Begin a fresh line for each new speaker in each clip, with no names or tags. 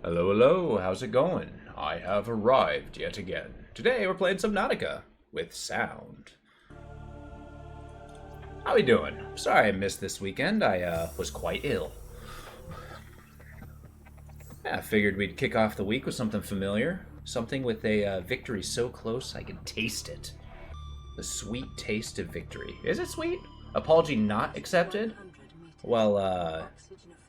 Hello, hello, how's it going? I have arrived yet again. Today we're playing Subnautica with sound. How we doing? Sorry I missed this weekend. I was quite ill. Yeah, I figured we'd kick off the week with something familiar. Something with a victory so close I can taste it. The sweet taste of victory. Is it sweet? Apology not accepted? Well,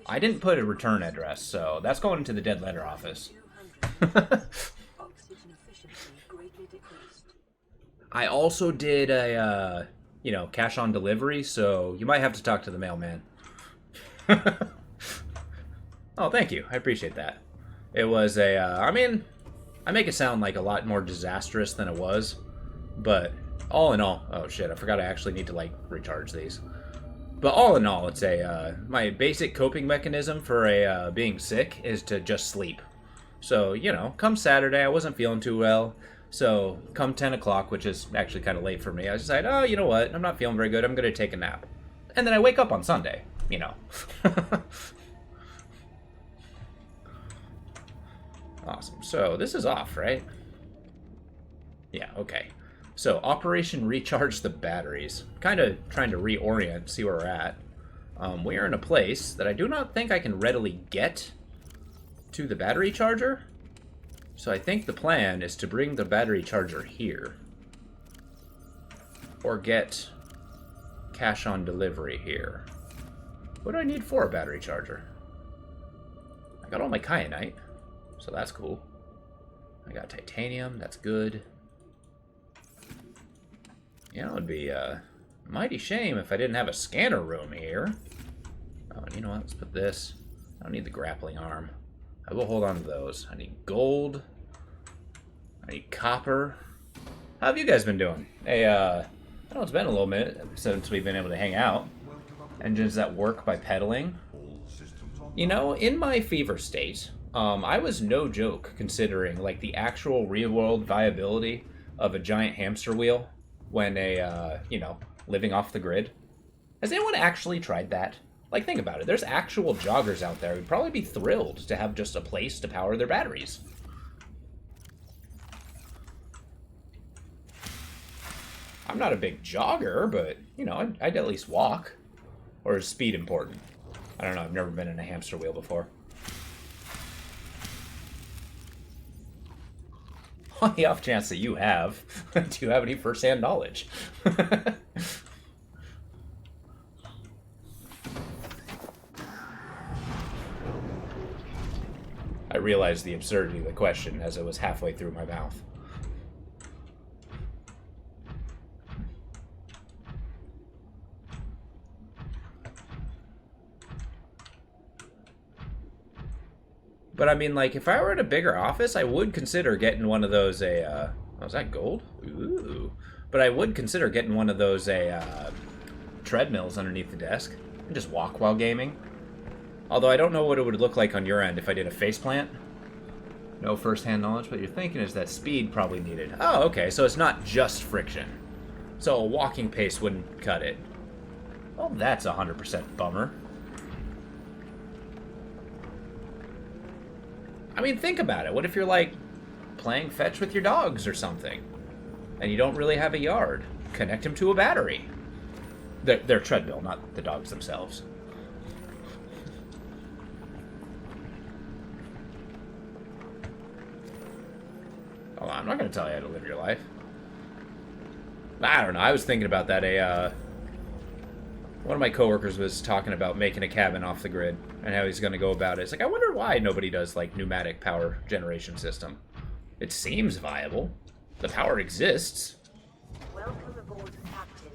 I didn't put a return address, so that's going to the dead letter office. I also did a, cash on delivery, so you might have to talk to the mailman. Oh, thank you. I appreciate that. It was I make it sound like a lot more disastrous than it was, but all in all, oh shit, I forgot I actually need to, recharge these. But all in all, it's my basic coping mechanism for being sick is to just sleep. So, come Saturday, I wasn't feeling too well. So, come 10 o'clock, which is actually kind of late for me, I decided, oh, you know what, I'm not feeling very good, I'm going to take a nap. And then I wake up on Sunday, Awesome. So, this is off, right? Yeah, okay. So, Operation Recharge the Batteries. Kind of trying to reorient, see where we're at. We are in a place that I do not think I can readily get to the battery charger. So I think the plan is to bring the battery charger here. Or get cash on delivery here. What do I need for a battery charger? I got all my kyanite, so that's cool. I got titanium, that's good. It would be a mighty shame if I didn't have a scanner room here. Oh, and you know what? Let's put this. I don't need the grappling arm. I will hold on to those. I need gold. I need copper. How have you guys been doing? Hey, I know it's been a little minute since we've been able to hang out. Engines that work by pedaling. In my fever state, I was no joke considering, the actual real-world viability of a giant hamster wheel when living off the grid. Has anyone actually tried that? Think about it. There's actual joggers out there who'd probably be thrilled to have just a place to power their batteries. I'm not a big jogger, but, I'd at least walk. Or is speed important? I don't know. I've never been in a hamster wheel before. On the off chance that you have, do you have any first-hand knowledge? I realized the absurdity of the question as it was halfway through my mouth. But I mean, like, if I were in a bigger office, I would consider getting one of those, oh, is that gold? Ooh. But I would consider getting one of those, treadmills underneath the desk and just walk while gaming. Although I don't know what it would look like on your end if I did a faceplant. No first-hand knowledge, but you're thinking is that speed probably needed. Oh, okay, so it's not just friction. So a walking pace wouldn't cut it. Well, that's 100% bummer. I mean, think about it. What if you're, like, playing fetch with your dogs or something, and you don't really have a yard? Connect them to a battery. Their treadmill, not the dogs themselves. Oh, I'm not going to tell you how to live your life. I don't know. I was thinking about that. One of my coworkers was talking about making a cabin off the grid and how he's going to go about it. It's like, I wonder why nobody does, like, pneumatic power generation system. It seems viable. The power exists.
Welcome aboard, Captain.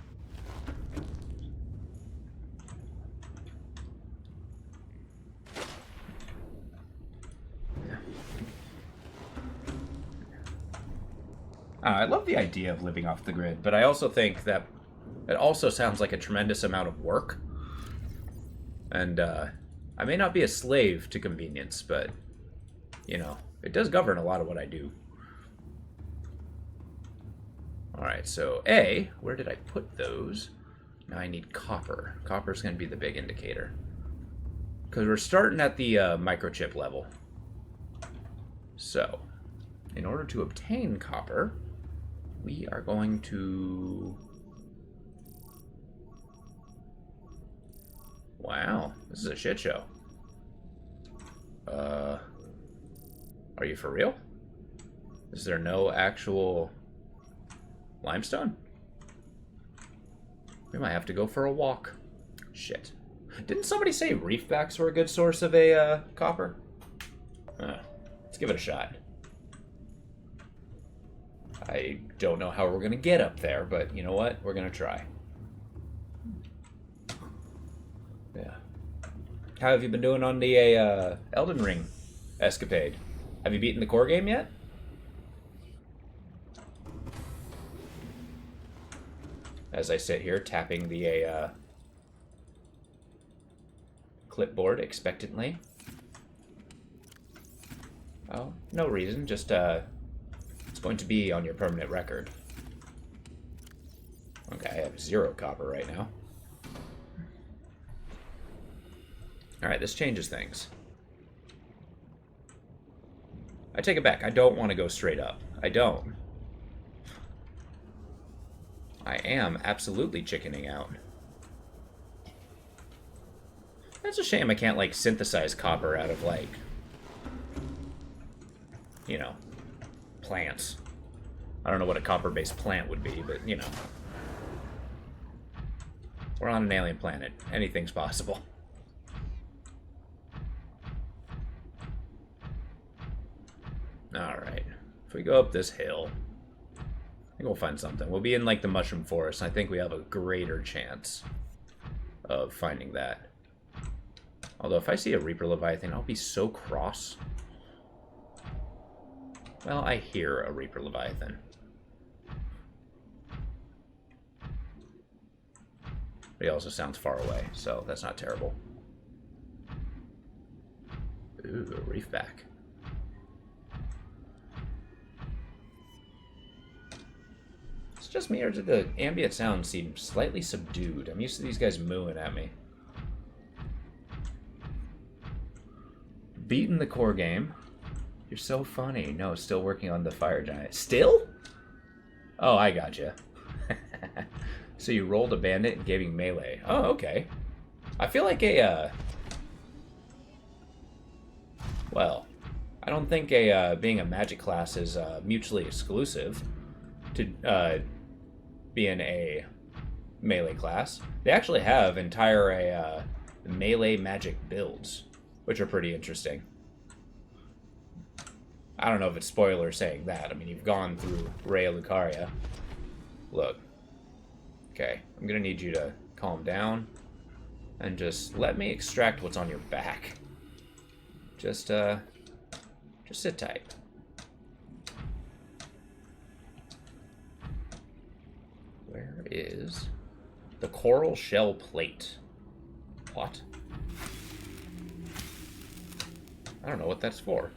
I love the idea of living off the grid, but I also think that it also sounds like a tremendous amount of work. And I may not be a slave to convenience, but, you know, it does govern a lot of what I do. Alright, so A, where did I put those? Now I need copper. Copper's going to be the big indicator. Because we're starting at the microchip level. So, in order to obtain copper, we are going to... Wow, this is a shit show. Are you for real? Is there no actual limestone? We might have to go for a walk. Shit. Didn't somebody say reefbacks were a good source of a copper? Let's give it a shot. I don't know how we're going to get up there, but you know what? We're going to try. Yeah. How have you been doing on the Elden Ring escapade? Have you beaten the core game yet? As I sit here tapping the clipboard expectantly. Oh, no reason. Just it's going to be on your permanent record. Okay, I have 0 copper right now. Alright, this changes things. I take it back. I don't want to go straight up. I don't. I am absolutely chickening out. That's a shame I can't, like, synthesize copper out of, like, you know, plants. I don't know what a copper-based plant would be, but, you know. We're on an alien planet. Anything's possible. Alright. If we go up this hill, I think we'll find something. We'll be in, like, the mushroom forest, and I think we have a greater chance of finding that. Although, if I see a Reaper Leviathan, I'll be so cross. Well, I hear a Reaper Leviathan. But he also sounds far away, so that's not terrible. Ooh, a reefback. It's just me, or did the ambient sound seem slightly subdued? I'm used to these guys mooing at me. Beaten the core game. You're so funny. No, still working on the fire giant. Still? Oh, I gotcha. So you rolled a bandit and gave him melee. Oh, okay. I feel like a, well, I don't think being a magic class is mutually exclusive to being a melee class. They actually have entire melee magic builds, which are pretty interesting. I don't know if it's spoiler saying that. I mean, you've gone through Rhea Lucaria. Look. Okay, I'm gonna need you to calm down and just let me extract what's on your back. Just Just sit tight. Where is the coral shell plate? What? I don't know what that's for.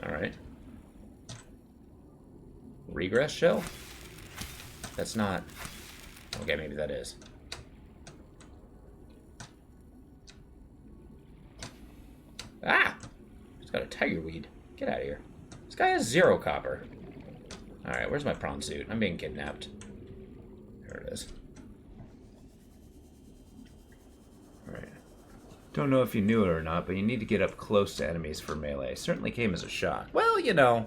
Alright. Regress shell? That's not... Okay, maybe that is. Ah! It's got a tiger weed. Get out of here. This guy has 0 copper. Alright, where's my prawn suit? I'm being kidnapped. There it is. Alright. Don't know if you knew it or not, but you need to get up close to enemies for melee. Certainly came as a shock. Well, you know.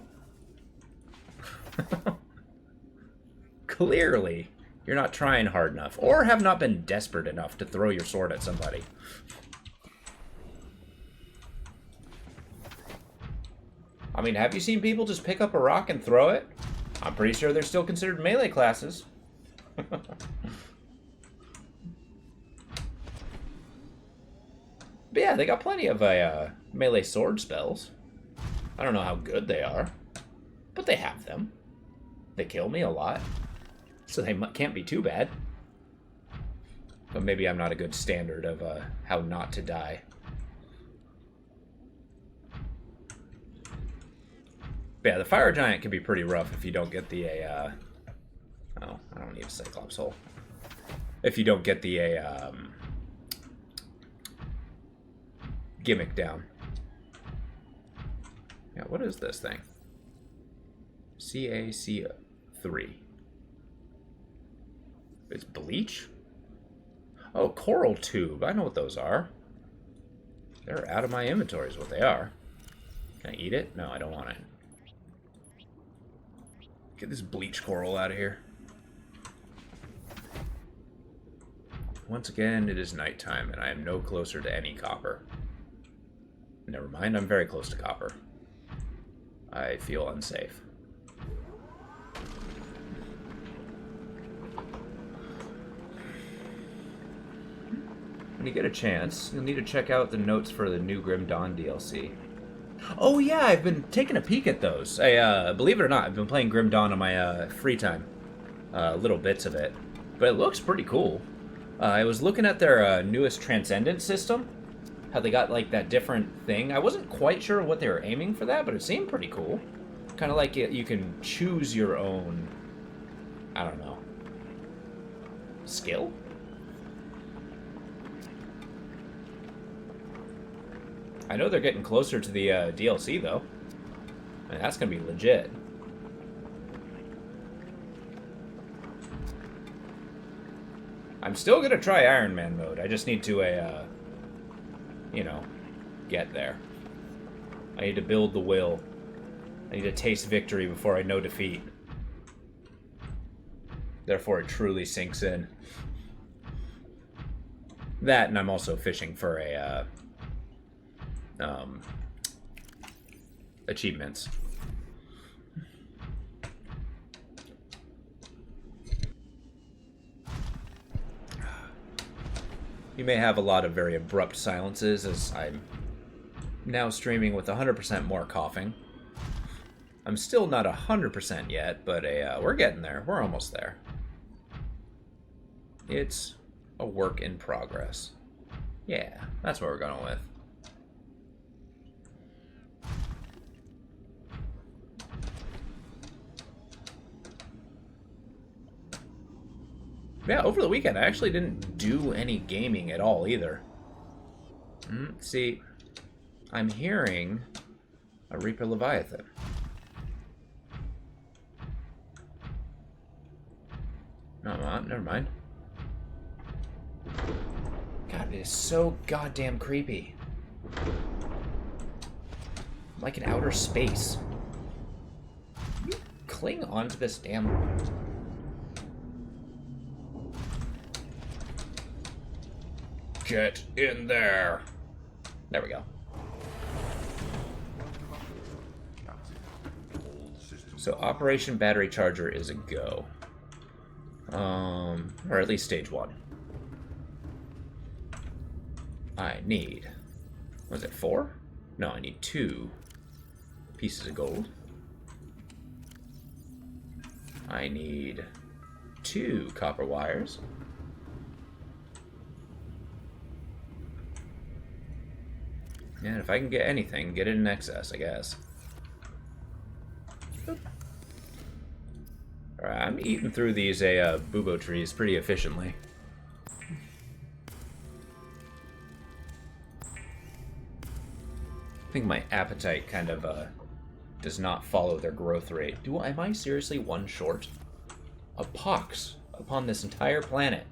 Clearly, you're not trying hard enough, or have not been desperate enough to throw your sword at somebody. I mean, have you seen people just pick up a rock and throw it? I'm pretty sure they're still considered melee classes. But yeah, they got plenty of melee sword spells. I don't know how good they are, but they have them. They kill me a lot, so they can't be too bad. But maybe I'm not a good standard of how not to die. But yeah, the fire giant can be pretty rough if you don't get the oh, I don't need a Cyclops hole. If you don't get the gimmick down. Yeah, what is this thing? CAC3. It's bleach? Oh, coral tube. I know what those are. They're out of my inventory is what they are. Can I eat it? No, I don't want it. Get this bleach coral out of here. Once again, it is nighttime, and I am no closer to any copper. Never mind, I'm very close to copper. I feel unsafe. When you get a chance, you'll need to check out the notes for the new Grim Dawn DLC. Oh yeah, I've been taking a peek at those. Believe it or not, I've been playing Grim Dawn on my free time. Little bits of it. But it looks pretty cool. I was looking at their newest Transcendent system. How they got like that different thing. I wasn't quite sure what they were aiming for that, but it seemed pretty cool. Kind of like you can choose your own, I don't know, skill? I know they're getting closer to the DLC, though. I mean, that's going to be legit. I'm still going to try Iron Man mode. I just need to, you know, get there. I need to build the will. I need to taste victory before I know defeat. Therefore, it truly sinks in. That, and I'm also fishing for a, achievements. You may have a lot of very abrupt silences as I'm now streaming with 100% more coughing. I'm still not 100% yet, but we're getting there. We're almost there. It's a work in progress. Yeah, that's what we're going with. Yeah, over the weekend, I actually didn't do any gaming at all, either. See, I'm hearing a Reaper Leviathan. No, I'm not. Never mind. God, it is so goddamn creepy. Like in outer space. You cling onto this damn... Get in there. There we go. So Operation Battery Charger is a go. Or at least stage 1. I need... Was it 4? No, I need 2 pieces of gold. I need 2 copper wires. And if I can get anything, get it in excess, I guess. Alright, I'm eating through these bubo trees pretty efficiently. I think my appetite kind of does not follow their growth rate. Am I seriously one short? A pox upon this entire planet.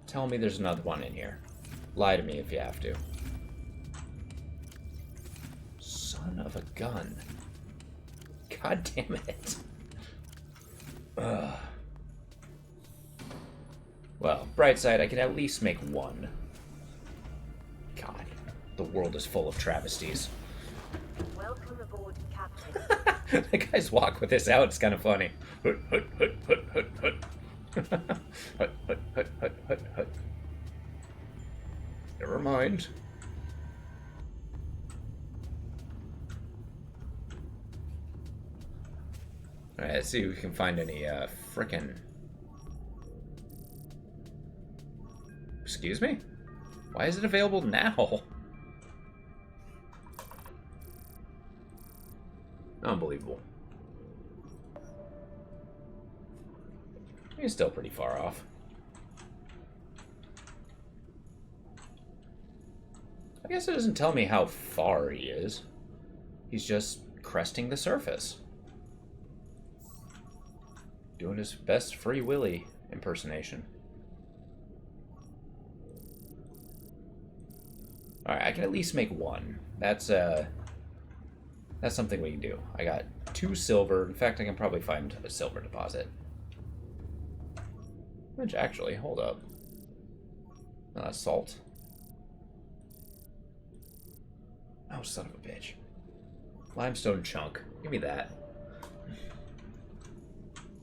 Tell me there's another one in here. Lie to me if you have to. Son of a gun. God damn it. Ugh. Well, bright side, I can at least make 1. God, the world is full of travesties.
Welcome aboard, Captain.
The guy's walk with this out is kind of funny. Hut, hut, hut, hut, hut, hut. Hut, hut, hut, hut, hut, hut. Never mind. Alright, let's see if we can find any frickin'... Excuse me? Why is it available now? Unbelievable. He's still pretty far off. I guess it doesn't tell me how far he is. He's just cresting the surface. Doing his best Free Willy impersonation. Alright, I can at least make 1. That's something we can do. I got 2 silver. In fact, I can probably find a silver deposit. Which, actually, hold up. No, that's salt. Oh, son of a bitch. Limestone chunk. Give me that.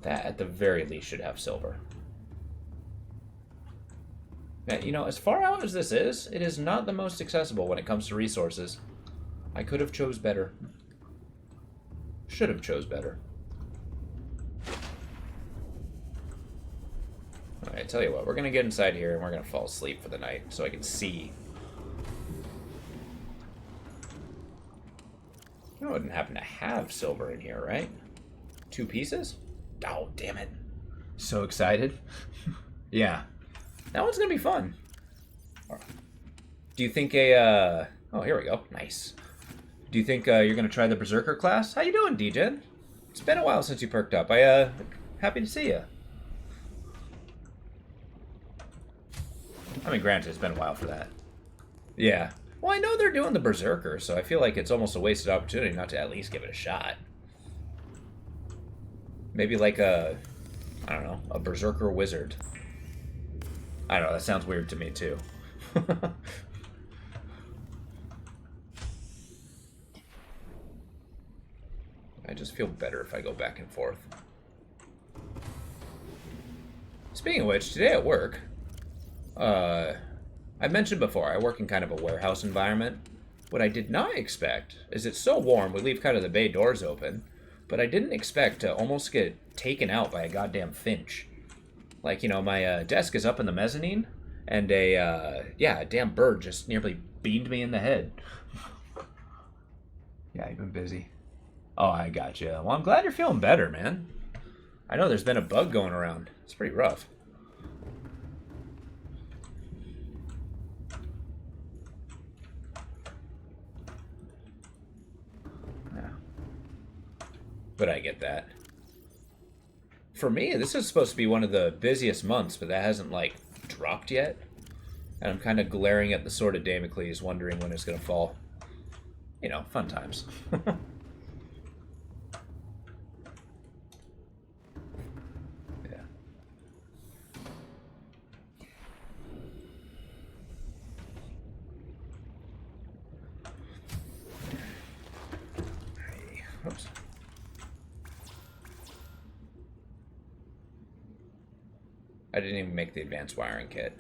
That, at the very least, should have silver. Now, you know, as far out as this is, it is not the most accessible when it comes to resources. I could have chose better. Should have chose better. Alright, tell you what, we're going to get inside here and we're going to fall asleep for the night so I can see. You wouldn't happen to have silver in here, right? 2 pieces? Oh, damn it. So excited. Yeah. That one's going to be fun. Do you think oh, here we go. Nice. Do you think you're going to try the Berserker class? How you doing, DJen? It's been a while since you perked up. Happy to see you. I mean, granted, it's been a while for that. Yeah. Well, I know they're doing the Berserker, so I feel like it's almost a wasted opportunity not to at least give it a shot. Maybe like I don't know, a Berserker wizard. I don't know, that sounds weird to me, too. I just feel better if I go back and forth. Speaking of which, today at work, I mentioned before, I work in kind of a warehouse environment. What I did not expect is it's so warm, we leave kind of the bay doors open, but I didn't expect to almost get taken out by a goddamn finch. Like, you know, my desk is up in the mezzanine, and a damn bird just nearly beamed me in the head. Yeah, you've been busy. Oh, I gotcha. Well, I'm glad you're feeling better, man. I know there's been a bug going around. It's pretty rough. Yeah. But I get that. For me, this is supposed to be one of the busiest months, but that hasn't, like, dropped yet. And I'm kind of glaring at the Sword of Damocles, wondering when it's going to fall. You know, fun times. Yeah. Oops. I didn't even make the advanced wiring kit.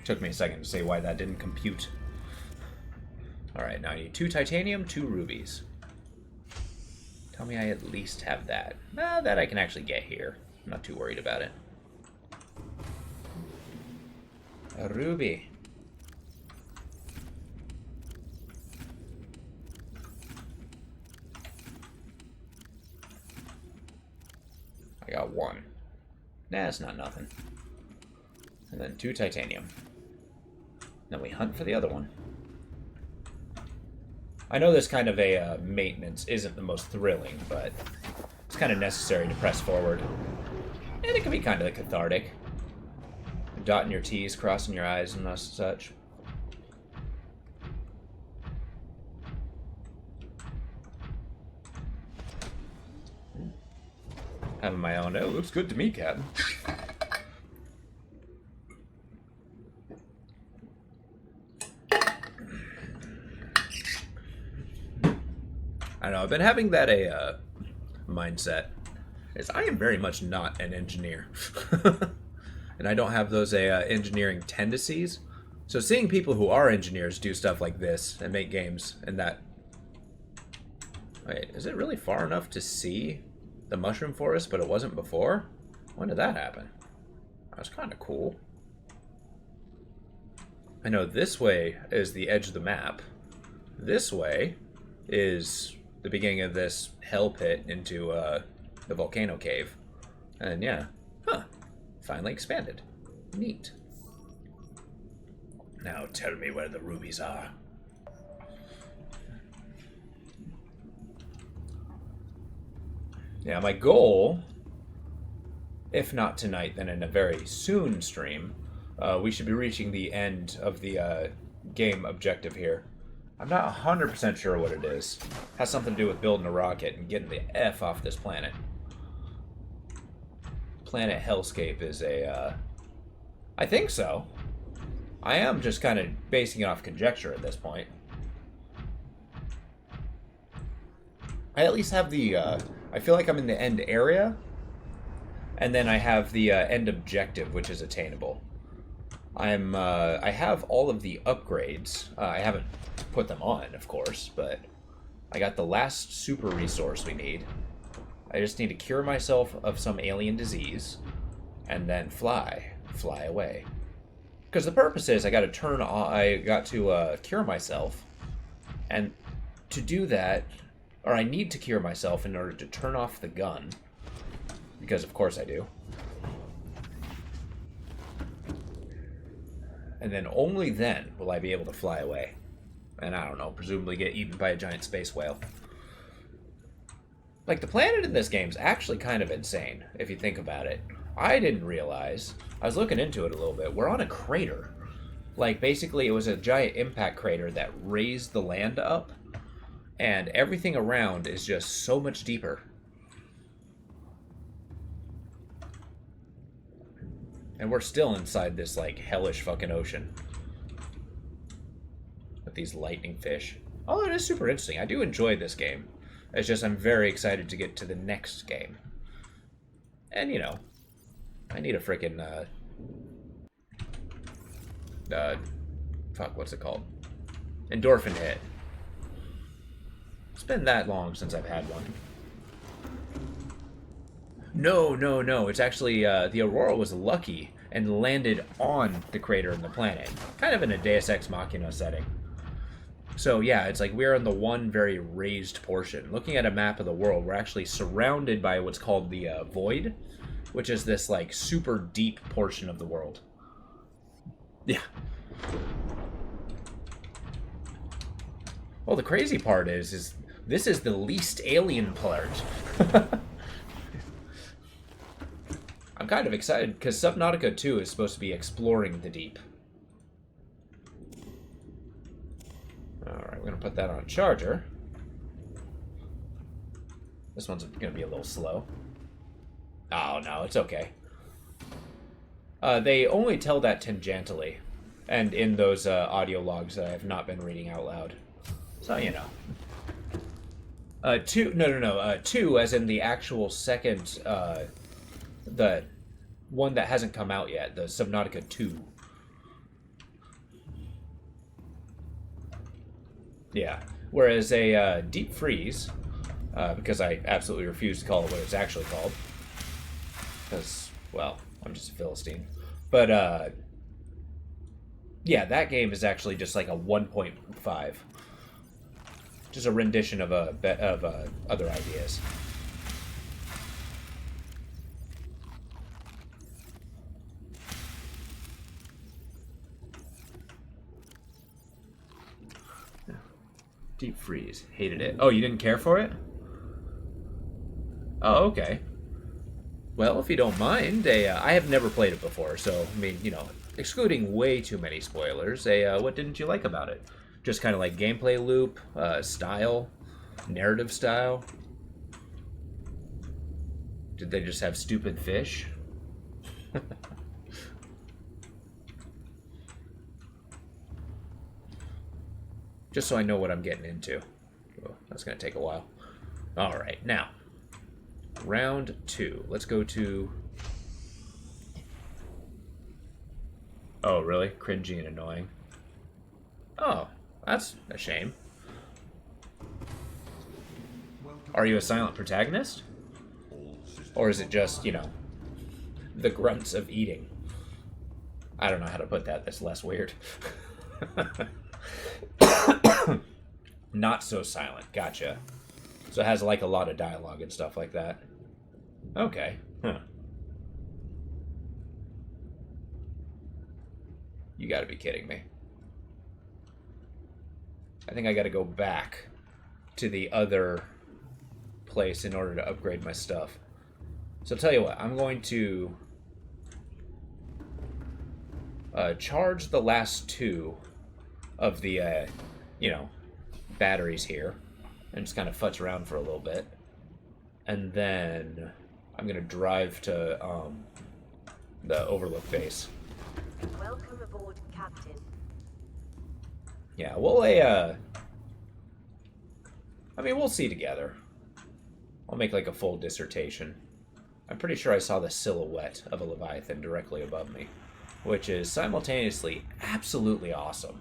Took me a second to say why that didn't compute. Alright, now I need 2 titanium, 2 rubies. Tell me I at least have that. That I can actually get here. I'm not too worried about it. A ruby. I got 1. Nah, it's not nothing. And then 2 titanium. Then we hunt for the other one. I know this kind of a maintenance isn't the most thrilling, but it's kind of necessary to press forward. And it can be kind of cathartic. Dotting your T's, crossing your I's, and such. Having my own. Oh, looks good to me, Captain. I know, I've been having that mindset. Is I am very much not an engineer. And I don't have those engineering tendencies. So seeing people who are engineers do stuff like this and make games and that... Wait, is it really far enough to see the mushroom forest, but it wasn't before? When did that happen? That was kind of cool. I know this way is the edge of the map. This way is the beginning of this hell pit into the volcano cave. And yeah, finally expanded. Neat. Now tell me where the rubies are. Yeah, my goal, if not tonight, then in a very soon stream, we should be reaching the end of the game objective here. I'm not 100% sure what it is. Has something to do with building a rocket and getting the F off this planet. Planet Hellscape is a... I think so. I am just kind of basing it off conjecture at this point. I at least have the... I feel like I'm in the end area. And then I have the end objective, which is attainable. I have all of the upgrades. I haven't put them on, of course, but I got the last super resource we need. I just need to cure myself of some alien disease, and then fly away. Because the purpose is I got to cure myself, and to do that, or I need to cure myself in order to turn off the gun, because of course I do. And then only then will I be able to fly away. And I don't know, presumably get eaten by a giant space whale. Like, the planet in this game is actually kind of insane, if you think about it. I didn't realize, I was looking into it a little bit, we're on a crater. Like, basically it was a giant impact crater that raised the land up, and everything around is just so much deeper. And we're still inside this, like, hellish fucking ocean. With these lightning fish. Oh, it is super interesting. I do enjoy this game. It's just I'm very excited to get to the next game. And, you know, I need a freaking, fuck, what's it called? Endorphin hit. It's been that long since I've had one. No. It's actually, the Aurora was lucky and landed on the crater in the planet. Kind of in a Deus Ex Machina setting. So yeah, it's like we're in the one very raised portion. Looking at a map of the world, we're actually surrounded by what's called the Void, which is this like super deep portion of the world. Yeah. Well, the crazy part is this is the least alien part. I'm kind of excited because Subnautica 2 is supposed to be exploring the deep. Alright, we're going to put that on charger. This one's going to be a little slow. Oh, no, it's okay. They only tell that tangentially, and in those audio logs that I have not been reading out loud. So, you know. Two, as in the actual second, the one that hasn't come out yet, the Subnautica 2. Yeah. Whereas a deep freeze, because I absolutely refuse to call it what it's actually called, because, well, I'm just a Philistine. But, yeah, that game is actually just like a 1.5. Just a rendition of other ideas. Deep freeze. Hated it. Oh, you didn't care for it? Oh, okay. Well, if you don't mind, I have never played it before, so, I mean, excluding way too many spoilers, what didn't you like about it? Just kind of like gameplay loop, style, narrative style? Did they just have stupid fish? Just so I know what I'm getting into. Oh, that's going to take a while. All right, now, round 2. Let's go to... Oh, really? Cringy and annoying. Oh, that's a shame. Are you a silent protagonist? Or is it just, the grunts of eating? I don't know how to put that. That's less weird. Not so silent. Gotcha. So it has like a lot of dialogue and stuff like that. Okay. Huh. You gotta be kidding me. I think I gotta go back to the other place in order to upgrade my stuff. So I'll tell you what, I'm going to charge the last 2 of the, batteries here and just kind of futz around for a little bit. And then I'm going to drive to the Overlook base.
Welcome aboard, Captain.
Yeah, we'll see together. I'll make like a full dissertation. I'm pretty sure I saw the silhouette of a Leviathan directly above me, which is simultaneously absolutely awesome,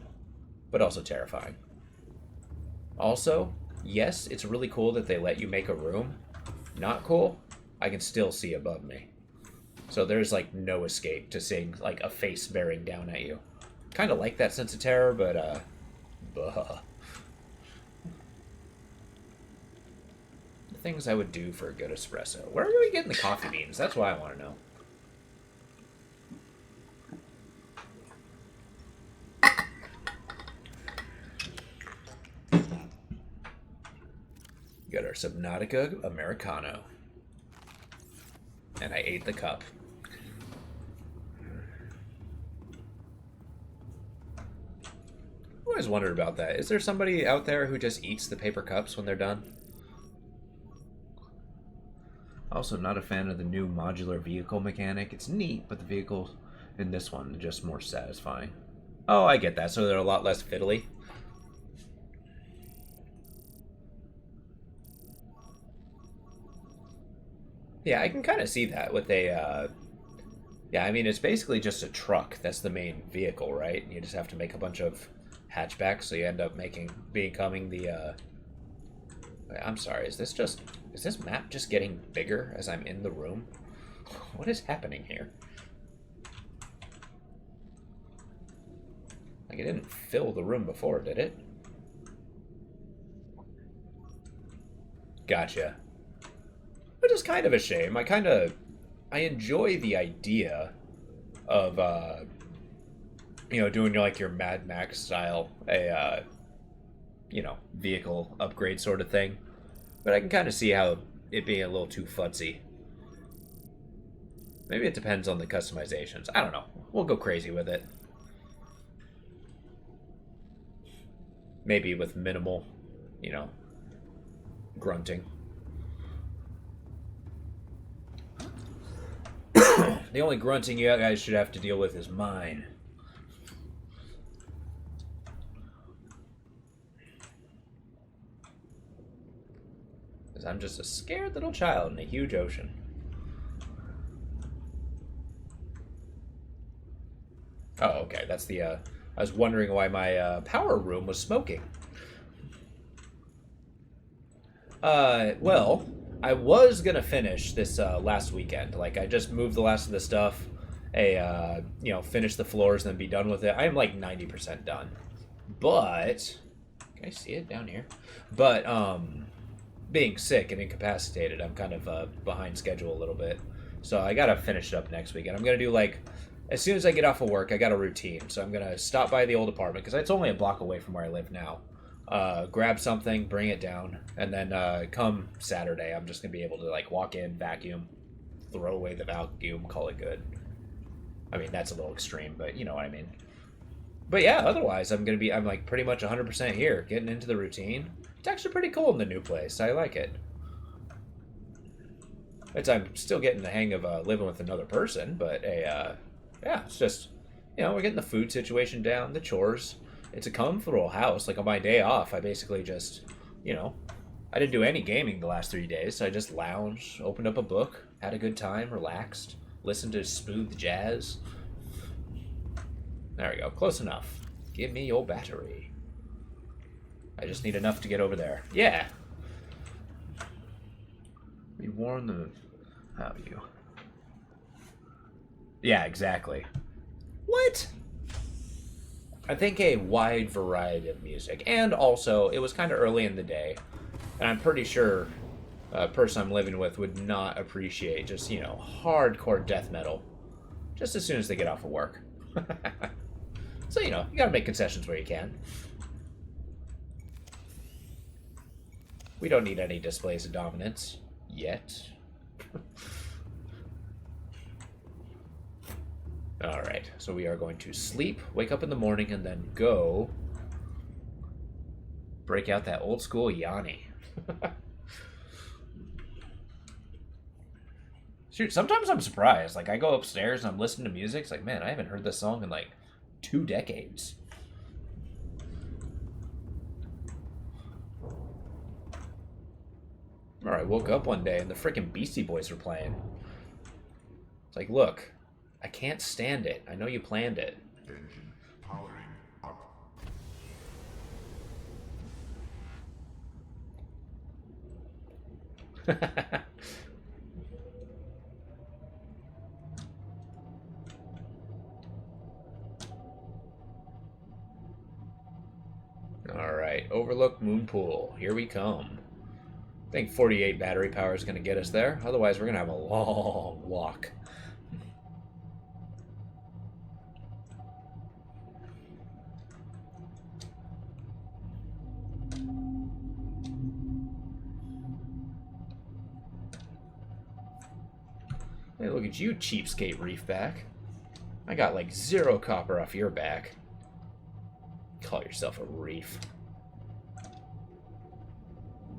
but also terrifying. Also, yes, it's really cool that they let you make a room. Not cool, I can still see above me. So there's like no escape to seeing like a face bearing down at you. Kind of like that sense of terror, but buh. The things I would do for a good espresso. Where are we getting the coffee beans? That's what I want to know. Got our Subnautica Americano. And I ate the cup. I've always wondered about that. Is there somebody out there who just eats the paper cups when they're done? Also, not a fan of the new modular vehicle mechanic. It's neat, but the vehicles in this one are just more satisfying. Oh, I get that. So they're a lot less fiddly. Yeah, I can kind of see that with a... Yeah, I mean, it's basically just a truck. That's the main vehicle, right? You just have to make a bunch of hatchbacks, so you end up becoming the... I'm sorry, is this map just getting bigger as I'm in the room? What is happening here? Like, it didn't fill the room before, did it? Gotcha. Which is kind of a shame. I enjoy the idea of, doing like your Mad Max style, vehicle upgrade sort of thing. But I can kind of see how it being a little too futzy. Maybe it depends on the customizations. I don't know. We'll go crazy with it. Maybe with minimal, grunting. The only grunting you guys should have to deal with is mine. Because I'm just a scared little child in a huge ocean. Oh, okay. That's the, I was wondering why my power room was smoking. Well, I was gonna finish this last weekend. Like, I just moved the last of the stuff, finish the floors, and then be done with it. I am like 90% done. But can I see it down here? But being sick and incapacitated, I'm kind of behind schedule a little bit. So I gotta finish it up next weekend. I'm gonna do like as soon as I get off of work, I got a routine. So I'm gonna stop by the old apartment because it's only a block away from where I live now. Grab something, bring it down, and then come Saturday, I'm just gonna be able to like walk in, vacuum, throw away the vacuum, call it good. I mean, that's a little extreme, but you know what I mean. But yeah, otherwise, I'm like pretty much 100% here, getting into the routine. It's actually pretty cool in the new place. I like it. I'm still getting the hang of living with another person, but yeah, it's just, we're getting the food situation down, the chores. It's a comfortable house. Like on my day off, I basically just, I didn't do any gaming the last 3 days. So I just lounged, opened up a book, had a good time, relaxed, listened to smooth jazz. There we go, close enough. Give me your battery. I just need enough to get over there. Yeah. We warn the... How do you... Yeah, exactly. What? I think a wide variety of music. And also, it was kind of early in the day. And I'm pretty sure a person I'm living with would not appreciate just, hardcore death metal. Just as soon as they get off of work. So, you gotta make concessions where you can. We don't need any displays of dominance. Yet. Alright, so we are going to sleep, wake up in the morning, and then go break out that old school Yanni. Shoot, sometimes I'm surprised. Like, I go upstairs and I'm listening to music. It's like, man, I haven't heard this song in like 2 decades. Or I woke up one day and the freaking Beastie Boys were playing. It's like, look, I can't stand it. I know you planned it.
Engine powering up.
Alright, Overlook Moon Pool. Here we come. I think 48 battery power is going to get us there. Otherwise, we're going to have a long walk. Hey, look at you, cheapskate reefback. I got like 0 copper off your back. Call yourself a reef.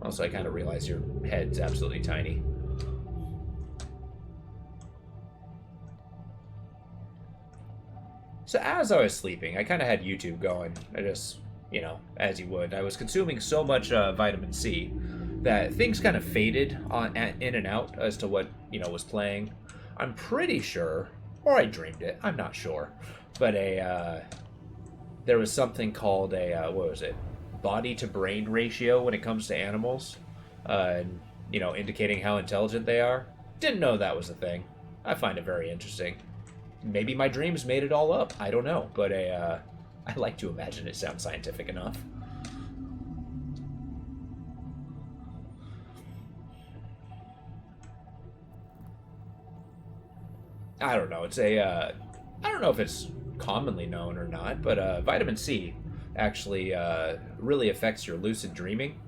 Also, I kind of realize your head's absolutely tiny. So as I was sleeping, I kind of had YouTube going. I just, as you would. I was consuming so much vitamin C that things kind of faded in and out as to what, was playing. I'm pretty sure, or I dreamed it, I'm not sure, but there was something called what was it? Body to brain ratio when it comes to animals, indicating how intelligent they are. Didn't know that was a thing. I find it very interesting. Maybe my dreams made it all up. I don't know, but I like to imagine it sounds scientific enough. I don't know. It's I don't know if it's commonly known or not, but vitamin C actually really affects your lucid dreaming,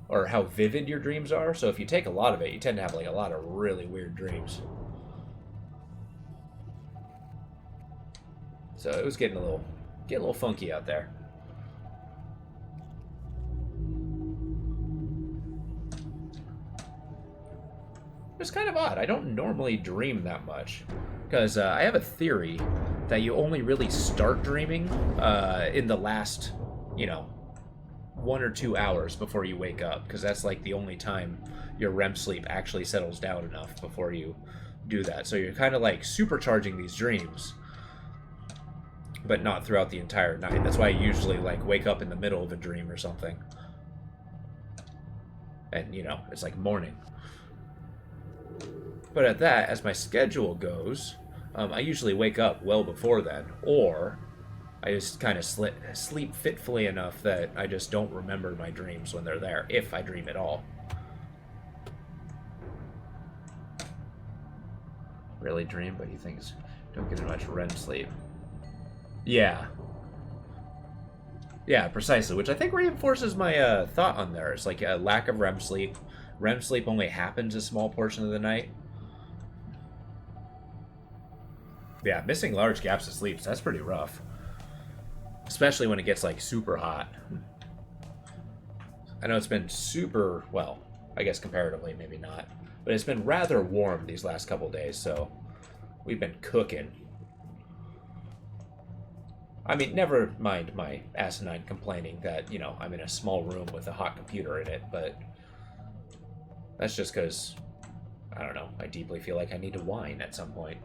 or how vivid your dreams are. So if you take a lot of it, you tend to have like a lot of really weird dreams. So it was getting a little funky out there. It's kind of odd. I don't normally dream that much, because I have a theory that you only really start dreaming in the last, 1 or 2 hours before you wake up, because that's like the only time your REM sleep actually settles down enough before you do that. So you're kind of like supercharging these dreams, but not throughout the entire night. That's why I usually like wake up in the middle of a dream or something. And, it's like morning. But at that, as my schedule goes, I usually wake up well before then, or I just kind of sleep fitfully enough that I just don't remember my dreams when they're there, if I dream at all. Really dream, but you think don't get as much REM sleep. Yeah. Yeah, precisely, which I think reinforces my thought on there. It's like a lack of REM sleep. REM sleep only happens a small portion of the night. Yeah, missing large gaps of sleep, that's pretty rough. Especially when it gets, like, super hot. I know it's been super, well, I guess comparatively, maybe not. But it's been rather warm these last couple days, so we've been cooking. I mean, never mind my asinine complaining that, I'm in a small room with a hot computer in it, but that's just because, I don't know, I deeply feel like I need to whine at some point.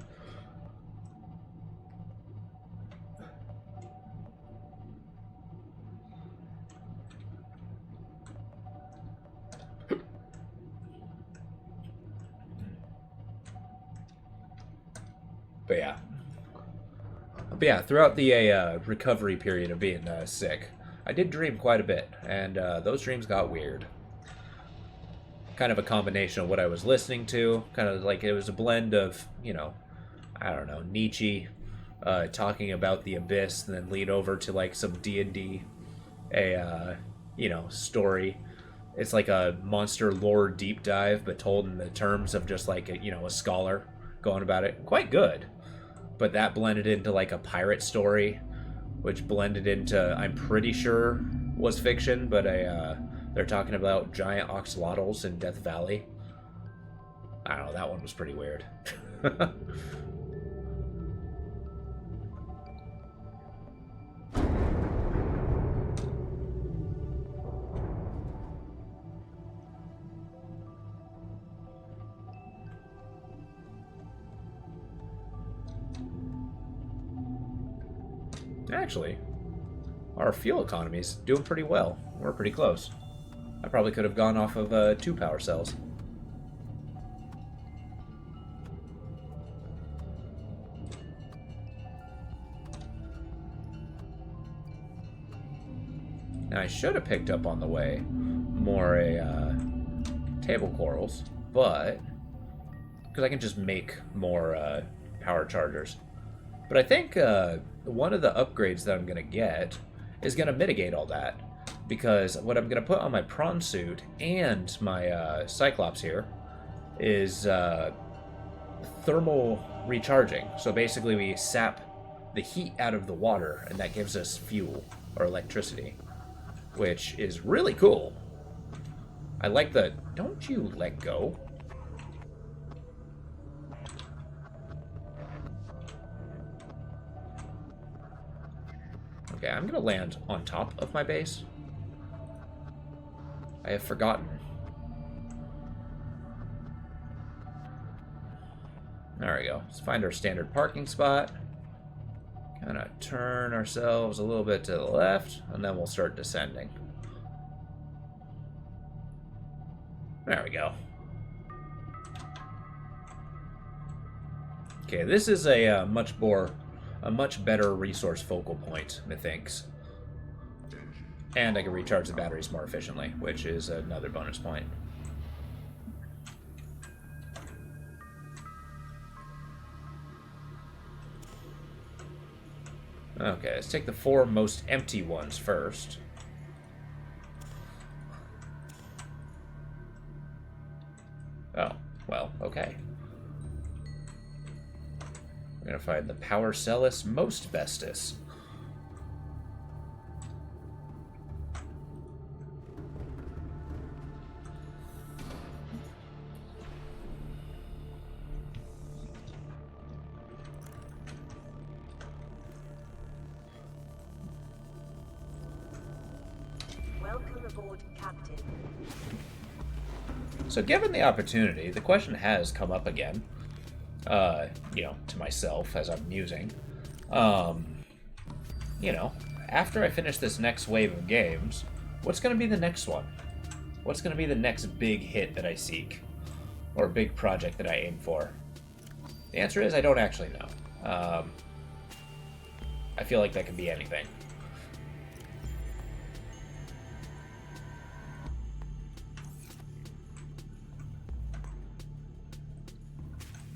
But yeah, throughout the recovery period of being sick, I did dream quite a bit, and those dreams got weird. Kind of a combination of what I was listening to, kind of like it was a blend of, I don't know, Nietzsche talking about the abyss, and then lead over to like some D&D, story. It's like a monster lore deep dive, but told in the terms of just like a scholar going about it. Quite good. But that blended into like a pirate story, which blended into, I'm pretty sure, was fiction, but they're talking about giant oxalotls in Death Valley. I don't know, that one was pretty weird. Actually, our fuel economy is doing pretty well. We're pretty close. I probably could have gone off of 2 power cells. Now I should have picked up on the way more table corals, but because I can just make more power chargers. But I think one of the upgrades that I'm going to get is going to mitigate all that. Because what I'm going to put on my prawn suit and my Cyclops here is thermal recharging. So basically we sap the heat out of the water, and that gives us fuel or electricity. Which is really cool. I like the... Don't you let go. Okay, I'm gonna land on top of my base. I have forgotten. There we go. Let's find our standard parking spot. Kind of turn ourselves a little bit to the left, and then we'll start descending. There we go. Okay, this is a much better resource focal point, methinks. And I can recharge the batteries more efficiently, which is another bonus point. Okay, let's take the 4 most empty ones first. Oh, well, okay. We're gonna find the Powercellus most bestus.
Welcome aboard, Captain.
So given the opportunity, the question has come up again, to myself as I'm musing. After I finish this next wave of games, what's going to be the next one? What's going to be the next big hit that I seek? Or big project that I aim for? The answer is I don't actually know. I feel like that could be anything.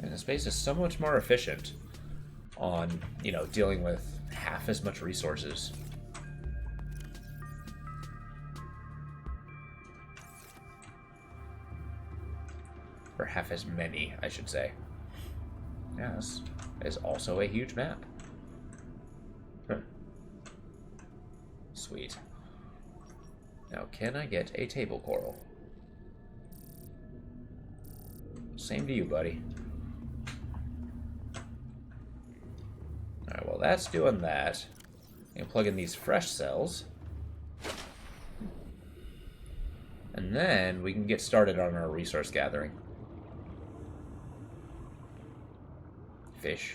And the space is so much more efficient on, you know, dealing with half as much resources. Or half as many, I should say. Yes, is also a huge map. Sweet. Now, can I get a table coral? Same to you, buddy. Alright, well, that's doing that. I'm gonna plug in these fresh cells. And then we can get started on our resource gathering. Fish,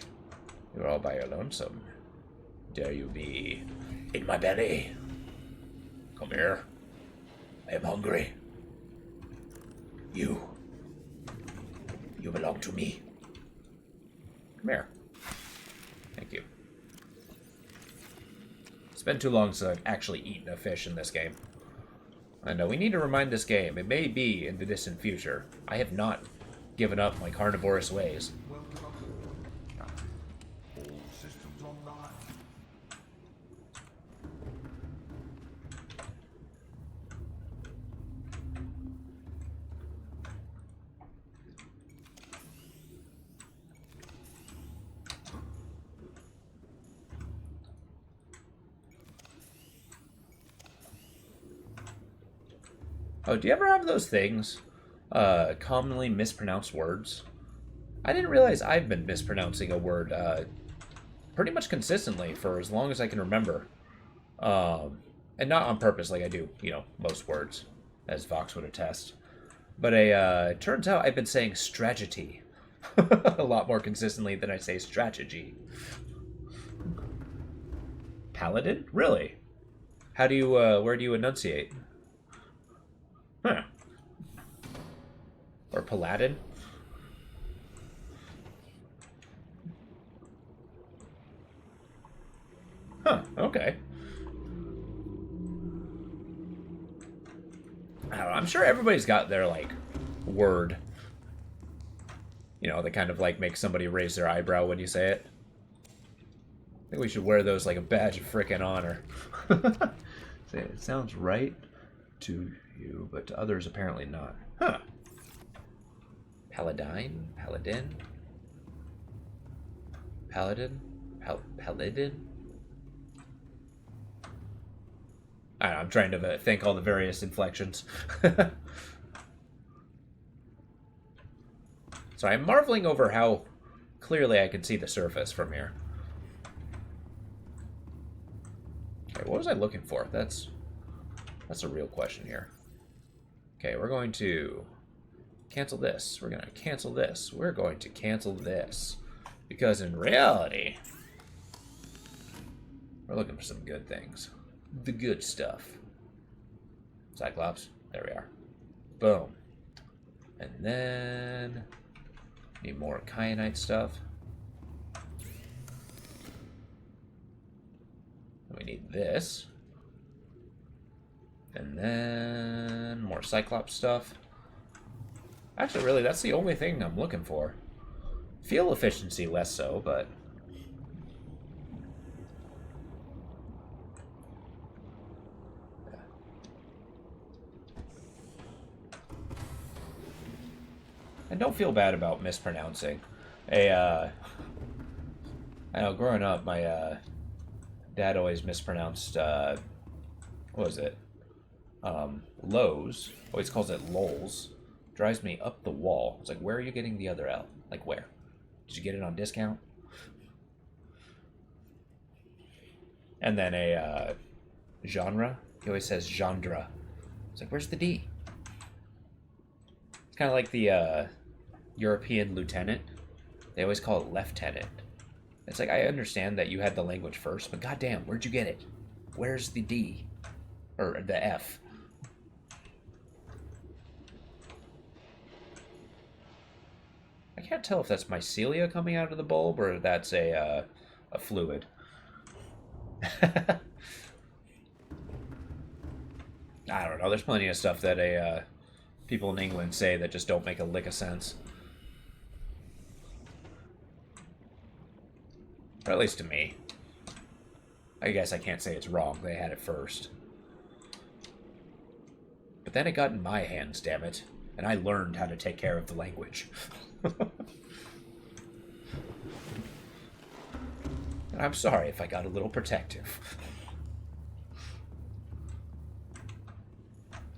you're all by your lonesome. Dare you be in my belly? Come here. I am hungry. You belong to me. Come here. Thank you. It's been too long since I've actually eaten a fish in this game. I know, we need to remind this game, it may be in the distant future, I have not given up my carnivorous ways.
All systems online.
Oh, do you ever have those things? Commonly mispronounced words? I didn't realize I've been mispronouncing a word pretty much consistently for as long as I can remember. And not on purpose like I do, you know, most words, as Vox would attest. But it turns out I've been saying strategy a lot more consistently than I say strategy. Paladin? Really? How do you, where do you enunciate? Huh. Or Paladin? Huh, okay. I don't know, I'm sure everybody's got their, like, word. You know, that kind of, like, makes somebody raise their eyebrow when you say it. I think we should wear those like a badge of frickin' honor. Say it sounds right to you, but to others apparently not. Huh. Paladin? Paladin? Paladin? Paladin? I don't know, I'm trying to think all the various inflections. So I'm marveling over how clearly I can see the surface from here. Okay, what was I looking for? That's a real question here. Okay, we're going to cancel this. We're going to cancel this. We're going to cancel this. Because in reality, we're looking for some good things. The good stuff. Cyclops. There we are. Boom. And then need more kyanite stuff. And we need this. And then more Cyclops stuff. Actually, really, that's the only thing I'm looking for. Fuel efficiency, less so, but... And don't feel bad about mispronouncing. I know, growing up, my dad always mispronounced, what was it? Lowe's. Always calls it Lowell's. Drives me up the wall. It's like, where are you getting the other L? Like, where? Did you get it on discount? And then a genre. He always says genre. It's like, where's the D? It's kind of like the European lieutenant. They always call it lieutenant. It's like, I understand that you had the language first, but goddamn, where'd you get it? Where's the D? Or the F? can't tell if that's mycelia coming out of the bulb or that's a fluid. I don't know. There's plenty of stuff that people in England say that just don't make a lick of sense. Or at least to me. I guess I can't say it's wrong. They had it first. But then it got in my hands, damn it. And I learned how to take care of the language. And I'm sorry if I got a little protective.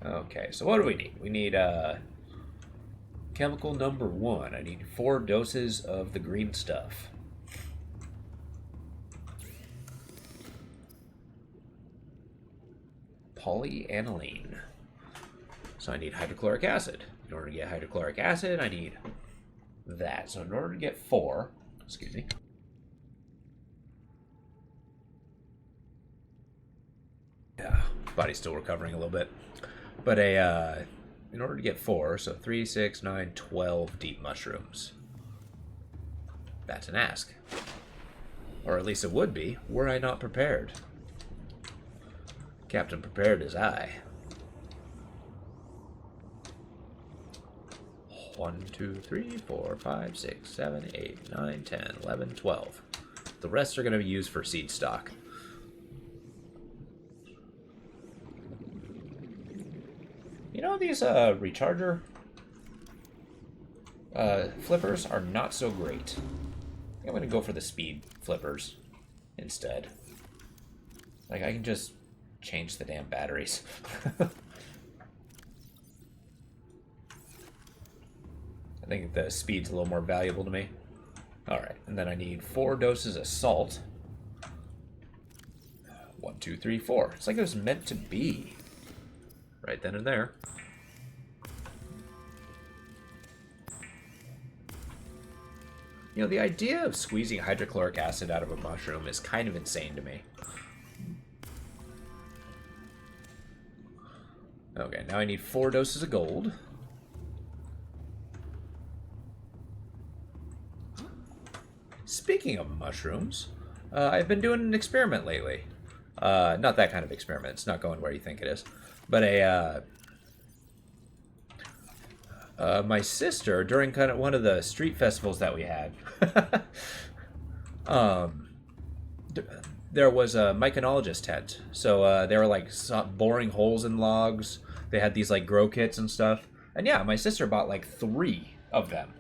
Okay, so what do we need? We need chemical number 1. I need 4 doses of the green stuff. Polyaniline. So I need hydrochloric acid. In order to get hydrochloric acid, I need that. So in order to get 4, excuse me. Yeah, body's still recovering a little bit. But in order to get 4, so 3, 6, 9, 12 deep mushrooms. That's an ask. Or at least it would be, were I not prepared. Captain prepared as I. 1, 2, 3, 4, 5, 6, 7, 8, 9, 10, 11, 12. The rest are going to be used for seed stock. You know, these recharger flippers are not so great. I think I'm going to go for the speed flippers instead. Like, I can just change the damn batteries. I think the speed's a little more valuable to me. Alright, and then I need 4 doses of salt. 1, 2, 3, 4. It's like it was meant to be. Right then and there. You know, the idea of squeezing hydrochloric acid out of a mushroom is kind of insane to me. Okay, now I need 4 doses of gold. Speaking of mushrooms, I've been doing an experiment lately. Not that kind of experiment. It's not going where you think it is. But my sister, during kind of one of the street festivals that we had, there was a myconologist tent. So they were like boring holes in logs. They had these like grow kits and stuff. And yeah, my sister bought like 3 of them.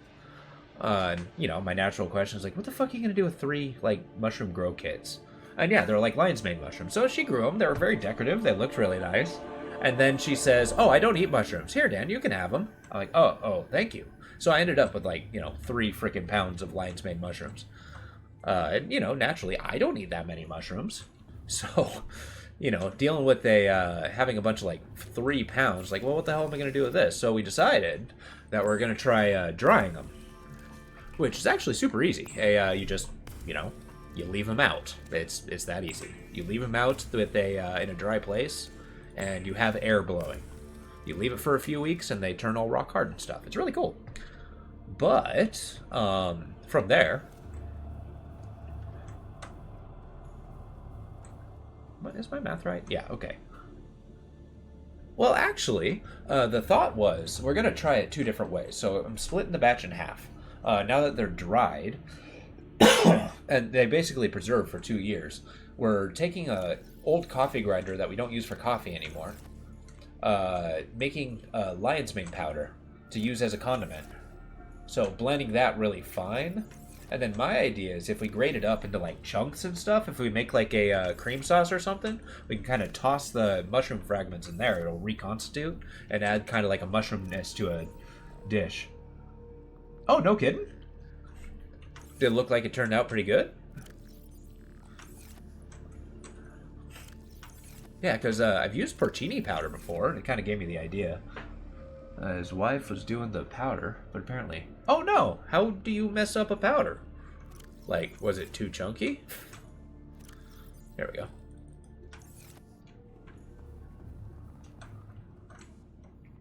And, you know, my natural question is like, what the fuck are you going to do with 3 like mushroom grow kits? And yeah, they're like lion's mane mushrooms. So she grew them. They were very decorative. They looked really nice. And then she says, oh, I don't eat mushrooms. Here, Dan, you can have them. I'm like, oh, thank you. So I ended up with like, 3 freaking pounds of lion's mane mushrooms. And, naturally, I don't eat that many mushrooms. So, dealing with having a bunch of like 3 pounds, like, well, what the hell am I going to do with this? So we decided that we're going to try drying them, which is actually super easy. You just, you leave them out. It's that easy. You leave them out with in a dry place, and you have air blowing. You leave it for a few weeks, and they turn all rock hard and stuff. It's really cool. But from there, is my math right? Yeah. Okay. Well, actually, the thought was we're gonna try it 2 different ways. So I'm splitting the batch in half. Now that they're dried, and they basically preserve for 2 years, we're taking a old coffee grinder that we don't use for coffee anymore, making lion's mane powder to use as a condiment. So blending that really fine, and then my idea is if we grate it up into like chunks and stuff, if we make like a cream sauce or something, we can kind of toss the mushroom fragments in there. It'll reconstitute and add kind of like a mushroomness to a dish. Oh, no kidding? Did it look like it turned out pretty good? Yeah, because I've used porcini powder before, and it kind of gave me the idea. His wife was doing the powder, but apparently... Oh no! How do you mess up a powder? Like, was it too chunky? There we go.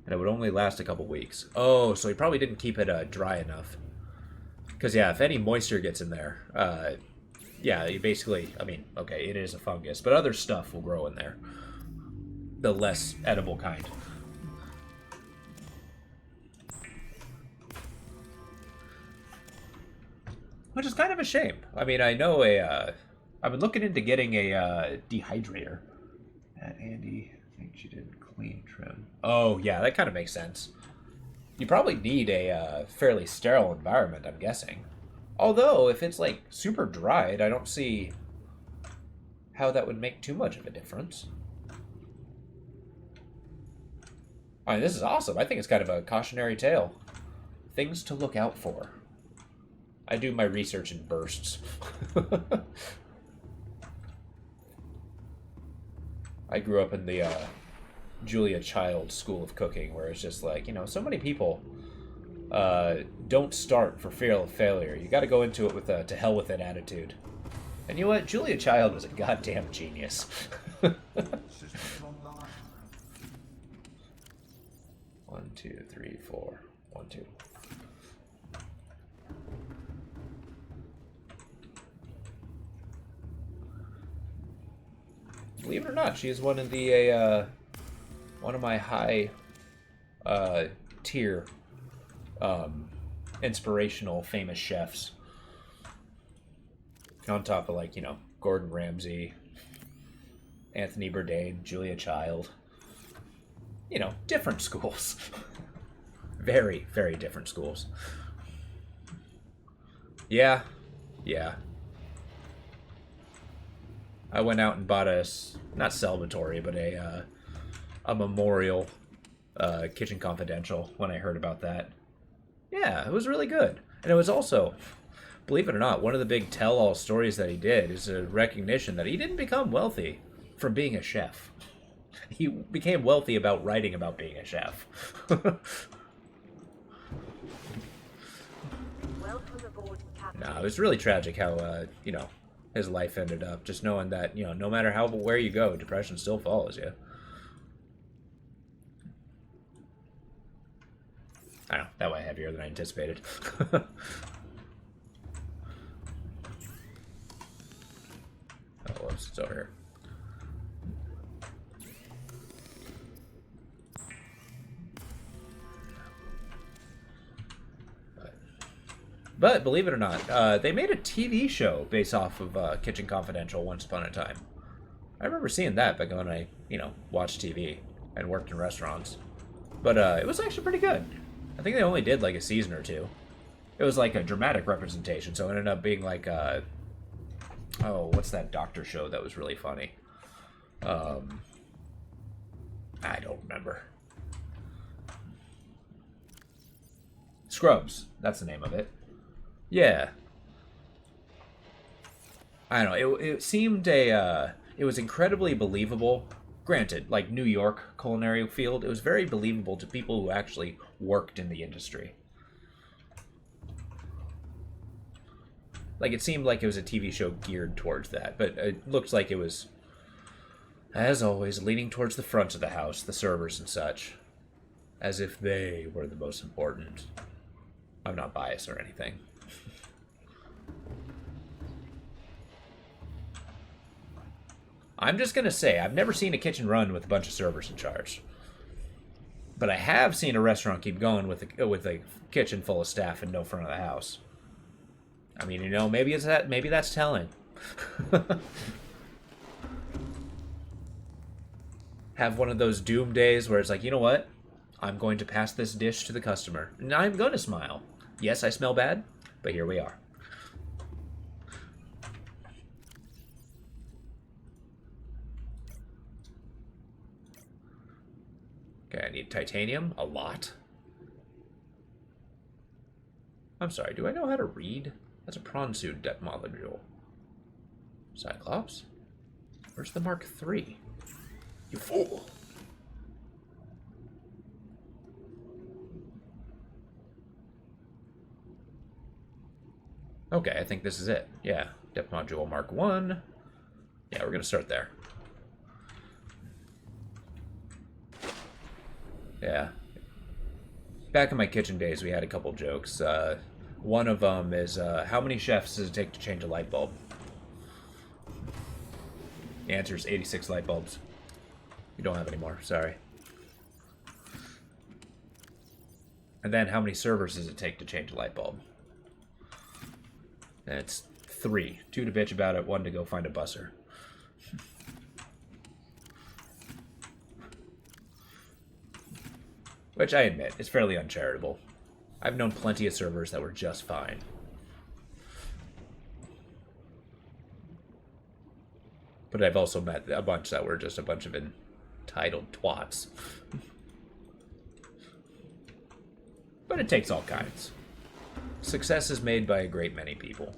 And it would only last a couple weeks. Oh, so he probably didn't keep it dry enough. Because, yeah, if any moisture gets in there, yeah, you basically, I mean, okay, it is a fungus, but other stuff will grow in there. The less edible kind. Which is kind of a shame. I mean, I know I've been looking into getting a dehydrator. Andy, I think she did clean trim. Oh, yeah, that kind of makes sense. You probably need a fairly sterile environment, I'm guessing. Although, if it's, like, super dried, I don't see how that would make too much of a difference. I mean, this is awesome. I think it's kind of a cautionary tale. Things to look out for. I do my research in bursts. I grew up in the Julia Child school of cooking, where it's just like, you know, so many people don't start for fear of failure. You got to go into it with a to hell with it attitude. And you know what? Julia Child was a goddamn genius.
Systems online.
1, 2, 3, 4. 1, 2. Believe it or not, she is one of the one of my high tier inspirational famous chefs. On top of, like, you know, Gordon Ramsay, Anthony Bourdain, Julia Child. You know, different schools. Very, very different schools. Yeah. Yeah. I went out and bought a, not celebratory, but a memorial Kitchen Confidential when I heard about that. Yeah, it was really good. And it was also, believe it or not, one of the big tell-all stories that he did is a recognition that he didn't become wealthy from being a chef. He became wealthy about writing about being a chef.
Welcome aboard, Captain.
No, it was really tragic how, you know, his life ended up. Just knowing that, you know, no matter where you go, depression still follows you. I don't know, that way heavier than I anticipated. Oh, whoops, it's over here. But believe it or not, they made a TV show based off of Kitchen Confidential once upon a time. I remember seeing that back when I, you know, watched TV and worked in restaurants. But it was actually pretty good. I think they only did like a season or two. It was like a dramatic representation, so it ended up being like oh, what's that doctor show that was really funny? I don't remember. Scrubs, that's the name of it. Yeah. I don't know. It seemed it was incredibly believable. Granted, like New York culinary field, it was very believable to people who actually worked in the industry. Like, it seemed like it was a TV show geared towards that, but it looked like it was, as always, leaning towards the front of the house, the servers and such, as if they were the most important. I'm not biased or anything. I'm just going to say, I've never seen a kitchen run with a bunch of servers in charge. But I have seen a restaurant keep going with a kitchen full of staff and no front of the house. I mean, you know, maybe that's telling. Have one of those doom days where it's like, you know what? I'm going to pass this dish to the customer. And I'm going to smile. Yes, I smell bad, but here we are. Okay, I need titanium. A lot. I'm sorry, do I know how to read? That's a prawn suit depth module. Cyclops? Where's the Mark III? You fool! Okay, I think this is it. Yeah, depth module Mark I. Yeah, we're gonna start there. Yeah. Back in my kitchen days, we had a couple jokes. One of them is, how many chefs does it take to change a light bulb? The answer is 86 light bulbs. We don't have any more, sorry. And then how many servers does it take to change a light bulb? And it's 3. 2 to bitch about it, 1 to go find a busser. Which I admit is fairly uncharitable. I've known plenty of servers that were just fine. But I've also met a bunch that were just a bunch of entitled twats. But it takes all kinds. Success is made by a great many people.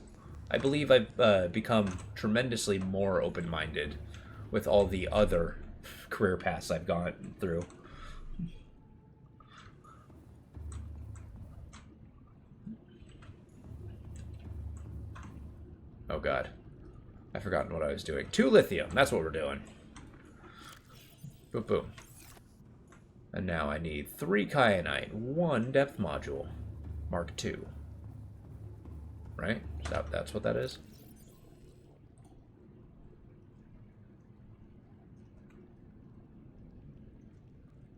I believe I've become tremendously more open-minded with all the other career paths I've gone through. Oh god. I've forgotten what I was doing. 2 lithium. That's what we're doing. Boom, boom. And now I need 3 kyanite, 1 depth module. Mark II. Right? That's what that is?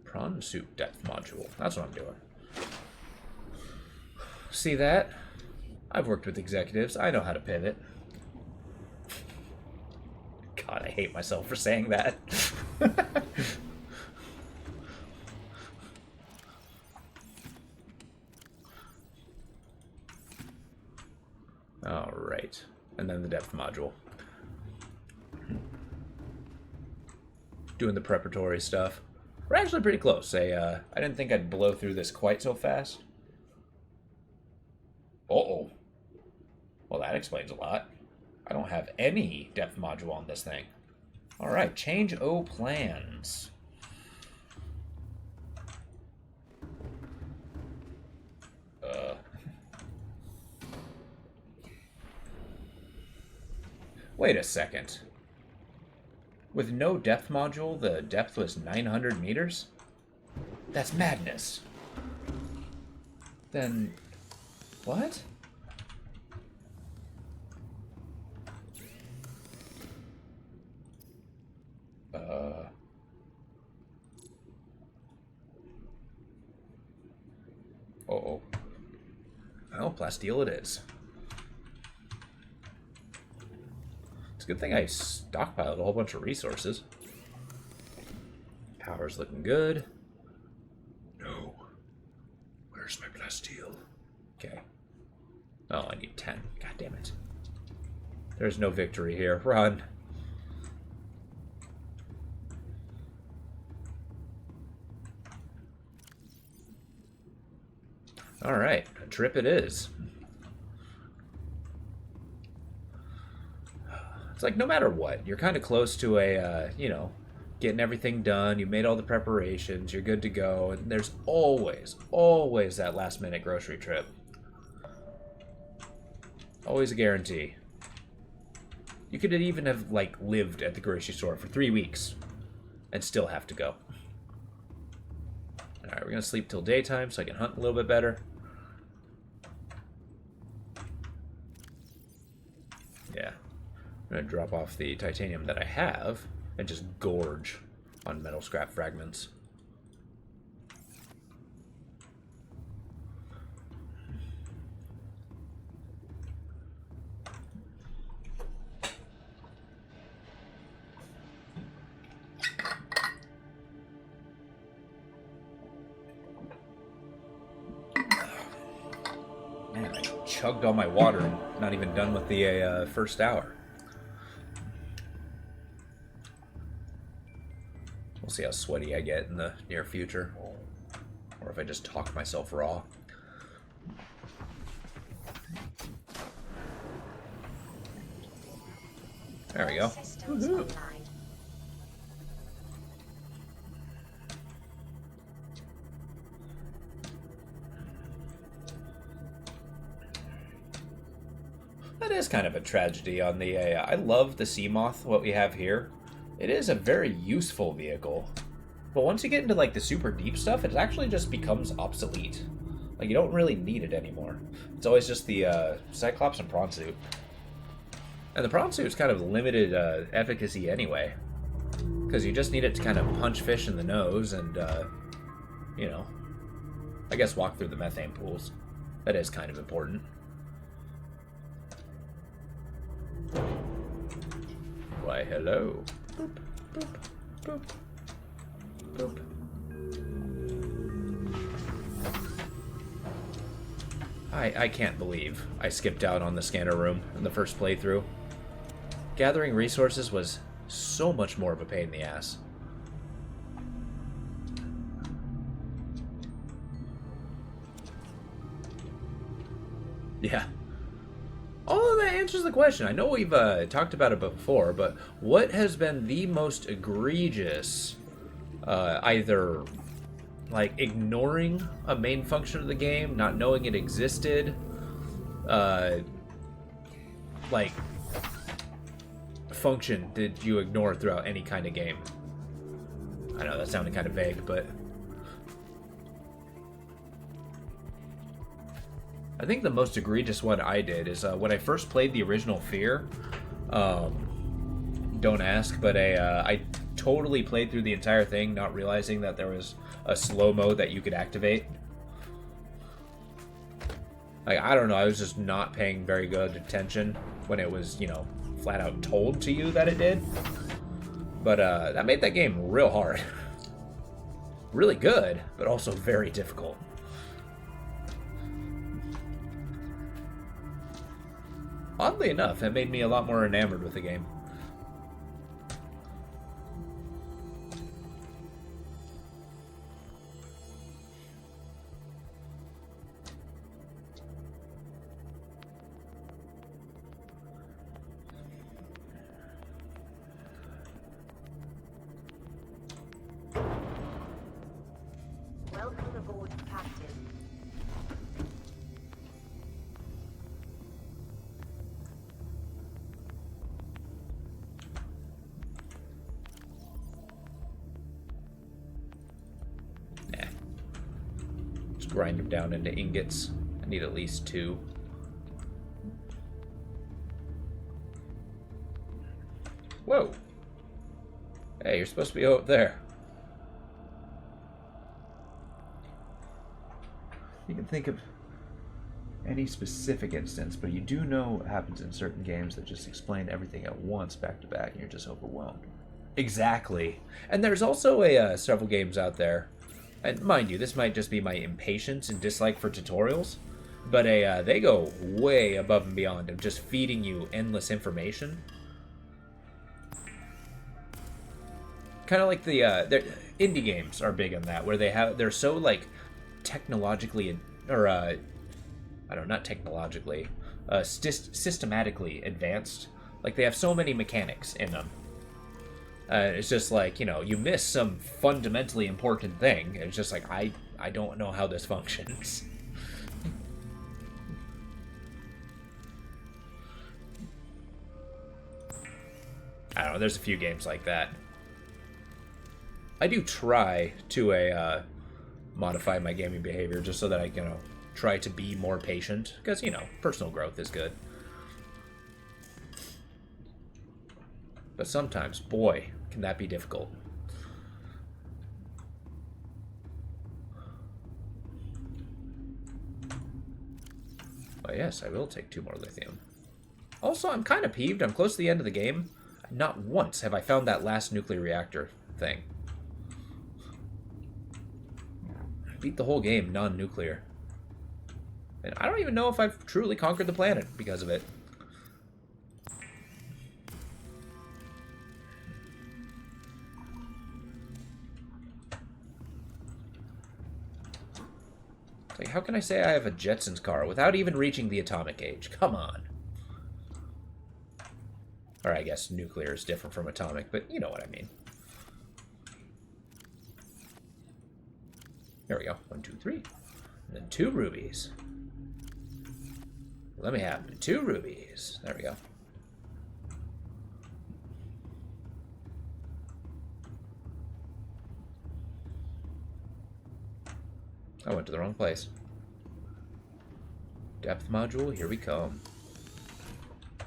Prawn soup depth module. That's what I'm doing. See that? I've worked with executives. I know how to pivot. God, I hate myself for saying that. All right. And then the depth module. Doing the preparatory stuff. We're actually pretty close. I didn't think I'd blow through this quite so fast. Uh-oh. Well, that explains a lot. I don't have any depth module on this thing. All right, change O plans. Wait a second. With no depth module, the depth was 900 meters? That's madness. Then, what? Uh-oh. Well, plasteel it is. It's a good thing I stockpiled a whole bunch of resources. Power's looking good. No. Where's my plasteel? Okay. Oh, I need 10. God damn it. There's no victory here. Run. Alright, a trip it is. It's like no matter what, you're kind of close to a, you know, getting everything done, you made all the preparations, you're good to go, and there's always that last minute grocery trip. Always a guarantee. You could even have, like, lived at the grocery store for 3 weeks and still have to go. Alright, we're going to sleep till daytime so I can hunt a little bit better. Yeah. I'm going to drop off the titanium that I have and just gorge on metal scrap fragments. Man, I chugged all my water and not even done with the first hour. We'll see how sweaty I get in the near future. Or if I just talk myself raw. There we go. Woohoo. That is kind of a tragedy on the AI. I love the Seamoth, what we have here. It is a very useful vehicle. But once you get into like the super deep stuff, it actually just becomes obsolete. Like, you don't really need it anymore. It's always just the Cyclops and Prawn Suit. And the Prawn Suit's kind of limited efficacy anyway. Because you just need it to kind of punch fish in the nose and, you know, I guess walk through the methane pools. That is kind of important. Why, hello. Boop, boop, boop, boop. I can't believe I skipped out on the scanner room in the first playthrough. Gathering resources was so much more of a pain in the ass. Yeah. Oh, that answers the question. I know we've talked about it before, but what has been the most egregious, either like ignoring a main function of the game, not knowing it existed, like function did you ignore throughout any kind of game? I know that sounded kind of vague, but I think the most egregious one I did is when I first played the original Fear. Don't ask, but I totally played through the entire thing, not realizing that there was a slow-mo that you could activate. Like, I don't know, I was just not paying very good attention when it was, you know, flat out told to you that it did. But that made that game real hard. Really good, but also very difficult. Oddly enough, it made me a lot more enamored with the game.
Welcome aboard, Captain.
Nah. Just grind them down into ingots. I need at least 2. Whoa! Hey, you're supposed to be out there. You can think of any specific instance, but you do know what happens in certain games that just explain everything at once back to back, and you're just overwhelmed. Exactly. And there's also several games out there, and mind you, this might just be my impatience and dislike for tutorials, but they go way above and beyond of just feeding you endless information. Kind of like the indie games are big on that, where they're so like technologically, or I don't know, not technologically, systematically advanced. Like they have so many mechanics in them. It's just like, you know, you miss some fundamentally important thing. It's just like, I don't know how this functions. I don't know, there's a few games like that. I do try to modify my gaming behavior just so that I can, you know, try to be more patient, because, you know, personal growth is good. But sometimes, boy, can that be difficult. Oh yes, I will take 2 more lithium. Also, I'm kind of peeved. I'm close to the end of the game. Not once have I found that last nuclear reactor thing. Beat the whole game non-nuclear. And I don't even know if I've truly conquered the planet because of it. It's like, how can I say I have a Jetsons car without even reaching the atomic age? Come on. Or I guess nuclear is different from atomic, but you know what I mean. There we go. 1, 2, 3. And then 2 rubies. Let me have 2 rubies. There we go. I went to the wrong place. Depth module, here we come.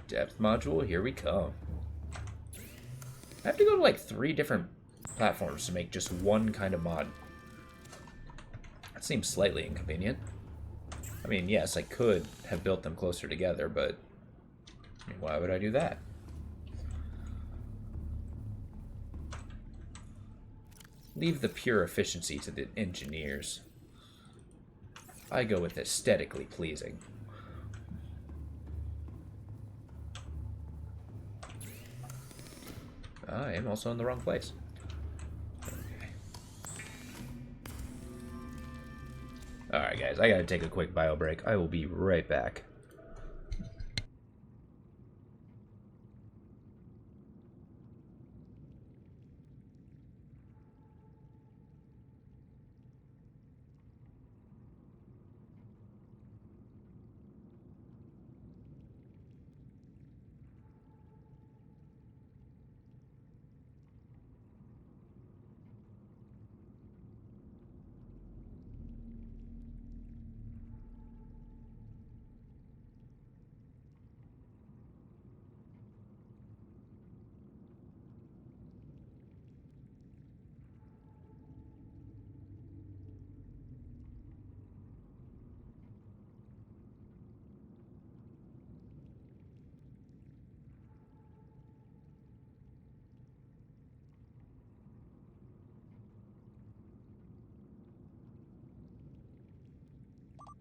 Depth module, here we come. I have to go to like 3 different platforms to make just one kind of mod. That seems slightly inconvenient. I mean, yes, I could have built them closer together, but I mean, why would I do that? Leave the pure efficiency to the engineers. I go with aesthetically pleasing. I am also in the wrong place. Okay. Alright guys, I gotta take a quick bio break. I will be right back.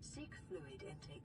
Seek fluid intake.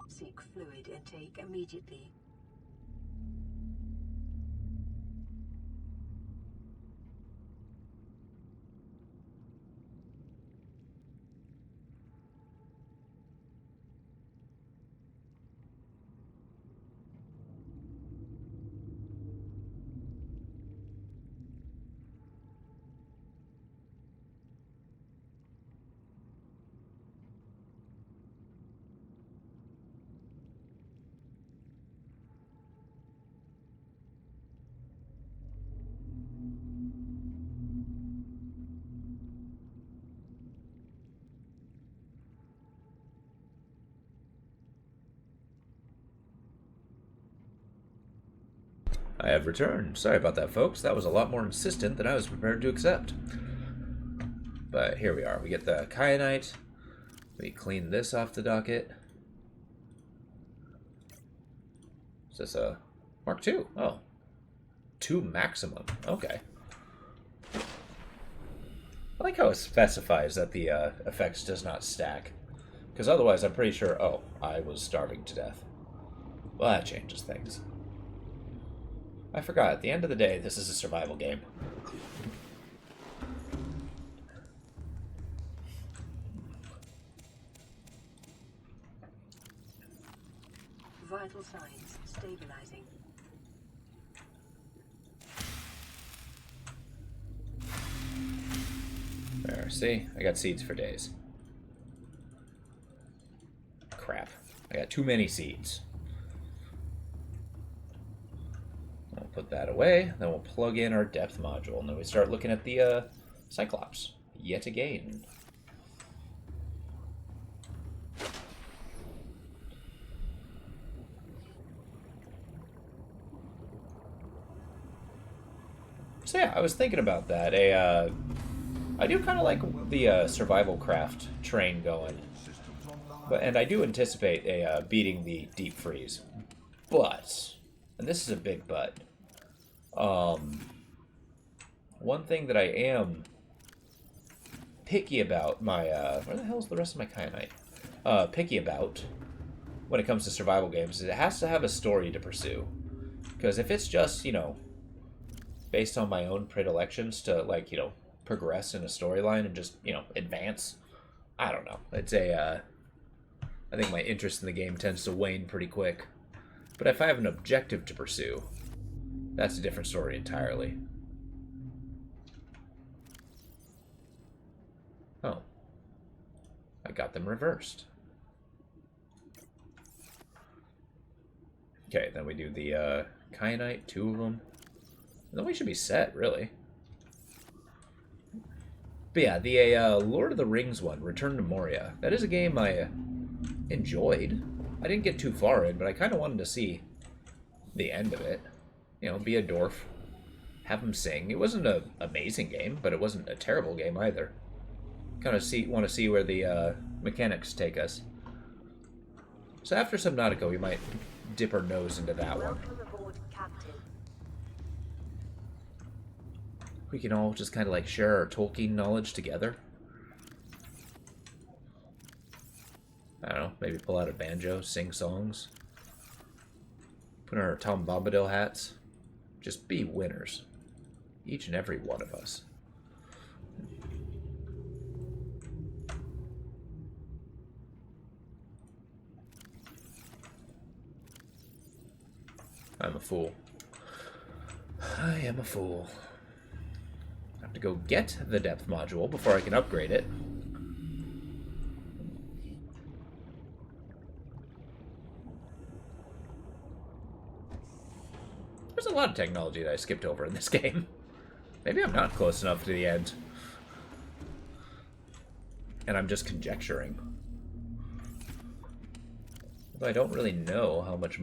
Seek fluid intake immediately.
I have returned. Sorry about that, folks. That was a lot more insistent than I was prepared to accept. But here we are. We get the kyanite. We clean this off the docket. Is this a Mark II? Oh. 2 maximum. Okay. I like how it specifies that the effects does not stack. Because otherwise I'm pretty sure, oh, I was starving to death. Well, that changes things. I forgot, at the end of the day, this is a survival game.
Vital signs stabilizing.
There, see? I got seeds for days. Crap. I got too many seeds. We'll put that away, then we'll plug in our depth module, and then we start looking at the Cyclops yet again. So yeah, I was thinking about that. I do kind of like the survival craft train going, and I do anticipate beating the deep freeze. But, and this is a big but, one thing that I am picky about my where the hell is the rest of my kyanite? Picky about when it comes to survival games is it has to have a story to pursue. Because if it's just, you know, based on my own predilections to, like, you know, progress in a storyline and just, you know, advance, I don't know. It's I think my interest in the game tends to wane pretty quick. But if I have an objective to pursue, that's a different story entirely. Oh. I got them reversed. Okay, then we do the kyanite, 2 of them. And then we should be set, really. But yeah, the Lord of the Rings one, Return to Moria, that is a game I enjoyed. I didn't get too far in, but I kind of wanted to see the end of it. You know, be a dwarf, have him sing. It wasn't an amazing game, but it wasn't a terrible game either. Kind of want to see where the mechanics take us. So after Subnautica, we might dip our nose into that one.
Welcome aboard, Captain.
We can all just kind of like share our Tolkien knowledge together. I don't know, maybe pull out a banjo, sing songs. Put on our Tom Bombadil hats. Just be winners. Each and every one of us. I'm a fool. I am a fool. I have to go get the depth module before I can upgrade it. There's a lot of technology that I skipped over in this game. Maybe I'm not close enough to the end. And I'm just conjecturing. Although I don't really know how much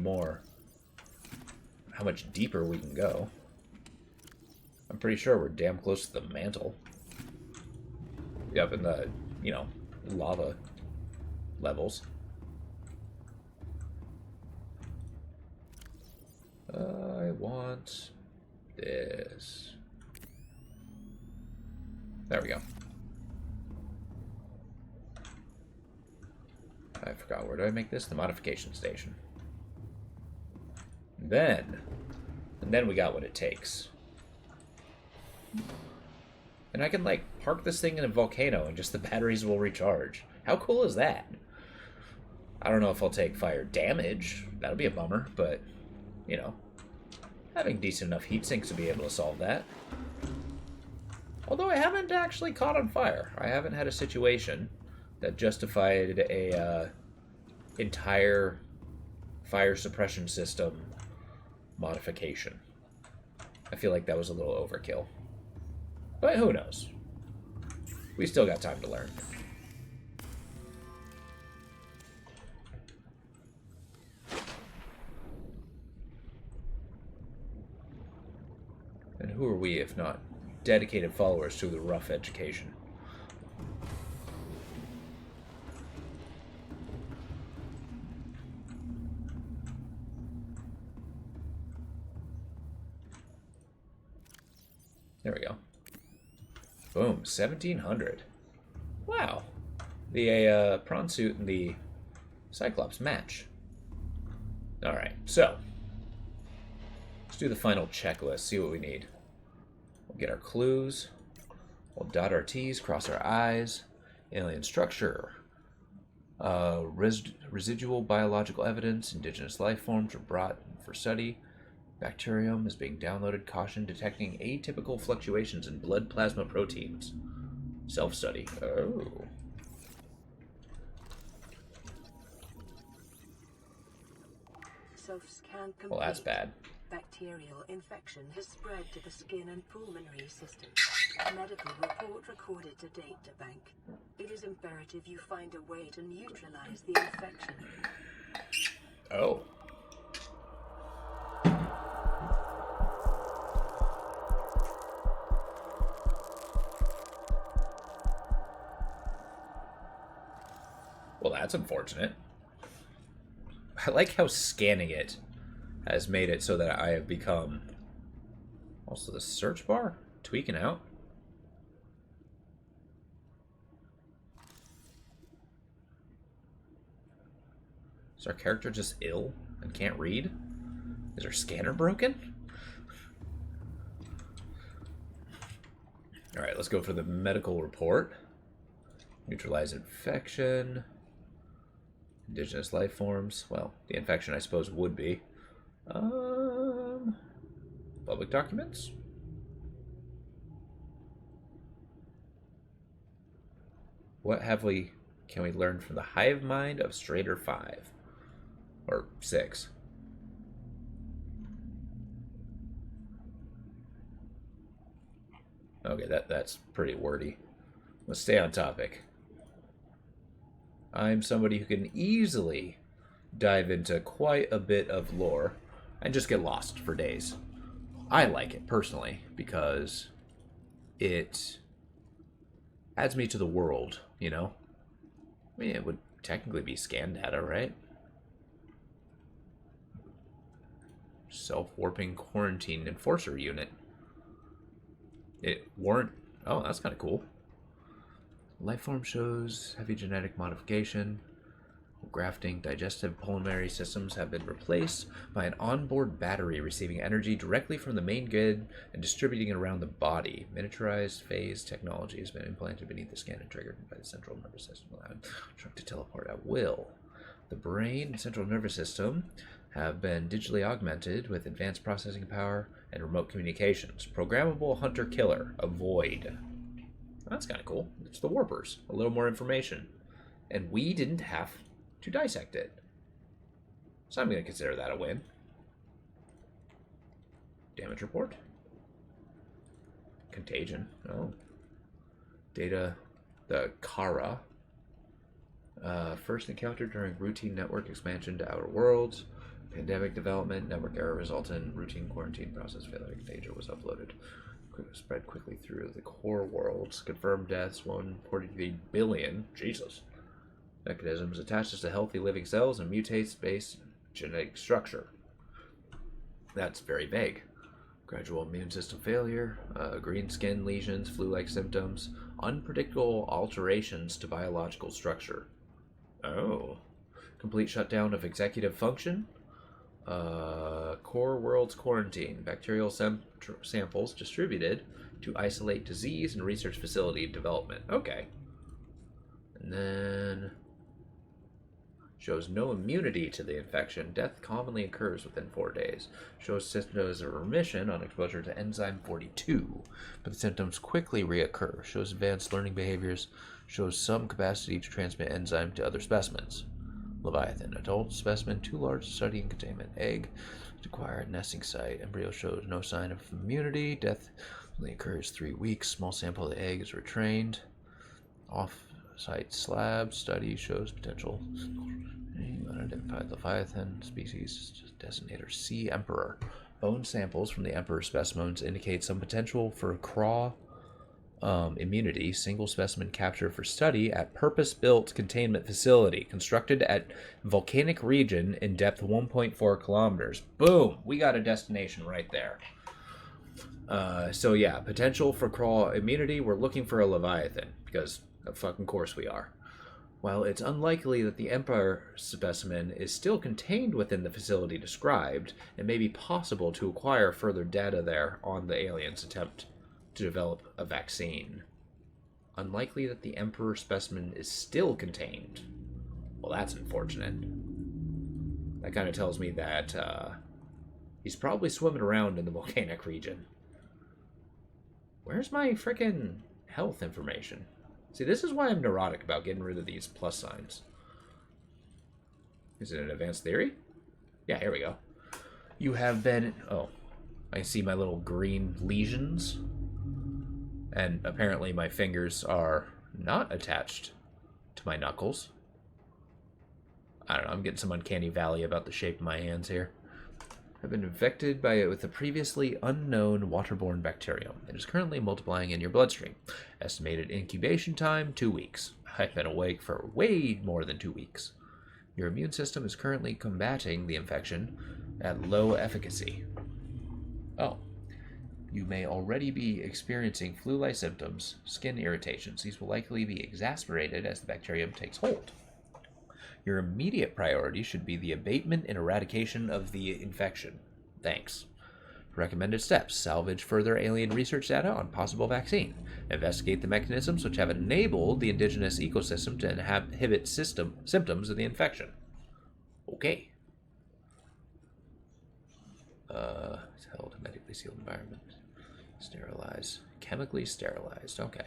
deeper we can go. I'm pretty sure we're damn close to the mantle. Up in the, you know, lava levels. I want this. There we go. I forgot, where do I make this? The modification station. And then we got what it takes. And I can, like, park this thing in a volcano and just the batteries will recharge. How cool is that? I don't know if I'll take fire damage. That'll be a bummer, but, you know, having decent enough heat sinks to be able to solve that. Although I haven't actually caught on fire. I haven't had a situation that justified a entire fire suppression system modification. I feel like that was a little overkill. But who knows? We still got time to learn. who are we if not dedicated followers to the rough education? There we go. Boom, 1700. Wow. The prawn suit and the Cyclops match. Alright, so let's do the final checklist, see what we need. We'll get our clues. We'll dot our T's, cross our I's. Alien structure. Residual biological evidence. Indigenous life forms were brought for study. Bacterium is being downloaded. Caution detecting atypical fluctuations in blood plasma proteins. Self-study. Oh.
Self-scan complete.
Well, that's bad.
Bacterial infection has spread to the skin and pulmonary system. Medical report recorded to data bank. It is imperative you find a way to neutralize the infection.
Oh. Well, that's unfortunate. I like how scanning it has made it so that I have become... Also, the search bar? Tweaking out? Is our character just ill and can't read? Is our scanner broken? Alright, let's go for the medical report. Neutralize infection. Indigenous life forms. Well, the infection, I suppose, would be. Public documents? What can we learn from the hive mind of Strader 5? Or 6? Okay, that's pretty wordy. Let's stay on topic. I'm somebody who can easily dive into quite a bit of lore and just get lost for days. I like it personally because it adds me to the world, you know? I mean, it would technically be scan data, right? Self-warping quarantine enforcer unit. Oh, that's kind of cool. Lifeform shows heavy genetic modification. Grafting digestive pulmonary systems have been replaced by an onboard battery receiving energy directly from the main grid and distributing it around the body. Miniaturized phase technology has been implanted beneath the skin and triggered by the central nervous system, allowing truck to teleport at will. The brain and central nervous system have been digitally augmented with advanced processing power and remote communications. Programmable hunter-killer. Avoid. That's kind of cool. It's the Warpers. A little more information. And we didn't have to dissect it. So I'm going to consider that a win. Damage report. Contagion. Oh. Data. The Kara. First encountered during routine network expansion to outer worlds. Pandemic development. Network error resulted in routine quarantine process failure. Data was uploaded. Spread quickly through the core worlds. Confirmed deaths 143 billion. Jesus. Mechanisms attaches to healthy living cells and mutates base genetic structure. That's very vague. Gradual immune system failure, green skin lesions, flu-like symptoms, unpredictable alterations to biological structure. Oh. Complete shutdown of executive function. Core worlds quarantine. Bacterial samples distributed to isolate disease and research facility development. Okay. And then shows no immunity to the infection. Death commonly occurs within 4 days. Shows symptoms of remission on exposure to enzyme 42, but the symptoms quickly reoccur. Shows advanced learning behaviors. Shows some capacity to transmit enzyme to other specimens. Leviathan, adult specimen too large to study in containment. Egg to acquire a nesting site. Embryo shows no sign of immunity. Death only occurs 3 weeks. Small sample of the egg is retrained. Off-site slab study shows potential. Unidentified Leviathan species. Designator Sea Emperor. Bone samples from the Emperor specimens indicate some potential for craw immunity. Single specimen capture for study at purpose-built containment facility constructed at volcanic region in depth 1.4 kilometers. Boom! We got a destination right there. So yeah, potential for craw immunity. We're looking for a Leviathan because of fucking course we are. While it's unlikely that the Emperor specimen is still contained within the facility described, it may be possible to acquire further data there on the aliens' attempt to develop a vaccine. Unlikely that the Emperor specimen is still contained. Well, that's unfortunate. That kind of tells me that he's probably swimming around in the volcanic region. Where's my frickin' health information? See, this is why I'm neurotic about getting rid of these plus signs. Is it an advanced theory? Yeah, here we go. You have been... Oh, I see my little green lesions. And apparently my fingers are not attached to my knuckles. I don't know, I'm getting some uncanny valley about the shape of my hands here. I've been infected with a previously unknown waterborne bacterium. It is currently multiplying in your bloodstream. Estimated incubation time, 2 weeks. I've been awake for way more than 2 weeks. Your immune system is currently combating the infection at low efficacy. Oh. You may already be experiencing flu-like symptoms, skin irritations. These will likely be exacerbated as the bacterium takes hold. Your immediate priority should be the abatement and eradication of the infection. Thanks. Recommended steps. Salvage further alien research data on possible vaccine. Investigate the mechanisms which have enabled the indigenous ecosystem to inhibit symptoms of the infection. Okay. It's held in a medically sealed environment. Sterilize. Chemically sterilized. Okay.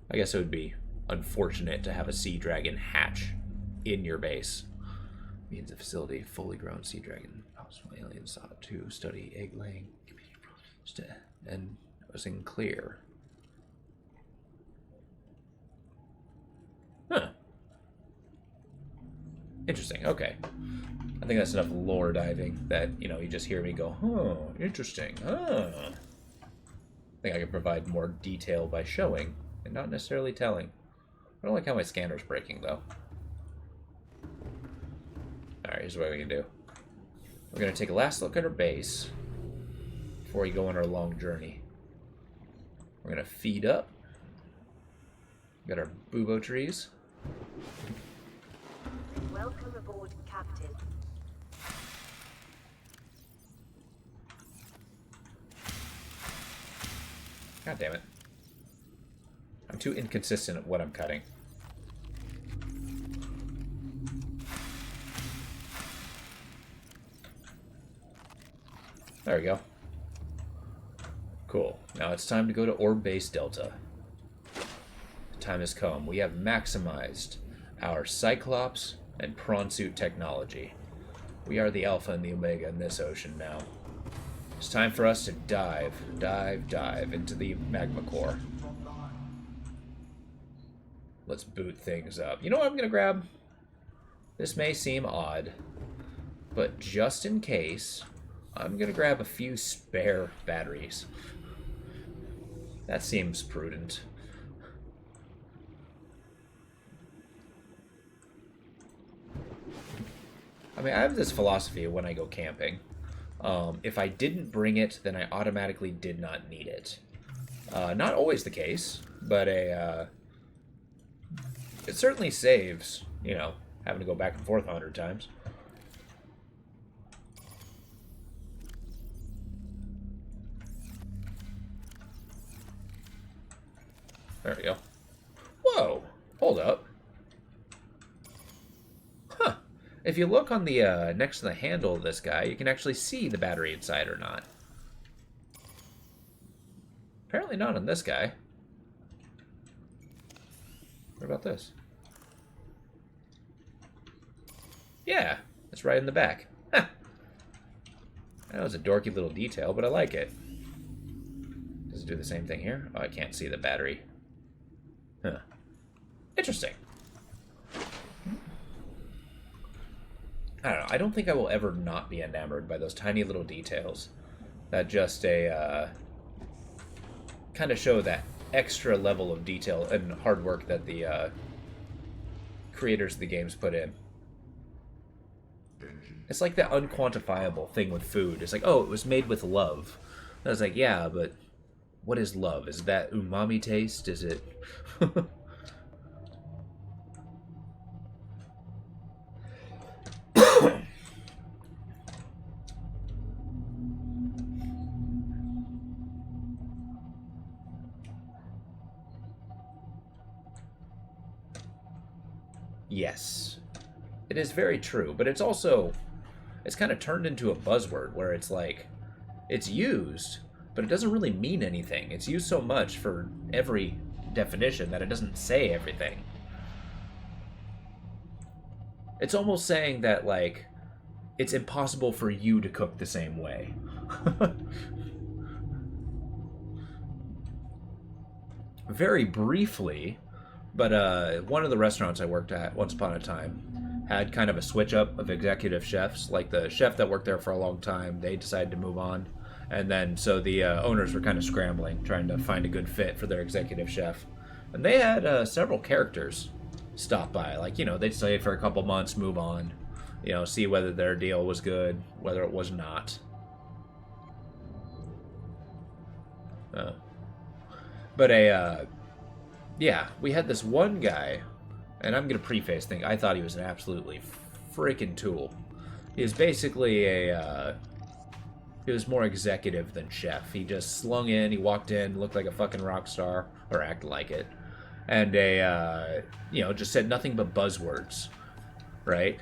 I guess it would be unfortunate to have a sea dragon hatch in your base. Means the facility, fully grown sea dragon. Possible aliens sought to study egg laying. And it was unclear. Huh. Interesting. Okay. I think that's enough lore diving that, you know, you just hear me go, oh, interesting. I think I can provide more detail by showing and not necessarily telling. I don't like how my scanner's breaking, though. Alright, here's what we can do. We're going to take a last look at our base before we go on our long journey. We're going to feed up. Got our bubo trees.
Welcome aboard, Captain.
God damn it. I'm too inconsistent at what I'm cutting. There we go. Cool. Now it's time to go to Orb Base Delta. The time has come. We have maximized our Cyclops and Prawn Suit technology. We are the Alpha and the Omega in this ocean now. It's time for us to dive into the magma core. Let's boot things up. You know what I'm going to grab? This may seem odd, but just in case, I'm going to grab a few spare batteries. That seems prudent. I mean, I have this philosophy of when I go camping. If I didn't bring it, then I automatically did not need it. Not always the case, but it certainly saves, you know, having to go back and forth 100 times. There we go. Whoa! Hold up. Huh. If you look on the next to the handle of this guy, you can actually see the battery inside or not. Apparently not on this guy. What about this? Yeah, it's right in the back. Huh. That was a dorky little detail, but I like it. Does it do the same thing here? Oh, I can't see the battery. Huh. Interesting. I don't know. I don't think I will ever not be enamored by those tiny little details that just kind of show that extra level of detail and hard work that the creators of the games put in. It's like that unquantifiable thing with food. It's like, oh, it was made with love. And I was like, yeah, but what is love? Is that umami taste? Is it... Yes. It is very true, but it's also... It's kind of turned into a buzzword where it's like... It's used, but it doesn't really mean anything. It's used so much for every definition that it doesn't say everything. It's almost saying that, like, it's impossible for you to cook the same way. Very briefly, but one of the restaurants I worked at once upon a time had kind of a switch up of executive chefs. Like the chef that worked there for a long time, they decided to move on. And then so the owners were kind of scrambling, trying to find a good fit for their executive chef. And they had several characters stop by. Like, you know, they'd stay for a couple months, move on, you know, see whether their deal was good, whether it was not. But yeah, we had this one guy, and I'm going to preface thing. I thought he was an absolutely freaking tool. He was basically he was more executive than chef. He just slung in, he walked in, looked like a fucking rock star, or acted like it. And you know, just said nothing but buzzwords, right?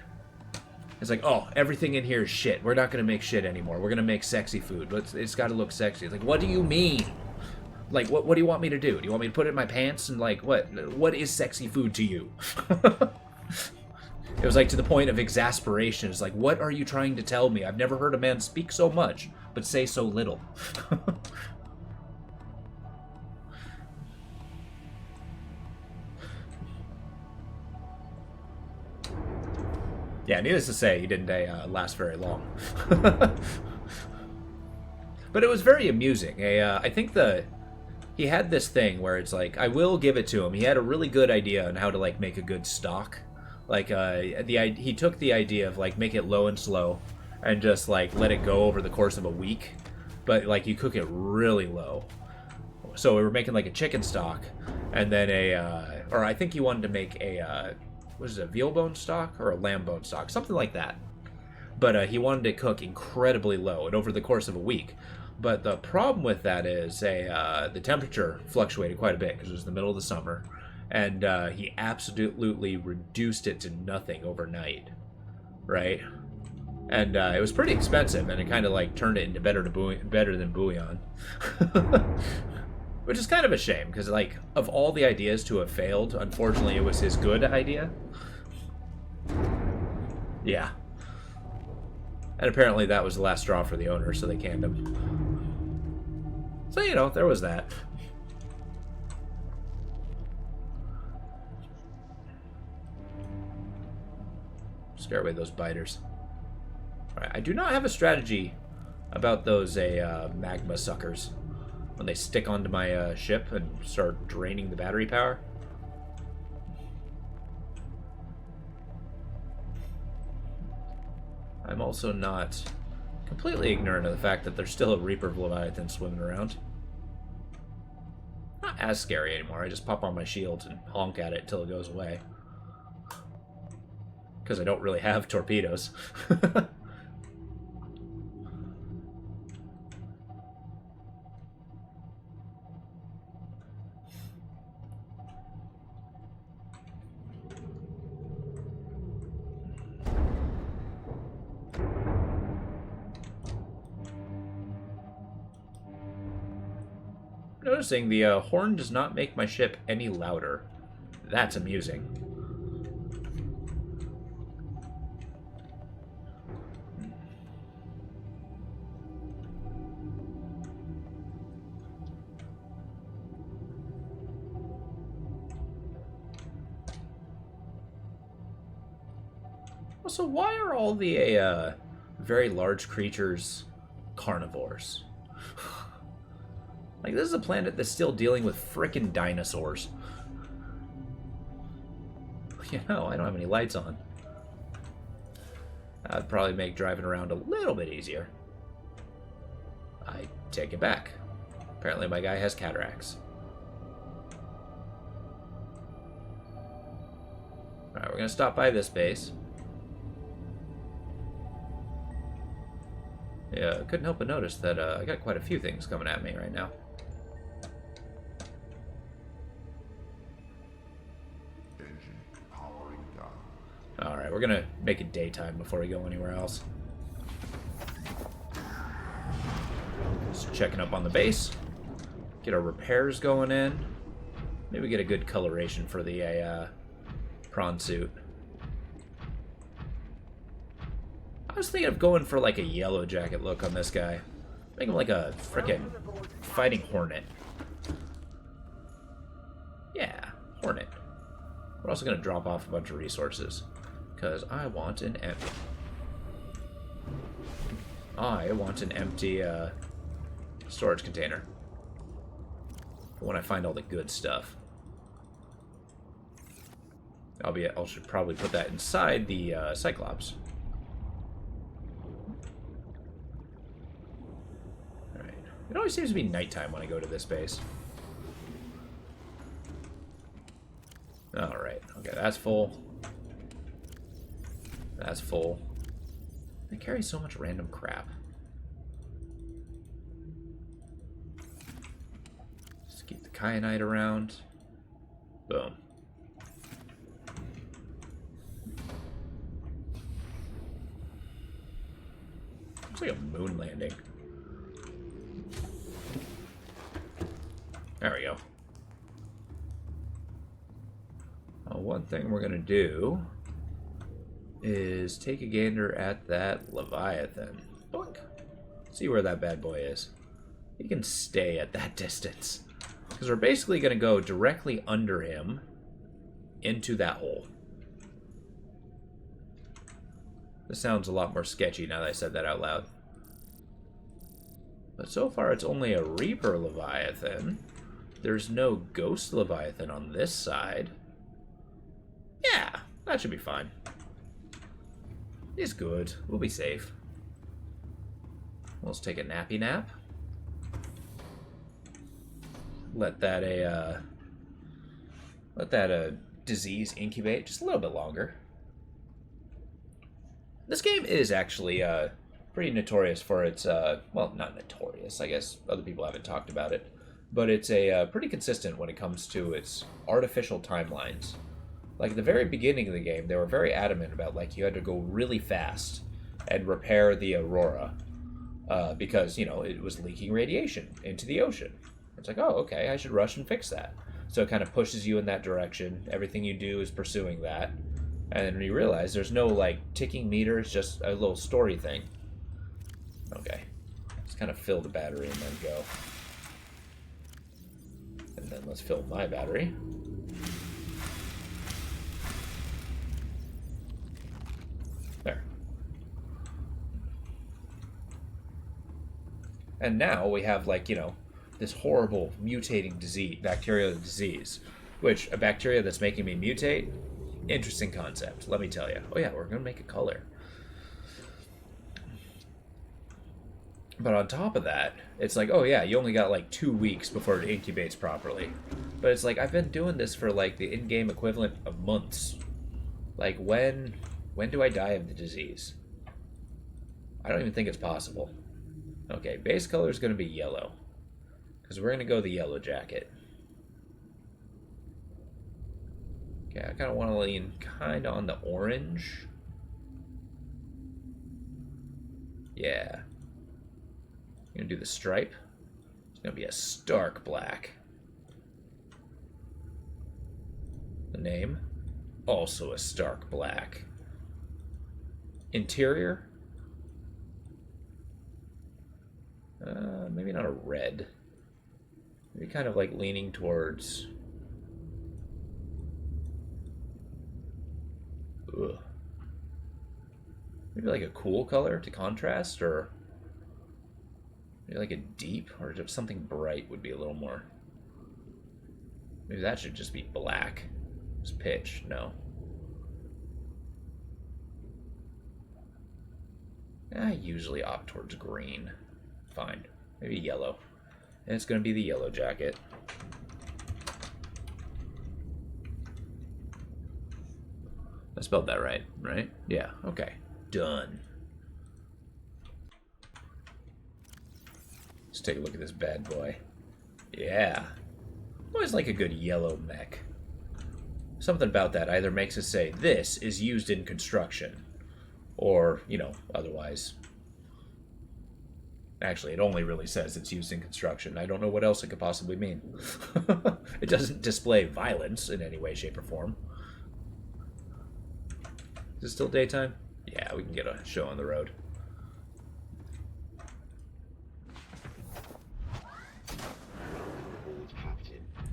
It's like, oh, everything in here is shit. We're not going to make shit anymore. We're going to make sexy food. But it's got to look sexy. It's like, what do you mean? Like, what do you want me to do? Do you want me to put it in my pants? And, like, what is sexy food to you? It was, like, to the point of exasperation. It's like, what are you trying to tell me? I've never heard a man speak so much, but say so little. Yeah, needless to say, he didn't last very long. But it was very amusing. I think he had this thing where it's like, I will give it to him. He had a really good idea on how to, like, make a good stock. Like, he took the idea of, like, make it low and slow and just, like, let it go over the course of a week. But, like, you cook it really low. So we were making, like, a chicken stock and then or I think he wanted to make was it a veal bone stock or a lamb bone stock? Something like that. But he wanted to cook incredibly low and over the course of a week. But the problem with that is the temperature fluctuated quite a bit because it was the middle of the summer. And he absolutely reduced it to nothing overnight, right? And it was pretty expensive, and it kind of like turned it into better than bouillon. Which is kind of a shame, because like, of all the ideas to have failed, unfortunately it was his good idea. Yeah. And apparently that was the last straw for the owner, so they canned him. So, you know, there was that. Scare away those biters. Alright, I do not have a strategy about those magma suckers. When they stick onto my ship and start draining the battery power. I'm also not completely ignorant of the fact that there's still a Reaper Leviathan swimming around. Not as scary anymore. I just pop on my shield and honk at it until it goes away. Because I don't really have torpedoes. Noticing the horn does not make my ship any louder. That's amusing. Also, why are all the very large creatures carnivores? Like, this is a planet that's still dealing with frickin' dinosaurs. You know, I don't have any lights on. That'd probably make driving around a little bit easier. I take it back. Apparently my guy has cataracts. Alright, we're gonna stop by this base. Yeah, couldn't help but notice that I got quite a few things coming at me right now.
Engine powering down.
Alright, we're gonna make it daytime before we go anywhere else. Just checking up on the base. Get our repairs going in. Maybe get a good coloration for the prawn suit. I was thinking of going for like a yellow jacket look on this guy. Make him like a frickin' fighting hornet. Yeah, hornet. We're also gonna drop off a bunch of resources. Because I want an empty storage container. For when I find all the good stuff. I should probably put that inside the Cyclops. Alright. It always seems to be nighttime when I go to this base. Alright. Okay, that's full. That's full. They carry so much random crap. Just keep the kyanite around. Boom. Looks like a moon landing. There we go. One thing we're gonna do is take a gander at that Leviathan. Boink. See where that bad boy is. He can stay at that distance. Because we're basically going to go directly under him into that hole. This sounds a lot more sketchy now that I said that out loud. But so far it's only a Reaper Leviathan. There's no Ghost Leviathan on this side. Yeah, that should be fine. He's good. We'll be safe. Let's take a nappy nap. Let that disease incubate just a little bit longer. This game is actually pretty notorious for its well, not notorious. I guess other people haven't talked about it, but it's pretty consistent when it comes to its artificial timelines. Like, at the very beginning of the game, they were very adamant about, like, you had to go really fast and repair the Aurora because, you know, it was leaking radiation into the ocean. It's like, oh, okay, I should rush and fix that. So it kind of pushes you in that direction. Everything you do is pursuing that. And then you realize there's no, like, ticking meter. It's just a little story thing. Okay. Just kind of fill the battery and then go. And then let's fill my battery. There. And now we have, like, you know, this horrible mutating disease, bacterial disease, which a bacteria that's making me mutate, interesting concept, let me tell you. Oh yeah, we're going to make a color. But on top of that, it's like, oh yeah, you only got like 2 weeks before it incubates properly. But it's like, I've been doing this for like the in-game equivalent of months. Like, when do I die of the disease? I don't even think it's possible. Okay, base color is going to be yellow. Because we're going to go the yellow jacket. Okay, I kind of want to lean kind of on the orange. Yeah. I'm going to do the stripe. It's going to be a stark black. The name, also a stark black. Interior, maybe not a red. Maybe kind of like leaning towards... Ugh. Maybe like a cool color to contrast, or maybe like a deep, or just something bright would be a little more. Maybe that should just be black. It's pitch, no. I usually opt towards green. Fine. Maybe yellow. And it's going to be the yellow jacket. I spelled that right, right? Yeah, okay. Done. Let's take a look at this bad boy. Yeah. Always like a good yellow mech. Something about that either makes us say, this is used in construction. Or, you know, otherwise. Actually, it only really says it's used in construction. I don't know what else it could possibly mean. It doesn't display violence in any way, shape, or form. Is it still daytime? Yeah, we can get a show on the road.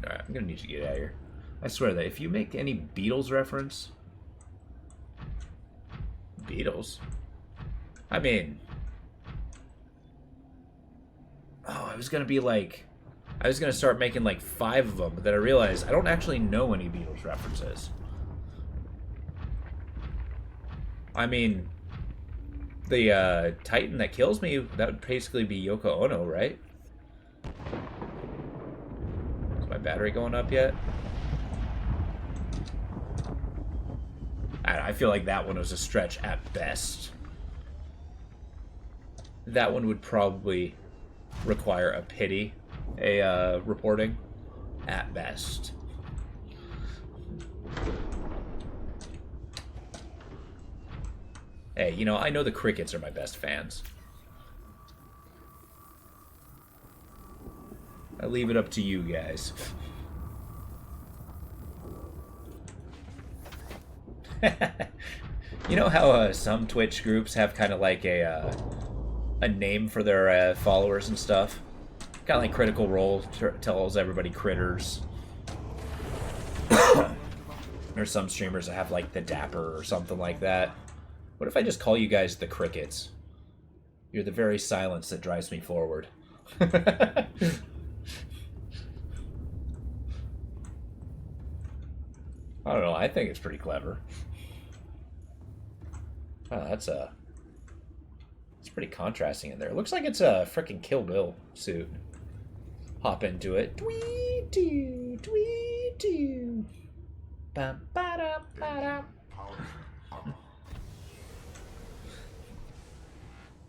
Alright, I'm gonna need you to get out of here. I swear that if you make any Beatles reference... Beatles? I mean... Oh, I was gonna be like... I was gonna start making like 5 of them, but then I realized I don't actually know any Beatles references. I mean... The Titan that kills me, that would basically be Yoko Ono, right? Is my battery going up yet? I feel like that one was a stretch at best. That one would probably require a pity, reporting, at best. Hey, you know, I know the crickets are my best fans. I leave it up to you guys. You know how some Twitch groups have kind of like a name for their followers and stuff? Kind of like Critical Role tells everybody critters. There's some streamers that have like the Dapper or something like that. What if I just call you guys the Crickets? You're the very silence that drives me forward. I don't know, I think it's pretty clever. Oh, that's it's pretty contrasting in there. It looks like it's a frickin' Kill Bill suit. Hop into it. Tweet doo, tweet doo. Bum ba da ba da.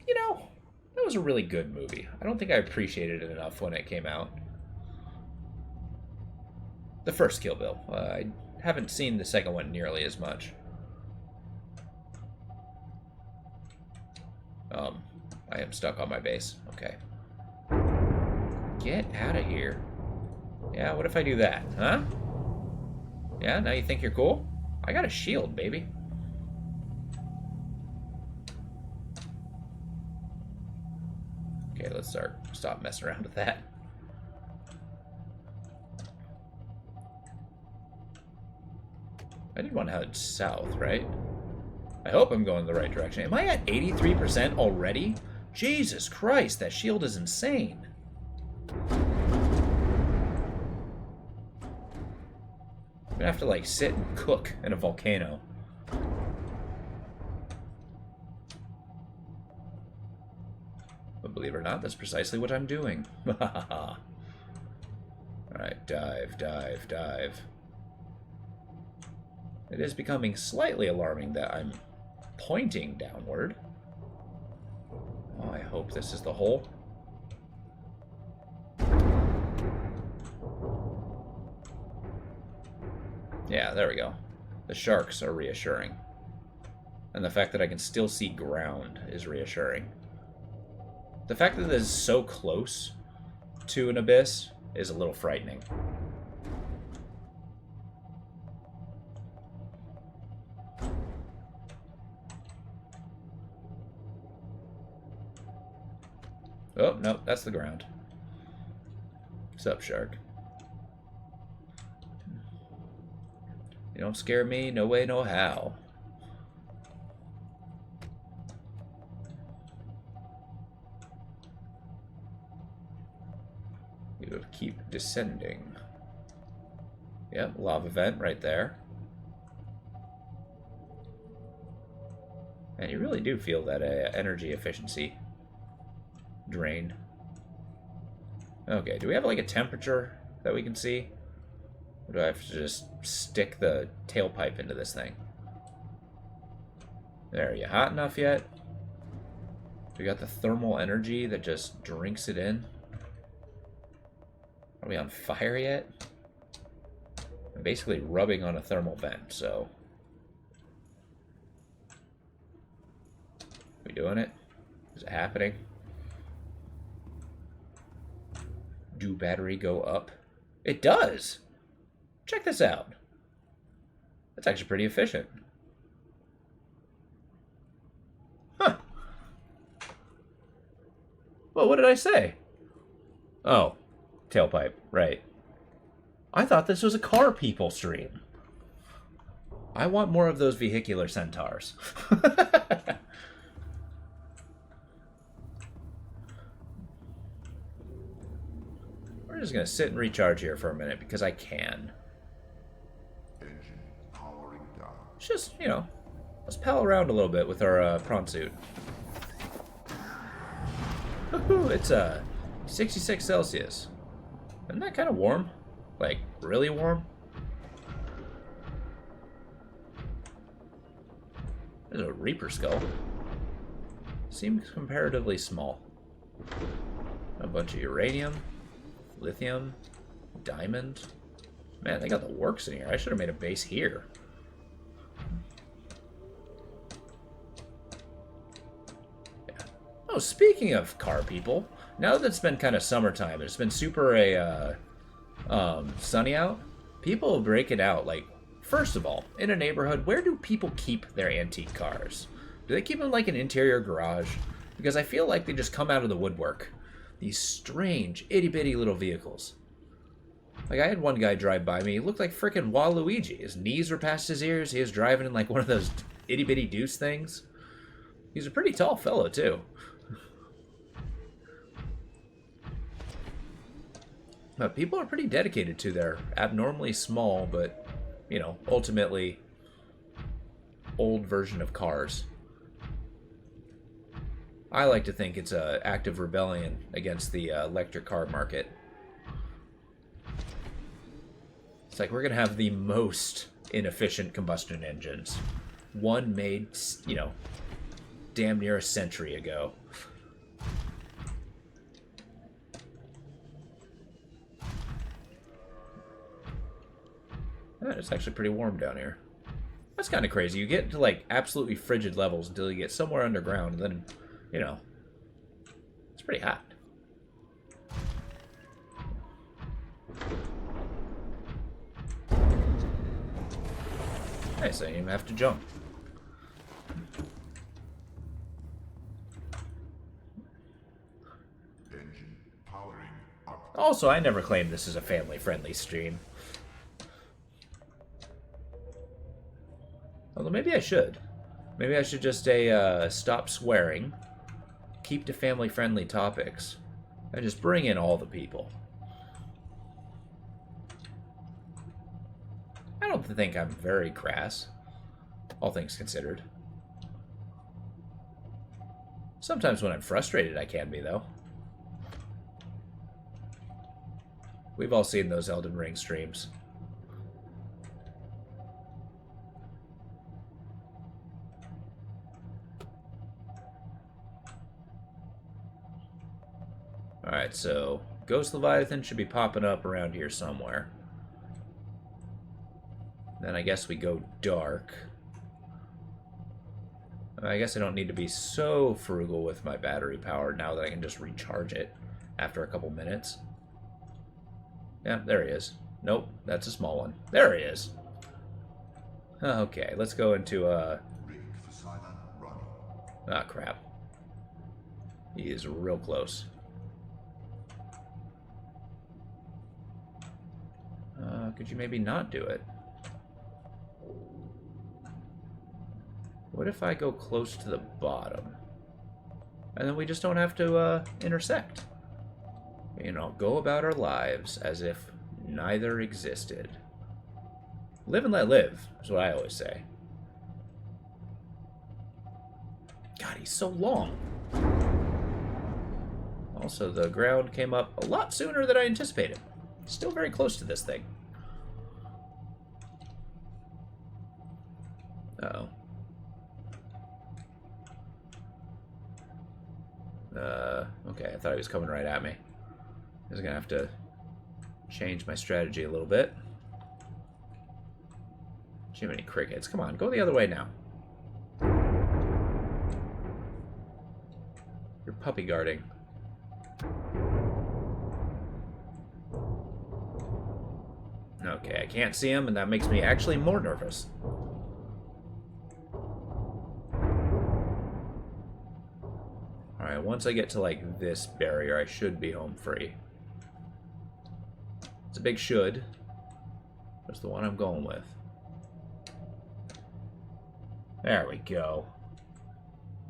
You know, that was a really good movie. I don't think I appreciated it enough when it came out. The first Kill Bill. I haven't seen the second one nearly as much. I am stuck on my base. Okay. Get out of here. Yeah, what if I do that? Huh? Yeah, now you think you're cool? I got a shield, baby. Okay, let's stop messing around with that. I did want to head south, right? I hope I'm going the right direction. Am I at 83% already? Jesus Christ, that shield is insane. I'm gonna have to, like, sit and cook in a volcano. But believe it or not, that's precisely what I'm doing. Alright, dive, dive, dive. It is becoming slightly alarming that I'm pointing downward. Oh, I hope this is the hole. Yeah, there we go. The sharks are reassuring. And the fact that I can still see ground is reassuring. The fact that this is so close to an abyss is a little frightening. Oh, no, that's the ground. What's up, shark? You don't scare me, no way, no how. It'll keep descending. Yep, lava vent right there. And you really do feel that energy efficiency drain. Okay, do we have like a temperature that we can see? Or do I have to just stick the tailpipe into this thing? There, are you hot enough yet? We got the thermal energy that just drinks it in. Are we on fire yet? I'm basically rubbing on a thermal vent, so... We doing it? Is it happening? Do battery go up? It does! Check this out. That's actually pretty efficient. Huh. Well, what did I say? Oh, tailpipe, right. I thought this was a car people stream. I want more of those vehicular centaurs. We're just going to sit and recharge here for a minute because I can.
Engine powering down.
It's just, you know, let's pal around a little bit with our prawn suit. Woohoo, it's 66 Celsius. Isn't that kind of warm? Like, really warm? There's a Reaper skull. Seems comparatively small. A bunch of uranium. Lithium, diamond. Man, they got the works in here. I should have made a base here. Yeah. Oh, speaking of car people, now that it's been kind of summertime, it's been super sunny out. People break it out. Like, first of all, in a neighborhood, where do people keep their antique cars? Do they keep them like an interior garage? Because I feel like they just come out of the woodwork. These strange, itty-bitty little vehicles. Like, I had one guy drive by me. He looked like frickin' Waluigi. His knees were past his ears. He was driving in, like, one of those itty-bitty deuce things. He's a pretty tall fellow, too. But people are pretty dedicated to their abnormally small, but, you know, ultimately old version of cars. I like to think it's an active rebellion against the electric car market. It's like we're going to have the most inefficient combustion engines. One made, you know, damn near a century ago. It's actually pretty warm down here. That's kind of crazy. You get to, like, absolutely frigid levels until you get somewhere underground, and then... You know, it's pretty hot. Nice, I didn't even have to jump.
Engine powering up.
Also, I never claimed this is a family-friendly stream. Although maybe I should. Maybe I should just stop swearing. Keep to family-friendly topics, and just bring in all the people. I don't think I'm very crass, all things considered. Sometimes when I'm frustrated, I can be, though. We've all seen those Elden Ring streams. Alright, so Ghost Leviathan should be popping up around here somewhere. Then I guess we go dark. I guess I don't need to be so frugal with my battery power now that I can just recharge it after a couple minutes. Yeah, there he is. Nope, that's a small one. There he is. Okay, let's go into,
Rigged for silent running.
ah, crap. He is real close. Could you maybe not do it? What if I go close to the bottom? And then we just don't have to intersect. You know, go about our lives as if neither existed. Live and let live, is what I always say. God, he's so long. Also, the ground came up a lot sooner than I anticipated. Still very close to this thing. Uh-oh. Okay, I thought he was coming right at me. I was gonna have to change my strategy a little bit. Too many crickets. Come on, go the other way now. You're puppy guarding. Okay, I can't see him, and that makes me actually more nervous. Alright, once I get to, like, this barrier, I should be home free. It's a big should. That's the one I'm going with. There we go.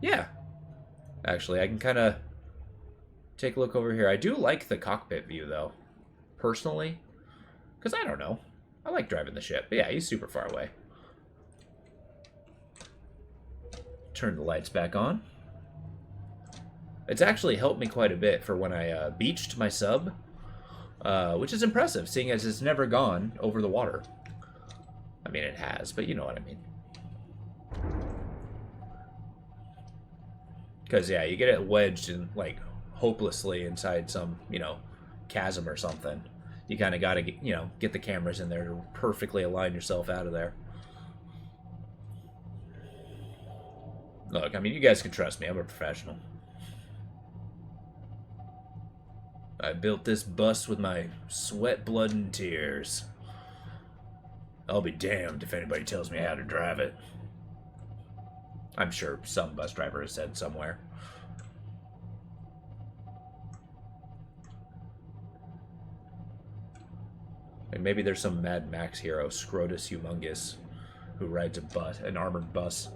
Yeah. Actually, I can kind of take a look over here. I do like the cockpit view, though. Personally. Because I don't know. I like driving the ship. But yeah, he's super far away. Turn the lights back on. It's actually helped me quite a bit for when I beached my sub. Which is impressive, seeing as it's never gone over the water. I mean, it has, but you know what I mean. Because, yeah, you get it wedged in, like, hopelessly inside some, you know, chasm or something. You kind of got to, you know, get the cameras in there to perfectly align yourself out of there. Look, I mean, you guys can trust me. I'm a professional. I built this bus with my sweat, blood, and tears. I'll be damned if anybody tells me how to drive it. I'm sure some bus driver has said somewhere. And maybe there's some Mad Max hero, Scrotus Humongous, who rides a bus, an armored bus.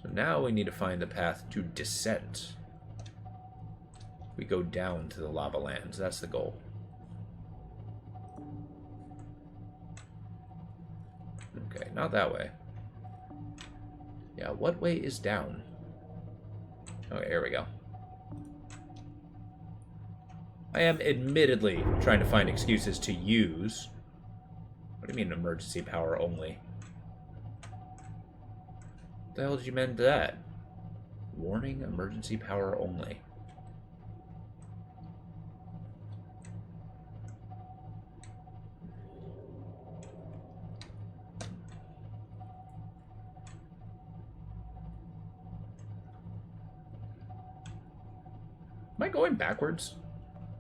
So now we need to find the path to descent. We go down to the lava lands. That's the goal. Okay, not that way. Yeah, what way is down? Okay, here we go. I am admittedly trying to find excuses to use... What do you mean emergency power only? What the hell did you mean to that? Warning, emergency power only. Am I going backwards?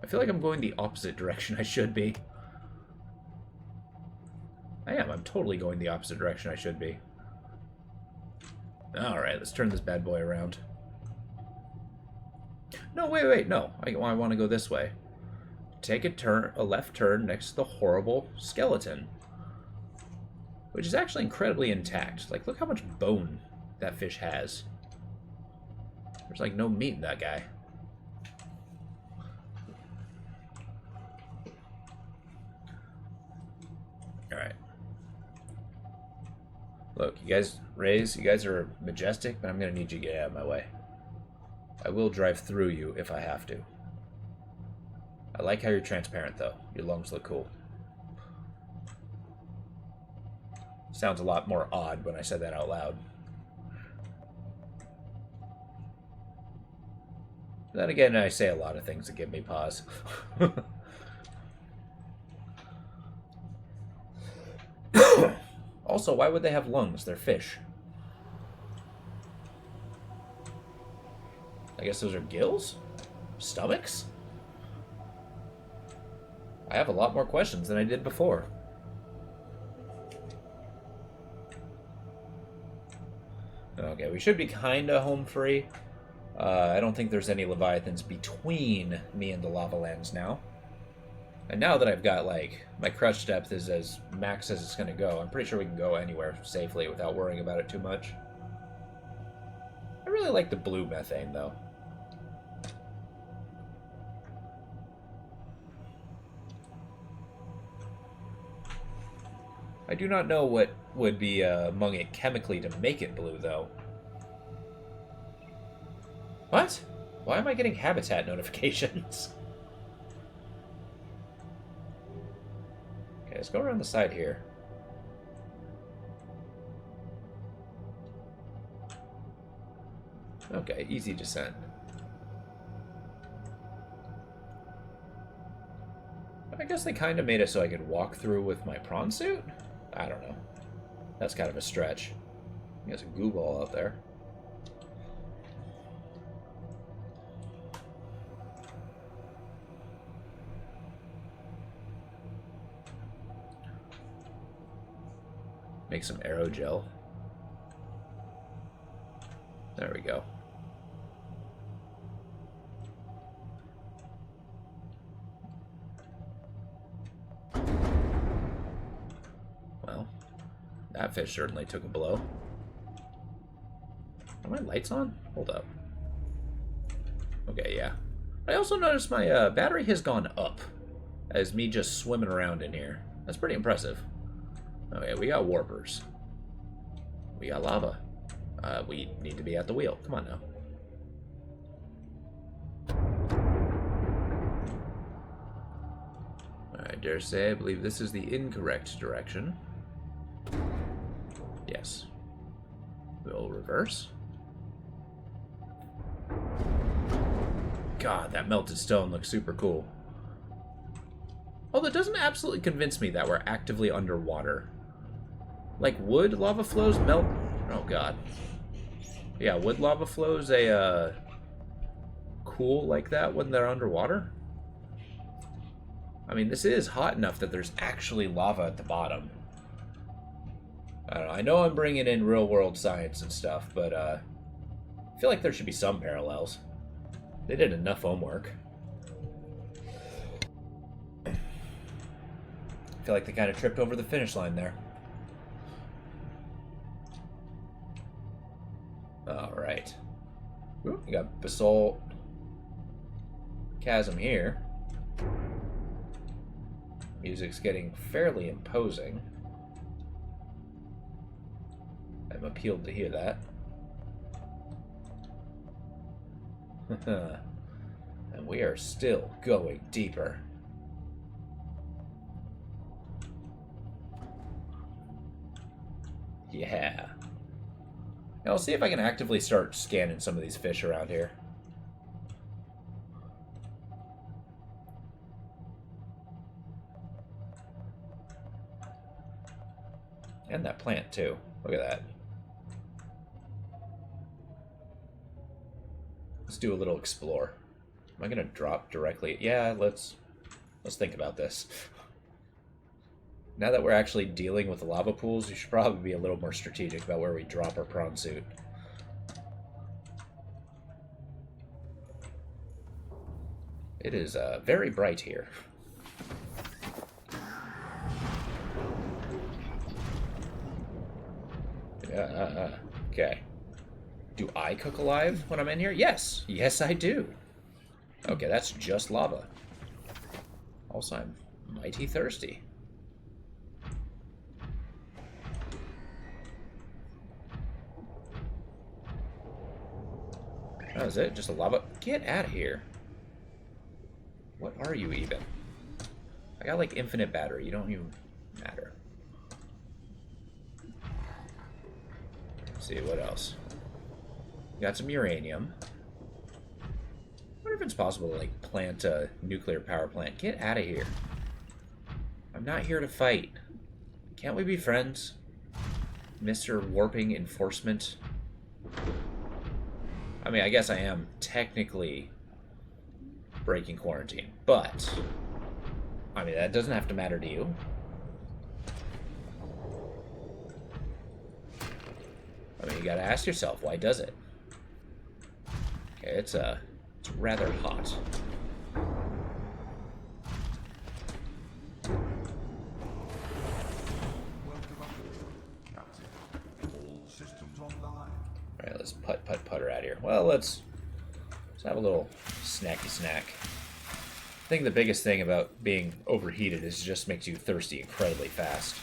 I feel like I'm going the opposite direction I should be. I am. I'm totally going the opposite direction I should be. Alright, let's turn this bad boy around. No, wait, no. I want to go this way. Take a left turn next to the horrible skeleton. Which is actually incredibly intact. Like, look how much bone that fish has. There's like no meat in that guy. Alright. Look, you guys are majestic, but I'm going to need you to get out of my way. I will drive through you if I have to. I like how you're transparent, though. Your lungs look cool. Sounds a lot more odd when I said that out loud. Then again, I say a lot of things that give me pause. Also, why would they have lungs? They're fish. I guess those are gills? Stomachs? I have a lot more questions than I did before. Okay, we should be kinda home free. I don't think there's any Leviathans between me and the lava lands now. And now that I've got, like, my crush depth is as max as it's going to go, I'm pretty sure we can go anywhere safely without worrying about it too much. really like the blue methane, though. I do not know what would be among it chemically to make it blue, though. What? Why am I getting habitat notifications? Okay, let's go around the side here. Okay, easy descent. I guess they kind of made it so I could walk through with my prawn suit? I don't know. That's kind of a stretch. There's a goo ball out there. Make some aerogel. There we go. Well, that fish certainly took a blow. Are my lights on? Hold up. Okay, yeah. I also noticed my battery has gone up as me just swimming around in here. That's pretty impressive. Okay, we got warpers. We got lava. We need to be at the wheel. Come on now. I dare say I believe this is the incorrect direction. Yes. We'll reverse. God, that melted stone looks super cool. Although it doesn't absolutely convince me that we're actively underwater. Like, would lava flows melt? Oh, God. Yeah, would lava flows cool like that when they're underwater? I mean, this is hot enough that there's actually lava at the bottom. I don't know. I know I'm bringing in real-world science and stuff, but I feel like there should be some parallels. They did enough homework. I feel like they kind of tripped over the finish line there. Alright. We got basalt chasm here. Music's getting fairly imposing. I'm appealed to hear that. And we are still going deeper. Yeah. Now, I'll see if I can actively start scanning some of these fish around here. And that plant, too. Look at that. Let's do a little explore. Am I going to drop directly? Yeah, let's think about this. Now that we're actually dealing with the lava pools, we should probably be a little more strategic about where we drop our prawn suit. It is very bright here. Okay. Do I cook alive when I'm in here? Yes. Yes, I do. Okay, that's just lava. Also, I'm mighty thirsty. That was it? Just a lava? Get out of here. What are you even? I got like infinite battery. You don't even matter. Let's see, what else? Got some uranium. I wonder if it's possible to like plant a nuclear power plant. Get out of here. I'm not here to fight. Can't we be friends? Mr. Warping Enforcement. I mean, I guess I am technically breaking quarantine, but I mean, that doesn't have to matter to you. I mean, you gotta ask yourself, why does it? Okay, it's rather hot.
Captain, all systems online.
Alright, let's putter out here. Well, let's have a little snacky snack. I think the biggest thing about being overheated is it just makes you thirsty incredibly fast.